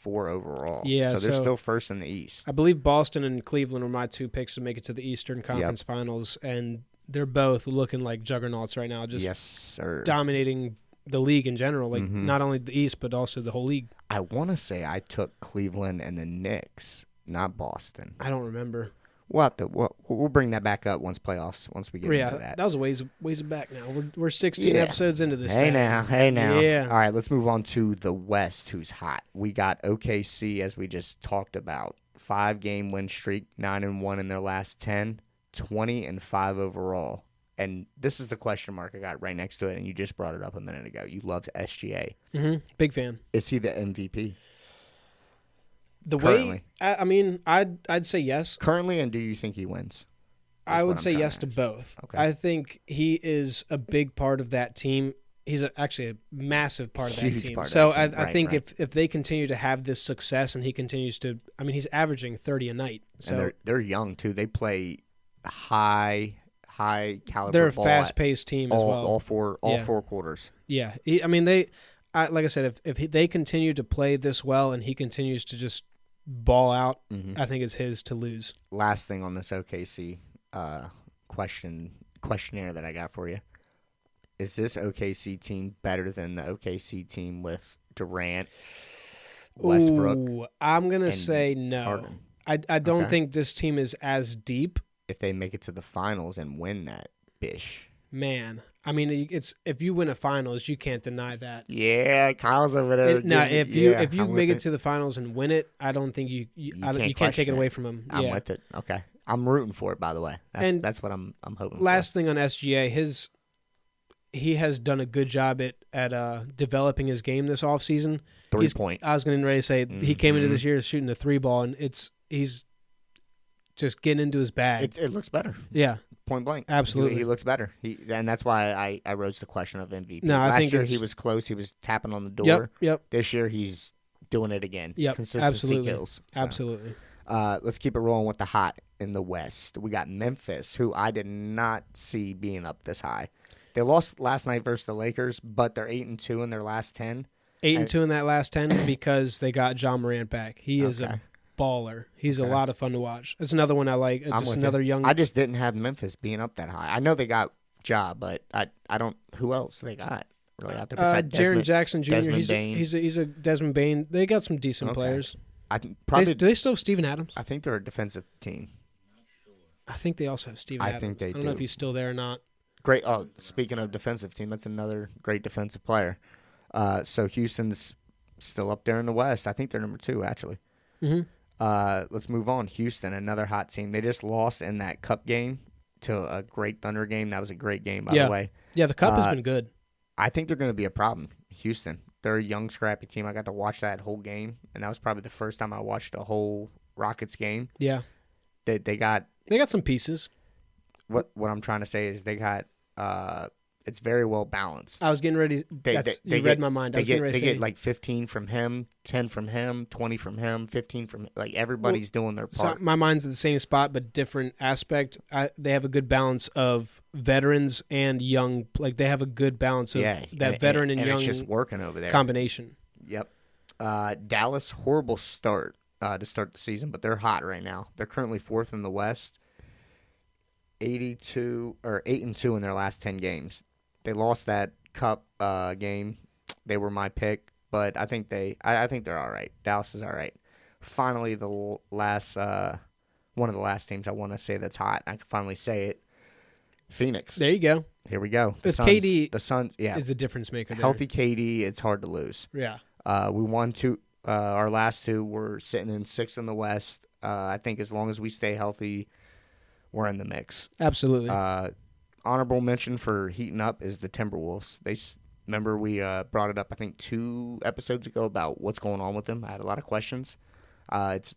Speaker 2: overall.
Speaker 1: Yeah,
Speaker 2: so they're still first in the East.
Speaker 1: I believe Boston and Cleveland were my 2 picks to make it to the Eastern Conference Finals, and they're both looking like juggernauts right now, just
Speaker 2: yes, sir.
Speaker 1: dominating the league in general, like not only the East but also the whole league.
Speaker 2: I want to say I took Cleveland and the Knicks, not Boston.
Speaker 1: I don't remember.
Speaker 2: We'll bring that back up once we get into that.
Speaker 1: That was a ways back now. We're 16 episodes into this.
Speaker 2: Hey now.
Speaker 1: Yeah.
Speaker 2: All right, let's move on to the West, who's hot. We got OKC, as we just talked about. 5-game win streak, 9-1 in their last 10, 20-5 overall. And this is the question mark I got right next to it, and you just brought it up a minute ago. You loved SGA.
Speaker 1: Mm-hmm. Big fan.
Speaker 2: Is he the MVP?
Speaker 1: Currently. I'd say yes.
Speaker 2: Currently, and do you think he wins?
Speaker 1: I would say yes to both.
Speaker 2: Okay.
Speaker 1: I think he is a big part of that team. He's actually a massive part of that team. So I think if they continue to have this success and he continues to, he's averaging 30 a night. So
Speaker 2: and they're young too. They play high caliber.
Speaker 1: They're a
Speaker 2: ball
Speaker 1: fast-paced team as well.
Speaker 2: All four quarters.
Speaker 1: Yeah, like I said, if they continue to play this well and he continues to just ball out, I think it's his to lose.
Speaker 2: Last thing on this OKC questionnaire that I got for you. Is this OKC team better than the OKC team with Durant, Westbrook?
Speaker 1: Ooh, I'm going to say no.
Speaker 2: Harden?
Speaker 1: I don't think this team is as deep.
Speaker 2: If they make it to the finals and win that, bish.
Speaker 1: Man, it's if you win a finals, you can't deny that.
Speaker 2: Yeah, Kyle's over there.
Speaker 1: If you make it to the finals and win it, I don't think you can't take it away from him.
Speaker 2: I'm with it. Okay, I'm rooting for it. By the way, that's what I'm hoping.
Speaker 1: Last thing on SGA, he has done a good job at developing his game this offseason.
Speaker 2: 3-point.
Speaker 1: I was going to say he came into this year shooting the 3 ball, and he's just getting into his bag.
Speaker 2: It looks better.
Speaker 1: Yeah.
Speaker 2: Point blank.
Speaker 1: Absolutely.
Speaker 2: He looks better. And that's why I rose the question of MVP.
Speaker 1: No,
Speaker 2: Last
Speaker 1: I think
Speaker 2: year he was close. He was tapping on the door.
Speaker 1: Yep.
Speaker 2: This year he's doing it again.
Speaker 1: Yep.
Speaker 2: Consistency
Speaker 1: Absolutely.
Speaker 2: kills. So,
Speaker 1: Absolutely.
Speaker 2: let's keep it rolling with the hot in the West. We got Memphis, who I did not see being up this high. They lost last night versus the Lakers, but they're 8-2 in their last 10.
Speaker 1: 8-2 in that last 10 because they got John Morant back. He is a baller. He's a lot of fun to watch. It's another one I like. It's just another young.
Speaker 2: I just didn't have Memphis being up that high. I know they got Ja, but I don't. Who else they got really out there besides
Speaker 1: Jaren Jackson Jr.
Speaker 2: Desmond Bane.
Speaker 1: He's a Desmond Bane. They got some decent players.
Speaker 2: Do
Speaker 1: they still have Steven Adams?
Speaker 2: I think they're a defensive team.
Speaker 1: I think they also have Steven Adams.
Speaker 2: I think they do.
Speaker 1: I don't know if he's still there or not.
Speaker 2: Great. Oh, speaking of defensive team, that's another great defensive player. So Houston's still up there in the West. I think they're number 2 actually.
Speaker 1: Mm-hmm.
Speaker 2: Let's move on. Houston, another hot team. They just lost in that Cup game to a great Thunder game. That was a great game, by the way.
Speaker 1: Yeah, the Cup has been good.
Speaker 2: I think they're going to be a problem. Houston, they're a young, scrappy team. I got to watch that whole game, and that was probably the first time I watched a whole Rockets game.
Speaker 1: Yeah,
Speaker 2: they got
Speaker 1: some pieces.
Speaker 2: What I'm trying to say is they got it's very well balanced.
Speaker 1: I was getting ready. You read my mind. They
Speaker 2: get like 15 from him, 10 from him, 20 from him, 15 from him. Like everybody's doing their part.
Speaker 1: So my mind's at the same spot, but different aspect. They have a good balance of veterans and young. Like they have a good balance of veteran and young.
Speaker 2: It's just working over there.
Speaker 1: Combination.
Speaker 2: Yep. Dallas, horrible start to start the season, but they're hot right now. They're currently 4th in the West. 8-2 in their last 10 games. They lost that Cup game. They were my pick, but I think they're all right. Dallas is all right. finally the last one of the last teams I want to say that's hot. I can finally say it. Phoenix.
Speaker 1: There you go.
Speaker 2: Here we go.
Speaker 1: With KD,
Speaker 2: the Suns, yeah,
Speaker 1: is the difference maker.
Speaker 2: Healthy KD, it's hard to lose.
Speaker 1: Yeah.
Speaker 2: We won two. Our last two, we're sitting in 6th in the West. I think as long as we stay healthy, we're in the mix.
Speaker 1: Absolutely.
Speaker 2: Honorable mention for heating up is the Timberwolves. Remember we brought it up, I think, 2 episodes ago about what's going on with them. I had a lot of questions. It's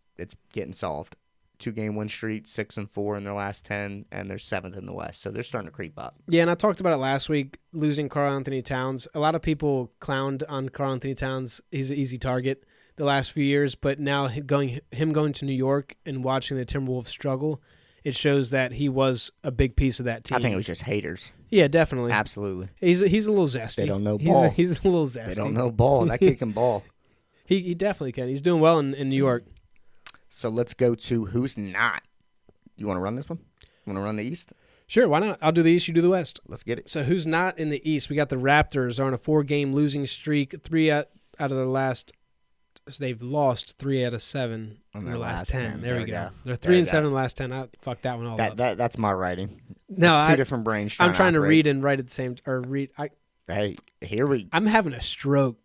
Speaker 2: getting solved. 2-game win streak, 6-4 in their last 10, and they're 7th in the West. So they're starting to creep up.
Speaker 1: Yeah, and I talked about it last week, losing Karl-Anthony Towns. A lot of people clowned on Karl-Anthony Towns. He's an easy target the last few years, but now him going to New York and watching the Timberwolves struggle, it shows that he was a big piece of that team.
Speaker 2: I think it was just haters.
Speaker 1: Yeah, definitely.
Speaker 2: Absolutely.
Speaker 1: He's a little zesty.
Speaker 2: They don't know ball.
Speaker 1: He's a little zesty.
Speaker 2: They don't know ball. That kid can ball.
Speaker 1: He definitely can. He's doing well in New York.
Speaker 2: So let's go to who's not. You want to run this one? You want to run the East?
Speaker 1: Sure, why not? I'll do the East, you do the West.
Speaker 2: Let's get it.
Speaker 1: So who's not in the East? We got the Raptors are on a 4-game losing streak. 3 out of their last. So they've lost 3 out of 7 in their last 10. There we go. They're 3-7 in the last 10. I fucked that one all up.
Speaker 2: That's my writing.
Speaker 1: No,
Speaker 2: that's 2 different brains.
Speaker 1: I'm trying to read and write at the same. Or read.
Speaker 2: Hey, here we.
Speaker 1: I'm having a stroke.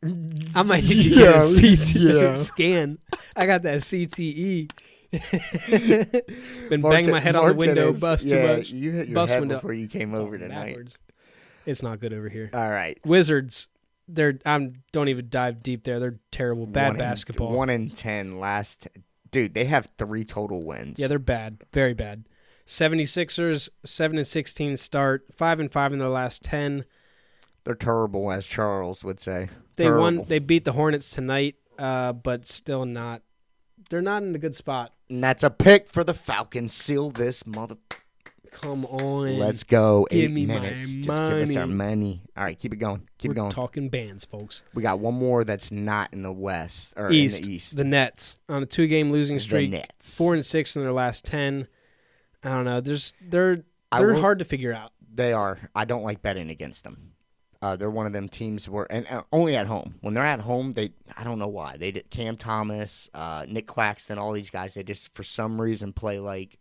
Speaker 1: I might need to get a CT scan. I got that CTE. Been banging my head on the window, bust too much.
Speaker 2: You hit your
Speaker 1: bust
Speaker 2: head
Speaker 1: window.
Speaker 2: before you came over tonight.
Speaker 1: Backwards. It's not good over here.
Speaker 2: All right,
Speaker 1: Wizards. Don't even dive deep there. They're terrible. Bad basketball.
Speaker 2: 1-10 last. Dude, they have 3 total wins.
Speaker 1: Yeah, they're bad. Very bad. 76ers 7-16 start. 5-5 in their last 10.
Speaker 2: They're terrible, as Charles would say.
Speaker 1: They won. They beat the Hornets tonight, but still not. They're not in a good spot.
Speaker 2: And that's a pick for the Falcons. Seal this mother.
Speaker 1: Come on.
Speaker 2: Let's go.
Speaker 1: Give
Speaker 2: 8
Speaker 1: me
Speaker 2: minutes.
Speaker 1: my
Speaker 2: Just
Speaker 1: money.
Speaker 2: give us our money. All right, keep it going. Keep it going.
Speaker 1: Talking bands, folks.
Speaker 2: We got one more that's not in the West or
Speaker 1: East.
Speaker 2: in the East.
Speaker 1: The Nets on a 2-game losing streak.
Speaker 2: The Nets.
Speaker 1: 4-6 in their last 10. I don't know. They're hard to figure out.
Speaker 2: They are. I don't like betting against them. They're one of them teams where, and only at home. When they're at home, I don't know why. They did Cam Thomas, Nick Claxton, all these guys. They just for some reason play like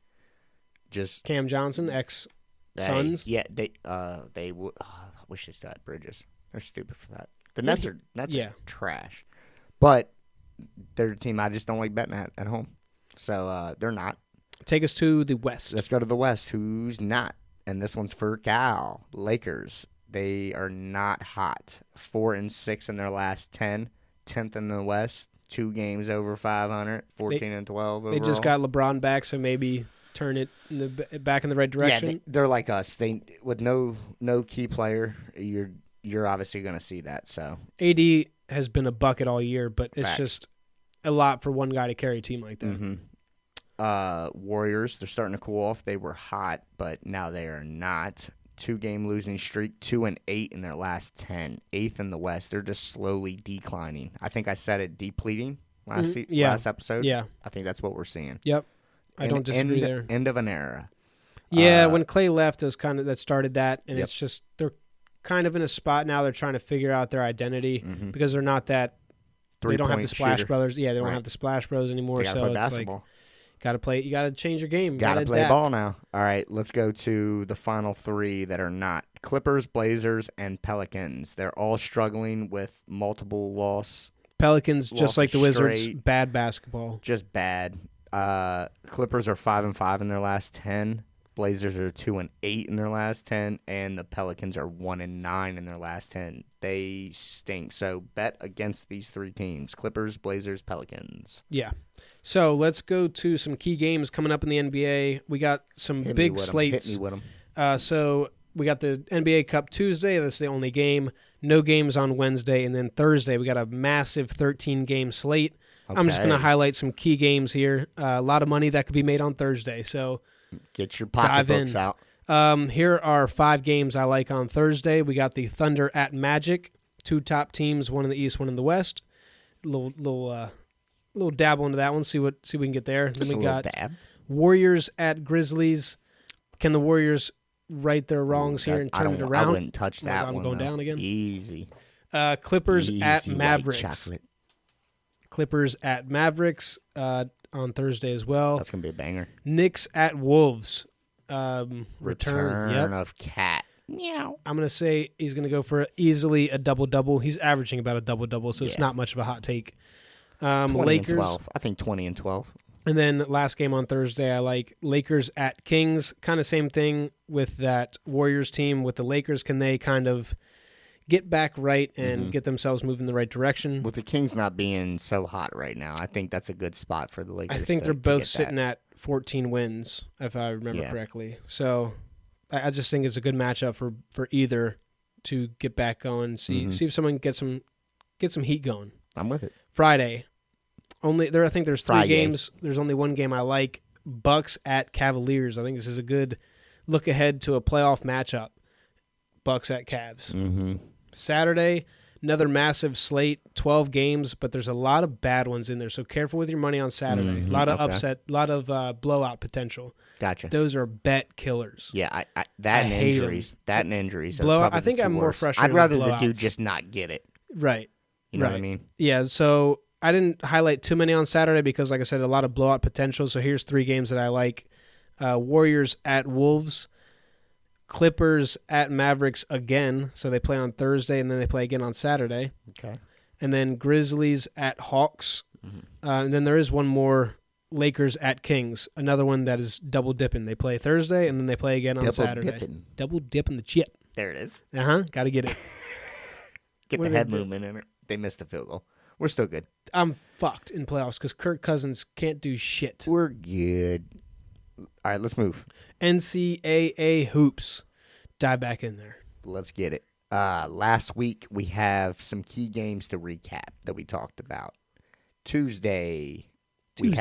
Speaker 2: just
Speaker 1: Cam Johnson, ex-Suns.
Speaker 2: Yeah, they would. I wish they still had Bridges. They're stupid for that. The Nets are trash, but they're a team I just don't like betting at home. So they're not.
Speaker 1: Take us to the West.
Speaker 2: Let's go to the West. Who's not? And this one's for Cal. Lakers. They are not hot. 4-6 in their last 10. 10th in the West. 2 games over 500. 14-12 overall.
Speaker 1: They just got LeBron back, so maybe turn it back in the right direction.
Speaker 2: Yeah, they're like us. They with no key player. You're obviously going to see that. So
Speaker 1: AD has been a bucket all year, but it's just a lot for one guy to carry a team like that.
Speaker 2: Mm-hmm. Warriors. They're starting to cool off. They were hot, but now they are not. 2-game losing streak, 2-8 in their last 10, 8th in the West. They're just slowly declining. I think I said it depleting last episode.
Speaker 1: Yeah,
Speaker 2: I think that's what we're seeing.
Speaker 1: Yep, I don't disagree there.
Speaker 2: End of an era.
Speaker 1: Yeah, when Clay left, it was kind of that started that, and it's just they're kind of in a spot now. They're trying to figure out their identity because they're not that. They don't have the Splash Brothers. Yeah, they don't have the Splash Bros anymore.
Speaker 2: They gotta
Speaker 1: so
Speaker 2: play
Speaker 1: it's
Speaker 2: basketball.
Speaker 1: like gotta play. You gotta change your game.
Speaker 2: Gotta play ball now. All right, let's go to the final 3 that are not: Clippers, Blazers, and Pelicans. They're all struggling with multiple
Speaker 1: Pelicans, just like the Wizards,
Speaker 2: straight.
Speaker 1: bad basketball.
Speaker 2: Just bad. Clippers are 5-5 in their last 10. Blazers are 2-8 in their last 10, and the Pelicans are 1-9 in their last 10. They stink. So bet against these 3 teams: Clippers, Blazers, Pelicans.
Speaker 1: Yeah. So let's go to some key games coming up in the NBA. We got some big slates.
Speaker 2: Hit me with them.
Speaker 1: So we got the NBA Cup Tuesday. That's the only game. No games on Wednesday. And then Thursday, we got a massive 13-game slate. Okay. I'm just going to highlight some key games here. A lot of money that could be made on Thursday. So
Speaker 2: get your pocketbooks out.
Speaker 1: Here are 5 games I like on Thursday. We got the Thunder at Magic. 2 top teams, one in the East, one in the West. Little dabble into that one. See what we can get there.
Speaker 2: Just
Speaker 1: then we got
Speaker 2: dab.
Speaker 1: Warriors at Grizzlies. Can the Warriors right their wrongs here and turn it around?
Speaker 2: I wouldn't touch that
Speaker 1: I'm
Speaker 2: one.
Speaker 1: going down again.
Speaker 2: Easy.
Speaker 1: Clippers
Speaker 2: Easy
Speaker 1: at
Speaker 2: white
Speaker 1: Mavericks.
Speaker 2: chocolate.
Speaker 1: Clippers at Mavericks on Thursday as well.
Speaker 2: That's gonna be a banger.
Speaker 1: Knicks at Wolves.
Speaker 2: Return
Speaker 1: Yep.
Speaker 2: of Cat. Meow.
Speaker 1: I'm going to say he's going to go for easily a double-double. He's averaging about a double-double, so it's not much of a hot take.
Speaker 2: 20
Speaker 1: Lakers.
Speaker 2: and 12. I think 20 and 12.
Speaker 1: And then last game on Thursday, I like Lakers at Kings. Kind of same thing with that Warriors team. With the Lakers, can they kind of get back right and get themselves moving in the right direction?
Speaker 2: With the Kings not being so hot right now, I think that's a good spot for the Lakers.
Speaker 1: I think they're both sitting at 14 wins, if I remember correctly. So I just think it's a good matchup for either to get back going. See if someone get some heat going.
Speaker 2: I'm with it.
Speaker 1: Friday. I think there's 3 games. There's only one game I like. Bucks at Cavaliers. I think this is a good look ahead to a playoff matchup. Bucks at Cavs.
Speaker 2: Mm-hmm.
Speaker 1: Saturday, another massive slate, 12 games, but there's a lot of bad ones in there. So careful with your money on Saturday. A lot of upset, a lot of blowout potential.
Speaker 2: Gotcha.
Speaker 1: Those are bet killers.
Speaker 2: Yeah, that and injuries. That and injuries.
Speaker 1: Blowout. I think I'm more frustrated.
Speaker 2: I'd rather
Speaker 1: with
Speaker 2: the
Speaker 1: blowouts.
Speaker 2: dude just not get it.
Speaker 1: Right.
Speaker 2: You know what I mean?
Speaker 1: Yeah. So I didn't highlight too many on Saturday because, like I said, a lot of blowout potential. So here's 3 games that I like. Warriors at Wolves. Clippers at Mavericks again. So they play on Thursday, and then they play again on Saturday.
Speaker 2: Okay.
Speaker 1: And then Grizzlies at Hawks. And then there is one more, Lakers at Kings. Another one that is double dipping. They play Thursday, and then they play again on Saturday. Double dipping the chip.
Speaker 2: There it is.
Speaker 1: Got to get it.
Speaker 2: Get the head movement in it. They missed the field goal. We're still good.
Speaker 1: I'm fucked in playoffs because Kirk Cousins can't do shit.
Speaker 2: We're good. All right, let's move.
Speaker 1: NCAA hoops. Dive back in there.
Speaker 2: Let's get it. Last week, we have some key games to recap that we talked about. Tuesday. We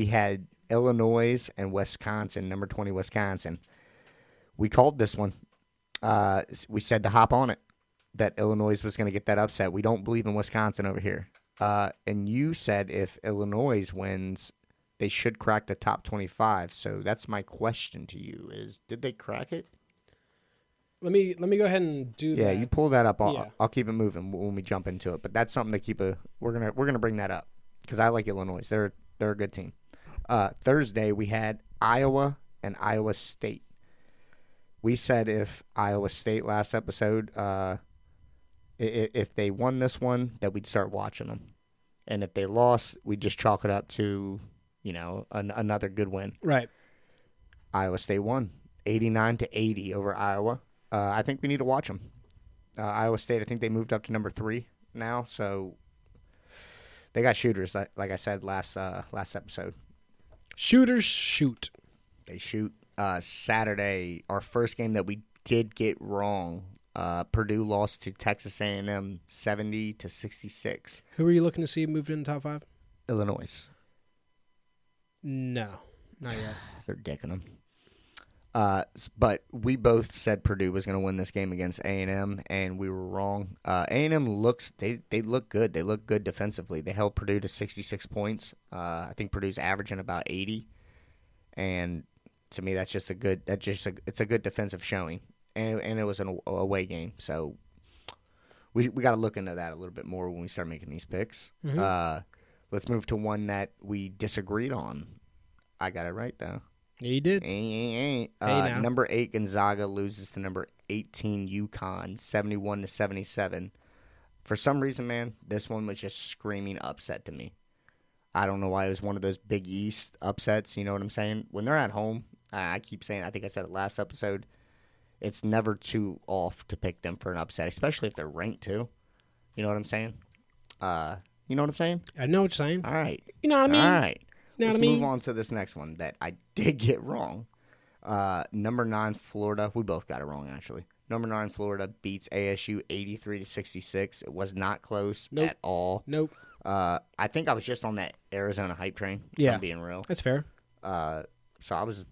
Speaker 2: had Illinois and Wisconsin, number 20 Wisconsin. We called this one. We said to hop on it, that Illinois was going to get that upset. We don't believe in Wisconsin over here. And you said if Illinois wins, they should crack the top 25. So that's my question to you: is did they crack it?
Speaker 1: Let me go ahead and do that.
Speaker 2: Yeah, you pull that up. I'll keep it moving when we jump into it. But that's something to keep we're gonna bring that up because I like Illinois. They're a good team. Thursday we had Iowa and Iowa State. We said if Iowa State last episode, if they won this one, that we'd start watching them, and if they lost, we'd just chalk it up to another good win.
Speaker 1: Right.
Speaker 2: Iowa State won 89-80 over Iowa. I think we need to watch them. Iowa State, I think they moved up to number 3 now, so they got shooters. Like I said last episode,
Speaker 1: shooters shoot.
Speaker 2: They shoot. Saturday, our first game that we did get wrong. Purdue lost to Texas A&M 70-66.
Speaker 1: Who are you looking to see moved in the top 5?
Speaker 2: Illinois.
Speaker 1: No, not yet.
Speaker 2: They're dicking them. But we both said Purdue was going to win this game against A&M, and we were wrong. A&M they look good. They look good defensively. They held Purdue to 66 points. I think Purdue's averaging about 80, and to me it's a good defensive showing, and it was an away game. So we got to look into that a little bit more when we start making these picks. Let's move to one that we disagreed on. I got it right though.
Speaker 1: Yeah, you did.
Speaker 2: Number 8 Gonzaga loses to number 18 UConn, 71-77. For some reason, man, this one was just screaming upset to me. I don't know why it was one of those Big East upsets. You know what I'm saying? When they're at home, I keep saying, I think I said it last episode, it's never too off to pick them for an upset, especially if they're ranked too. You know what I'm saying? You know what I'm saying?
Speaker 1: I know what you're saying.
Speaker 2: All right.
Speaker 1: You know what I mean?
Speaker 2: All right.
Speaker 1: You know
Speaker 2: Let's
Speaker 1: what I mean?
Speaker 2: move on to this next one that I did get wrong. Number 9 Florida. We both got it wrong, actually. Number 9 Florida beats ASU 83-66. It was not close at all.
Speaker 1: Nope.
Speaker 2: I think I was just on that Arizona hype train.
Speaker 1: Yeah,
Speaker 2: I'm being real.
Speaker 1: That's fair.
Speaker 2: So I was.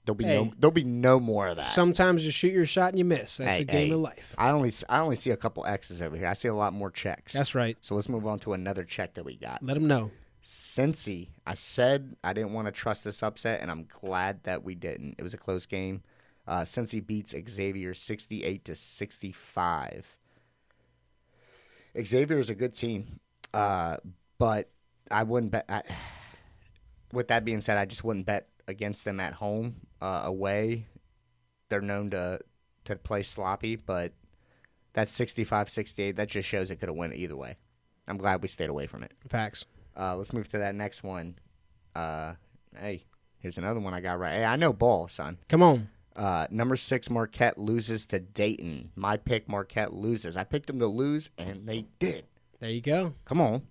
Speaker 2: There'll be no more of that.
Speaker 1: Sometimes you shoot your shot and you miss. That's the game of life.
Speaker 2: I only see a couple X's over here. I see a lot more checks.
Speaker 1: That's right.
Speaker 2: So let's move on to another check that we got.
Speaker 1: Let them know.
Speaker 2: Cincy. I said I didn't want to trust this upset, and I'm glad that we didn't. It was a close game. Cincy beats Xavier 68-65. Xavier is a good team, but I wouldn't bet. With that being said, I just wouldn't bet against them at home. Away, they're known to play sloppy, but that 65-68, that just shows it could have went either way. I'm glad we stayed away from it.
Speaker 1: Facts.
Speaker 2: Let's move to that next one. Hey, here's another one I got right. Hey, I know ball, son.
Speaker 1: Come on.
Speaker 2: Number 6, Marquette loses to Dayton. My pick, Marquette loses. I picked them to lose, and they did.
Speaker 1: There you go.
Speaker 2: Come on.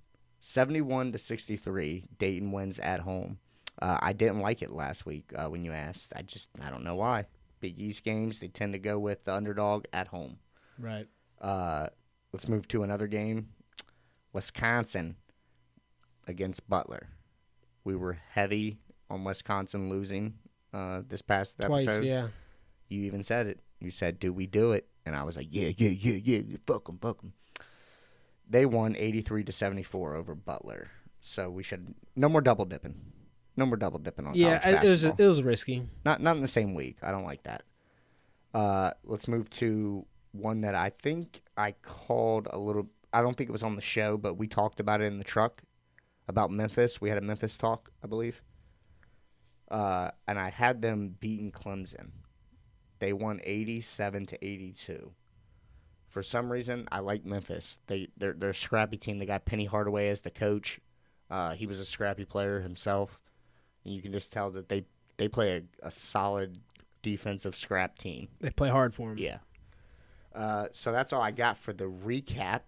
Speaker 2: 71-63. Dayton wins at home. I didn't like it last week when you asked. I don't know why. Big East games, they tend to go with the underdog at home.
Speaker 1: Right.
Speaker 2: Let's move to another game. Wisconsin against Butler. We were heavy on Wisconsin losing this past
Speaker 1: Twice,
Speaker 2: episode.
Speaker 1: yeah.
Speaker 2: You even said it. You said, do we do it? And I was like, yeah. Fuck them. They won 83-74 over Butler. So we should no more double dipping. No more double dipping on college basketball.
Speaker 1: It was risky.
Speaker 2: Not in the same week. I don't like that. Let's move to one that I think I called a little. I don't think it was on the show, but we talked about it in the truck about Memphis. We had a Memphis talk, I believe. And I had them beating Clemson. They won 87-82. For some reason, I like Memphis. They're a scrappy team. They got Penny Hardaway as the coach. He was a scrappy player himself. And you can just tell that they play a solid defensive scrap team.
Speaker 1: They play hard for him.
Speaker 2: Yeah. So that's all I got for the recap.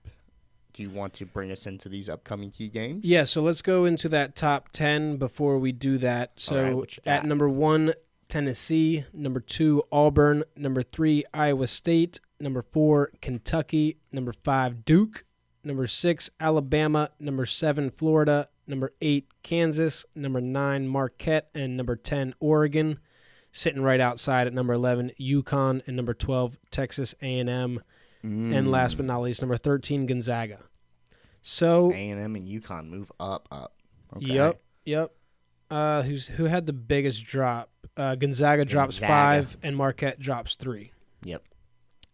Speaker 2: Do you want to bring us into these upcoming key games?
Speaker 1: Yeah, so let's go into that top 10 before we do that. So at number 1, Tennessee. Number 2, Auburn. Number 3, Iowa State. Number 4, Kentucky. Number 5, Duke. Number 6, Alabama. Number 7, Florida. Number 8, Kansas. Number 9, Marquette. And number 10, Oregon. Sitting right outside at number 11, UConn. And number 12, Texas A&M. And last but not least, number 13, Gonzaga. So
Speaker 2: A&M and UConn move up.
Speaker 1: Okay. Yep. Who had the biggest drop? Gonzaga drops 5 and Marquette drops 3.
Speaker 2: Yep.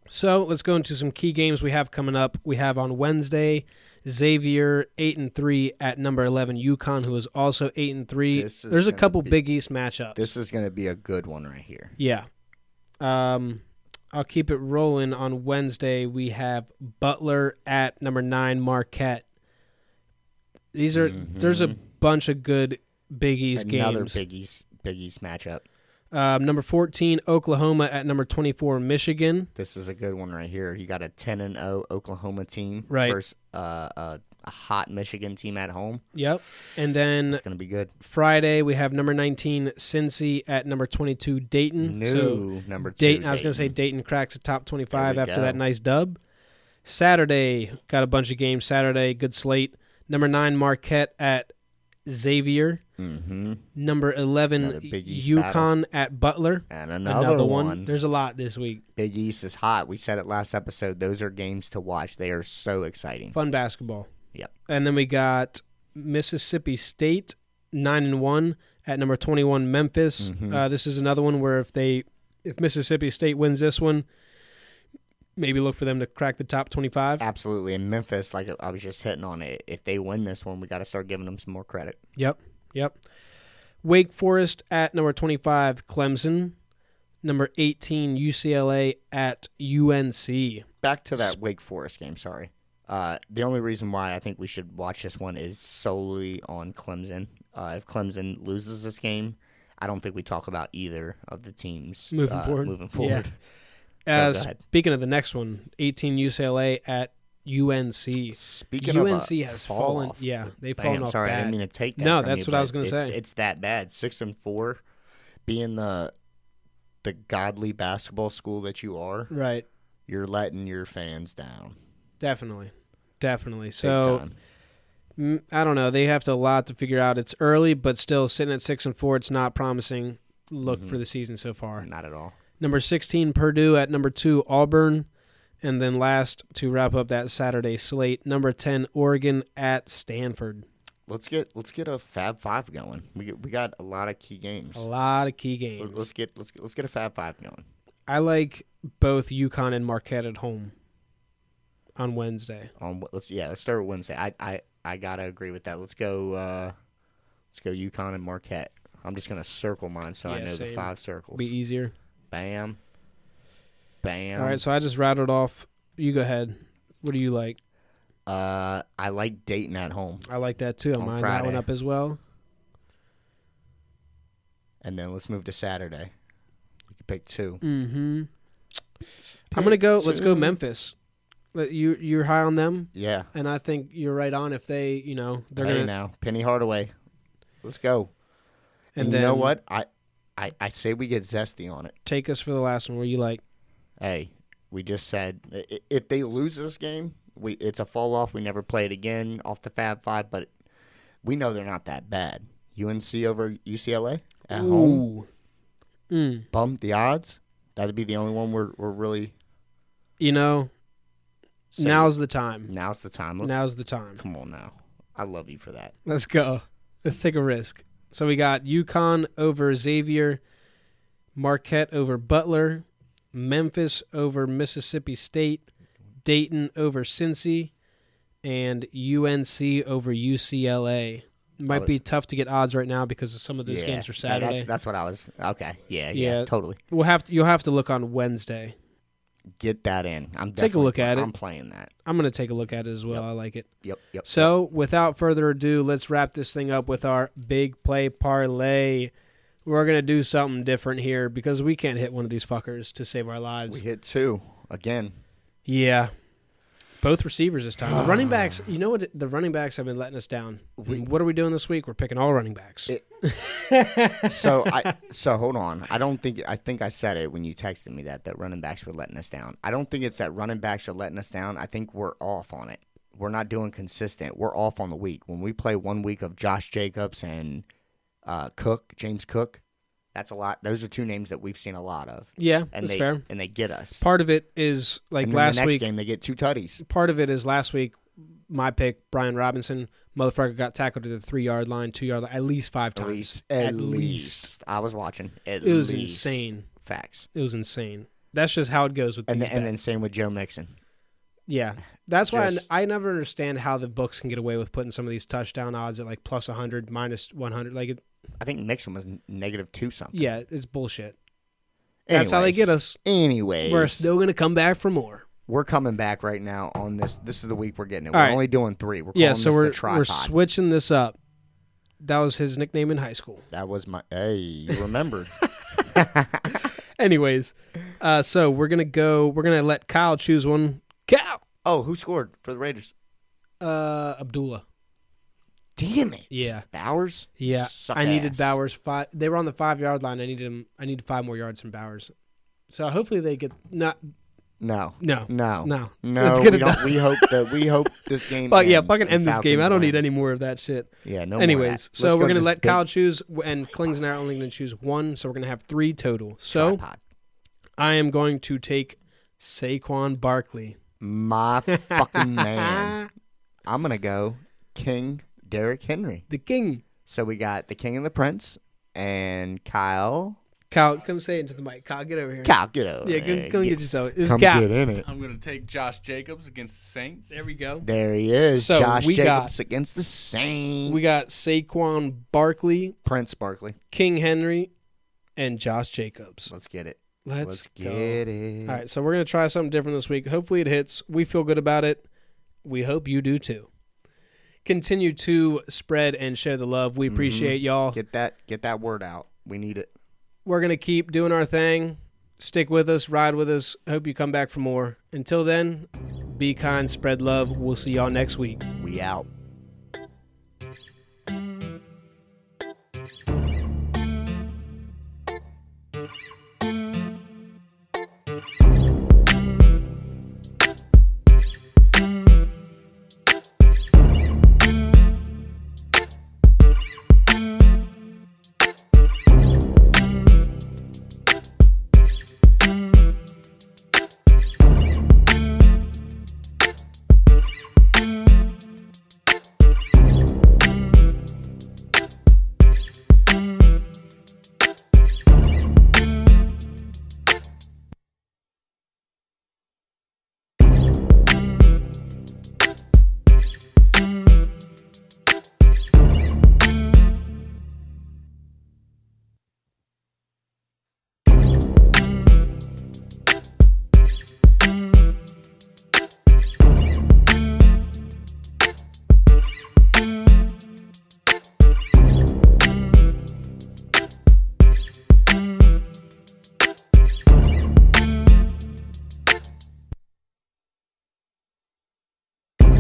Speaker 1: So let's go into some key games we have coming up. We have on Wednesday, Xavier 8-3 at number 11, UConn, who is also 8-3. There's a couple Big East matchups.
Speaker 2: This is going to be a good one right here.
Speaker 1: Yeah. I'll keep it rolling. On Wednesday, we have Butler at number 9, Marquette. There's a bunch of good Big East games.
Speaker 2: Another Big East matchup.
Speaker 1: Number 14, Oklahoma at number 24, Michigan.
Speaker 2: This is a good one right here. You got a 10-0 Oklahoma team versus a hot Michigan team at home.
Speaker 1: Yep. And then
Speaker 2: it's going to be good.
Speaker 1: Friday, we have number 19, Cincy at number 22, Dayton.
Speaker 2: Number 2.
Speaker 1: Dayton. I was going to say Dayton cracks the top 25 after that nice dub. Saturday, got a bunch of games. Saturday, good slate. Number 9, Marquette at Xavier. Number 11, UConn at Butler.
Speaker 2: And another one.
Speaker 1: There's a lot this week.
Speaker 2: Big East is hot. We said it last episode. Those are games to watch. They are so exciting.
Speaker 1: Fun basketball.
Speaker 2: Yep.
Speaker 1: And then we got Mississippi State 9-1 at number 21, Memphis. This is another one where if Mississippi State wins this one, maybe look for them to crack the top 25.
Speaker 2: Absolutely. And Memphis, like I was just hitting on it, if they win this one, we got to start giving them some more credit.
Speaker 1: Yep. Wake Forest at number 25, Clemson. Number 18, UCLA at UNC.
Speaker 2: Back to that Wake Forest game, sorry. The only reason why I think we should watch this one is solely on Clemson. If Clemson loses this game, I don't think we talk about either of the teams
Speaker 1: moving forward.
Speaker 2: Yeah.
Speaker 1: Speaking of the next one, 18 UCLA at UNC.
Speaker 2: Speaking
Speaker 1: UNC
Speaker 2: of
Speaker 1: has fallen.
Speaker 2: off.
Speaker 1: Yeah, they've fallen off
Speaker 2: sorry,
Speaker 1: bad.
Speaker 2: I didn't mean to take that.
Speaker 1: No,
Speaker 2: from
Speaker 1: that's
Speaker 2: you,
Speaker 1: what I was
Speaker 2: but
Speaker 1: going to say.
Speaker 2: It's that bad. 6-4, being the godly basketball school that you are.
Speaker 1: Right.
Speaker 2: You're letting your fans down.
Speaker 1: Definitely. So I don't know. They have a lot to figure out. It's early, but still sitting at 6-4. It's not promising look for the season so far.
Speaker 2: Not at all.
Speaker 1: Number 16, Purdue at number 2, Auburn. And then last, to wrap up that Saturday slate, number 10, Oregon at Stanford.
Speaker 2: Let's get a Fab 5 going. We got a lot of key games. Let's get a Fab 5 going.
Speaker 1: I like both UConn and Marquette at home. on Wednesday.
Speaker 2: Let's start with Wednesday. I gotta agree with that. Let's go UConn and Marquette. I'm just gonna circle mine so I know
Speaker 1: same.
Speaker 2: the 5 circles.
Speaker 1: Be easier.
Speaker 2: Bam. Bam.
Speaker 1: All right, so I just rattled off. You go ahead. What do you like?
Speaker 2: I like Dayton at home.
Speaker 1: I like that too. I'm lining that one up as well.
Speaker 2: And then let's move to Saturday. You can pick 2.
Speaker 1: Mm-hmm. I'm gonna go. Let's go Memphis. You're high on them.
Speaker 2: Yeah.
Speaker 1: And I think you're right on. If they, they're
Speaker 2: hey
Speaker 1: gonna
Speaker 2: now Penny Hardaway. Let's go. And
Speaker 1: then,
Speaker 2: you know what? I say we get zesty on it.
Speaker 1: Take us for the last one. Where you like?
Speaker 2: Hey, we just said if they lose this game, it's a fall off. We never play it again off the Fab Five. But we know they're not that bad. UNC over UCLA at home. Bump the odds. That'd be the only one we're really.
Speaker 1: Now's the time.
Speaker 2: Now's the time.
Speaker 1: Now's the time.
Speaker 2: Come on now. I love you for that.
Speaker 1: Let's go. Let's take a risk. So we got UConn over Xavier, Marquette over Butler, Memphis over Mississippi State, Dayton over Cincy, and UNC over UCLA. Might be tough to get odds right now because some of those games are Saturday.
Speaker 2: That's what I was. Okay. Yeah, totally.
Speaker 1: You'll have to look on Wednesday.
Speaker 2: Get that in.
Speaker 1: Take a look at it.
Speaker 2: I'm playing that.
Speaker 1: I'm going to take a look at it as well. I like it.
Speaker 2: Yep.
Speaker 1: So, without further ado, let's wrap this thing up with our big play parlay. We're going to do something different here because we can't hit one of these fuckers to save our lives.
Speaker 2: We hit 2 again.
Speaker 1: Yeah. Both receivers this time. The running backs, you know what? The running backs have been letting us down. What are we doing this week? We're picking all running backs.
Speaker 2: So hold on. I think I said it when you texted me that running backs were letting us down. I don't think it's that running backs are letting us down. I think we're off on it. We're not doing consistent. We're off on the week. When we play 1 week of Josh Jacobs and James Cook, that's a lot. Those are 2 names that we've seen a lot of.
Speaker 1: Yeah, that's fair.
Speaker 2: And they get us.
Speaker 1: Part of it is last
Speaker 2: the next
Speaker 1: week.
Speaker 2: game they get 2 tutties.
Speaker 1: Part of it is last week. My pick, Brian Robinson, motherfucker got tackled to the 3-yard line, 2-yard line, at least 5 times.
Speaker 2: At least. I was watching.
Speaker 1: It was insane.
Speaker 2: Facts.
Speaker 1: It was insane. That's just how it goes with these bets.
Speaker 2: And then same with Joe Mixon.
Speaker 1: Yeah. That's why I never understand how the books can get away with putting some of these touchdown odds at like plus 100, minus 100.
Speaker 2: I think Mixon was -2 something.
Speaker 1: Yeah, it's bullshit. That's how they get us.
Speaker 2: Anyways.
Speaker 1: We're still going to come back for more.
Speaker 2: We're coming back right now on this. This is the week we're getting it. We're only doing 3. We're calling this
Speaker 1: we're,
Speaker 2: the tripod.
Speaker 1: We're switching this up. That was his nickname in high school.
Speaker 2: That was my... Hey, you remembered.
Speaker 1: Anyways, so we're going to let Kyle choose one. Kyle!
Speaker 2: Oh, who scored for the Raiders?
Speaker 1: Abdullah.
Speaker 2: Damn it.
Speaker 1: Yeah.
Speaker 2: Bowers?
Speaker 1: Yeah.
Speaker 2: Suck
Speaker 1: I needed
Speaker 2: ass.
Speaker 1: Bowers 5. They were on the 5-yard line. I needed 5 more yards from Bowers. So hopefully they get not.
Speaker 2: No.
Speaker 1: Let's get it done.
Speaker 2: We hope this game.
Speaker 1: Fucking
Speaker 2: ends
Speaker 1: end this game. I don't
Speaker 2: win.
Speaker 1: need any more of that shit.
Speaker 2: Yeah, no.
Speaker 1: Anyways,
Speaker 2: more
Speaker 1: so we're gonna let Kyle choose, and Clings and I are only gonna choose 1. So we're gonna have 3 total. So
Speaker 2: tripod.
Speaker 1: I am going to take Saquon Barkley.
Speaker 2: My fucking man. I'm gonna go King Derrick Henry.
Speaker 1: The King.
Speaker 2: So we got the King and the Prince, and Kyle.
Speaker 1: Kyle, come say it into the mic. Kyle, get over here.
Speaker 2: Kyle, get over
Speaker 1: Yeah,
Speaker 2: here.
Speaker 1: come get yourself. This
Speaker 2: Come
Speaker 1: Kyle.
Speaker 2: get in it.
Speaker 3: I'm going to take Josh Jacobs against the Saints.
Speaker 1: There we go.
Speaker 2: There he is.
Speaker 1: So
Speaker 2: Josh
Speaker 1: we
Speaker 2: Jacobs against the Saints.
Speaker 1: We got Saquon Barkley,
Speaker 2: Prince Barkley.
Speaker 1: King Henry, and Josh Jacobs.
Speaker 2: Let's get it.
Speaker 1: Let's go.
Speaker 2: Get it.
Speaker 1: All right, so we're going to try something different this week. Hopefully it hits. We feel good about it. We hope you do too. Continue to spread and share the love. We appreciate y'all.
Speaker 2: Get that word out. We need it.
Speaker 1: We're going to keep doing our thing. Stick with us. Ride with us. Hope you come back for more. Until then, be kind, spread love. We'll see y'all next week.
Speaker 2: We out.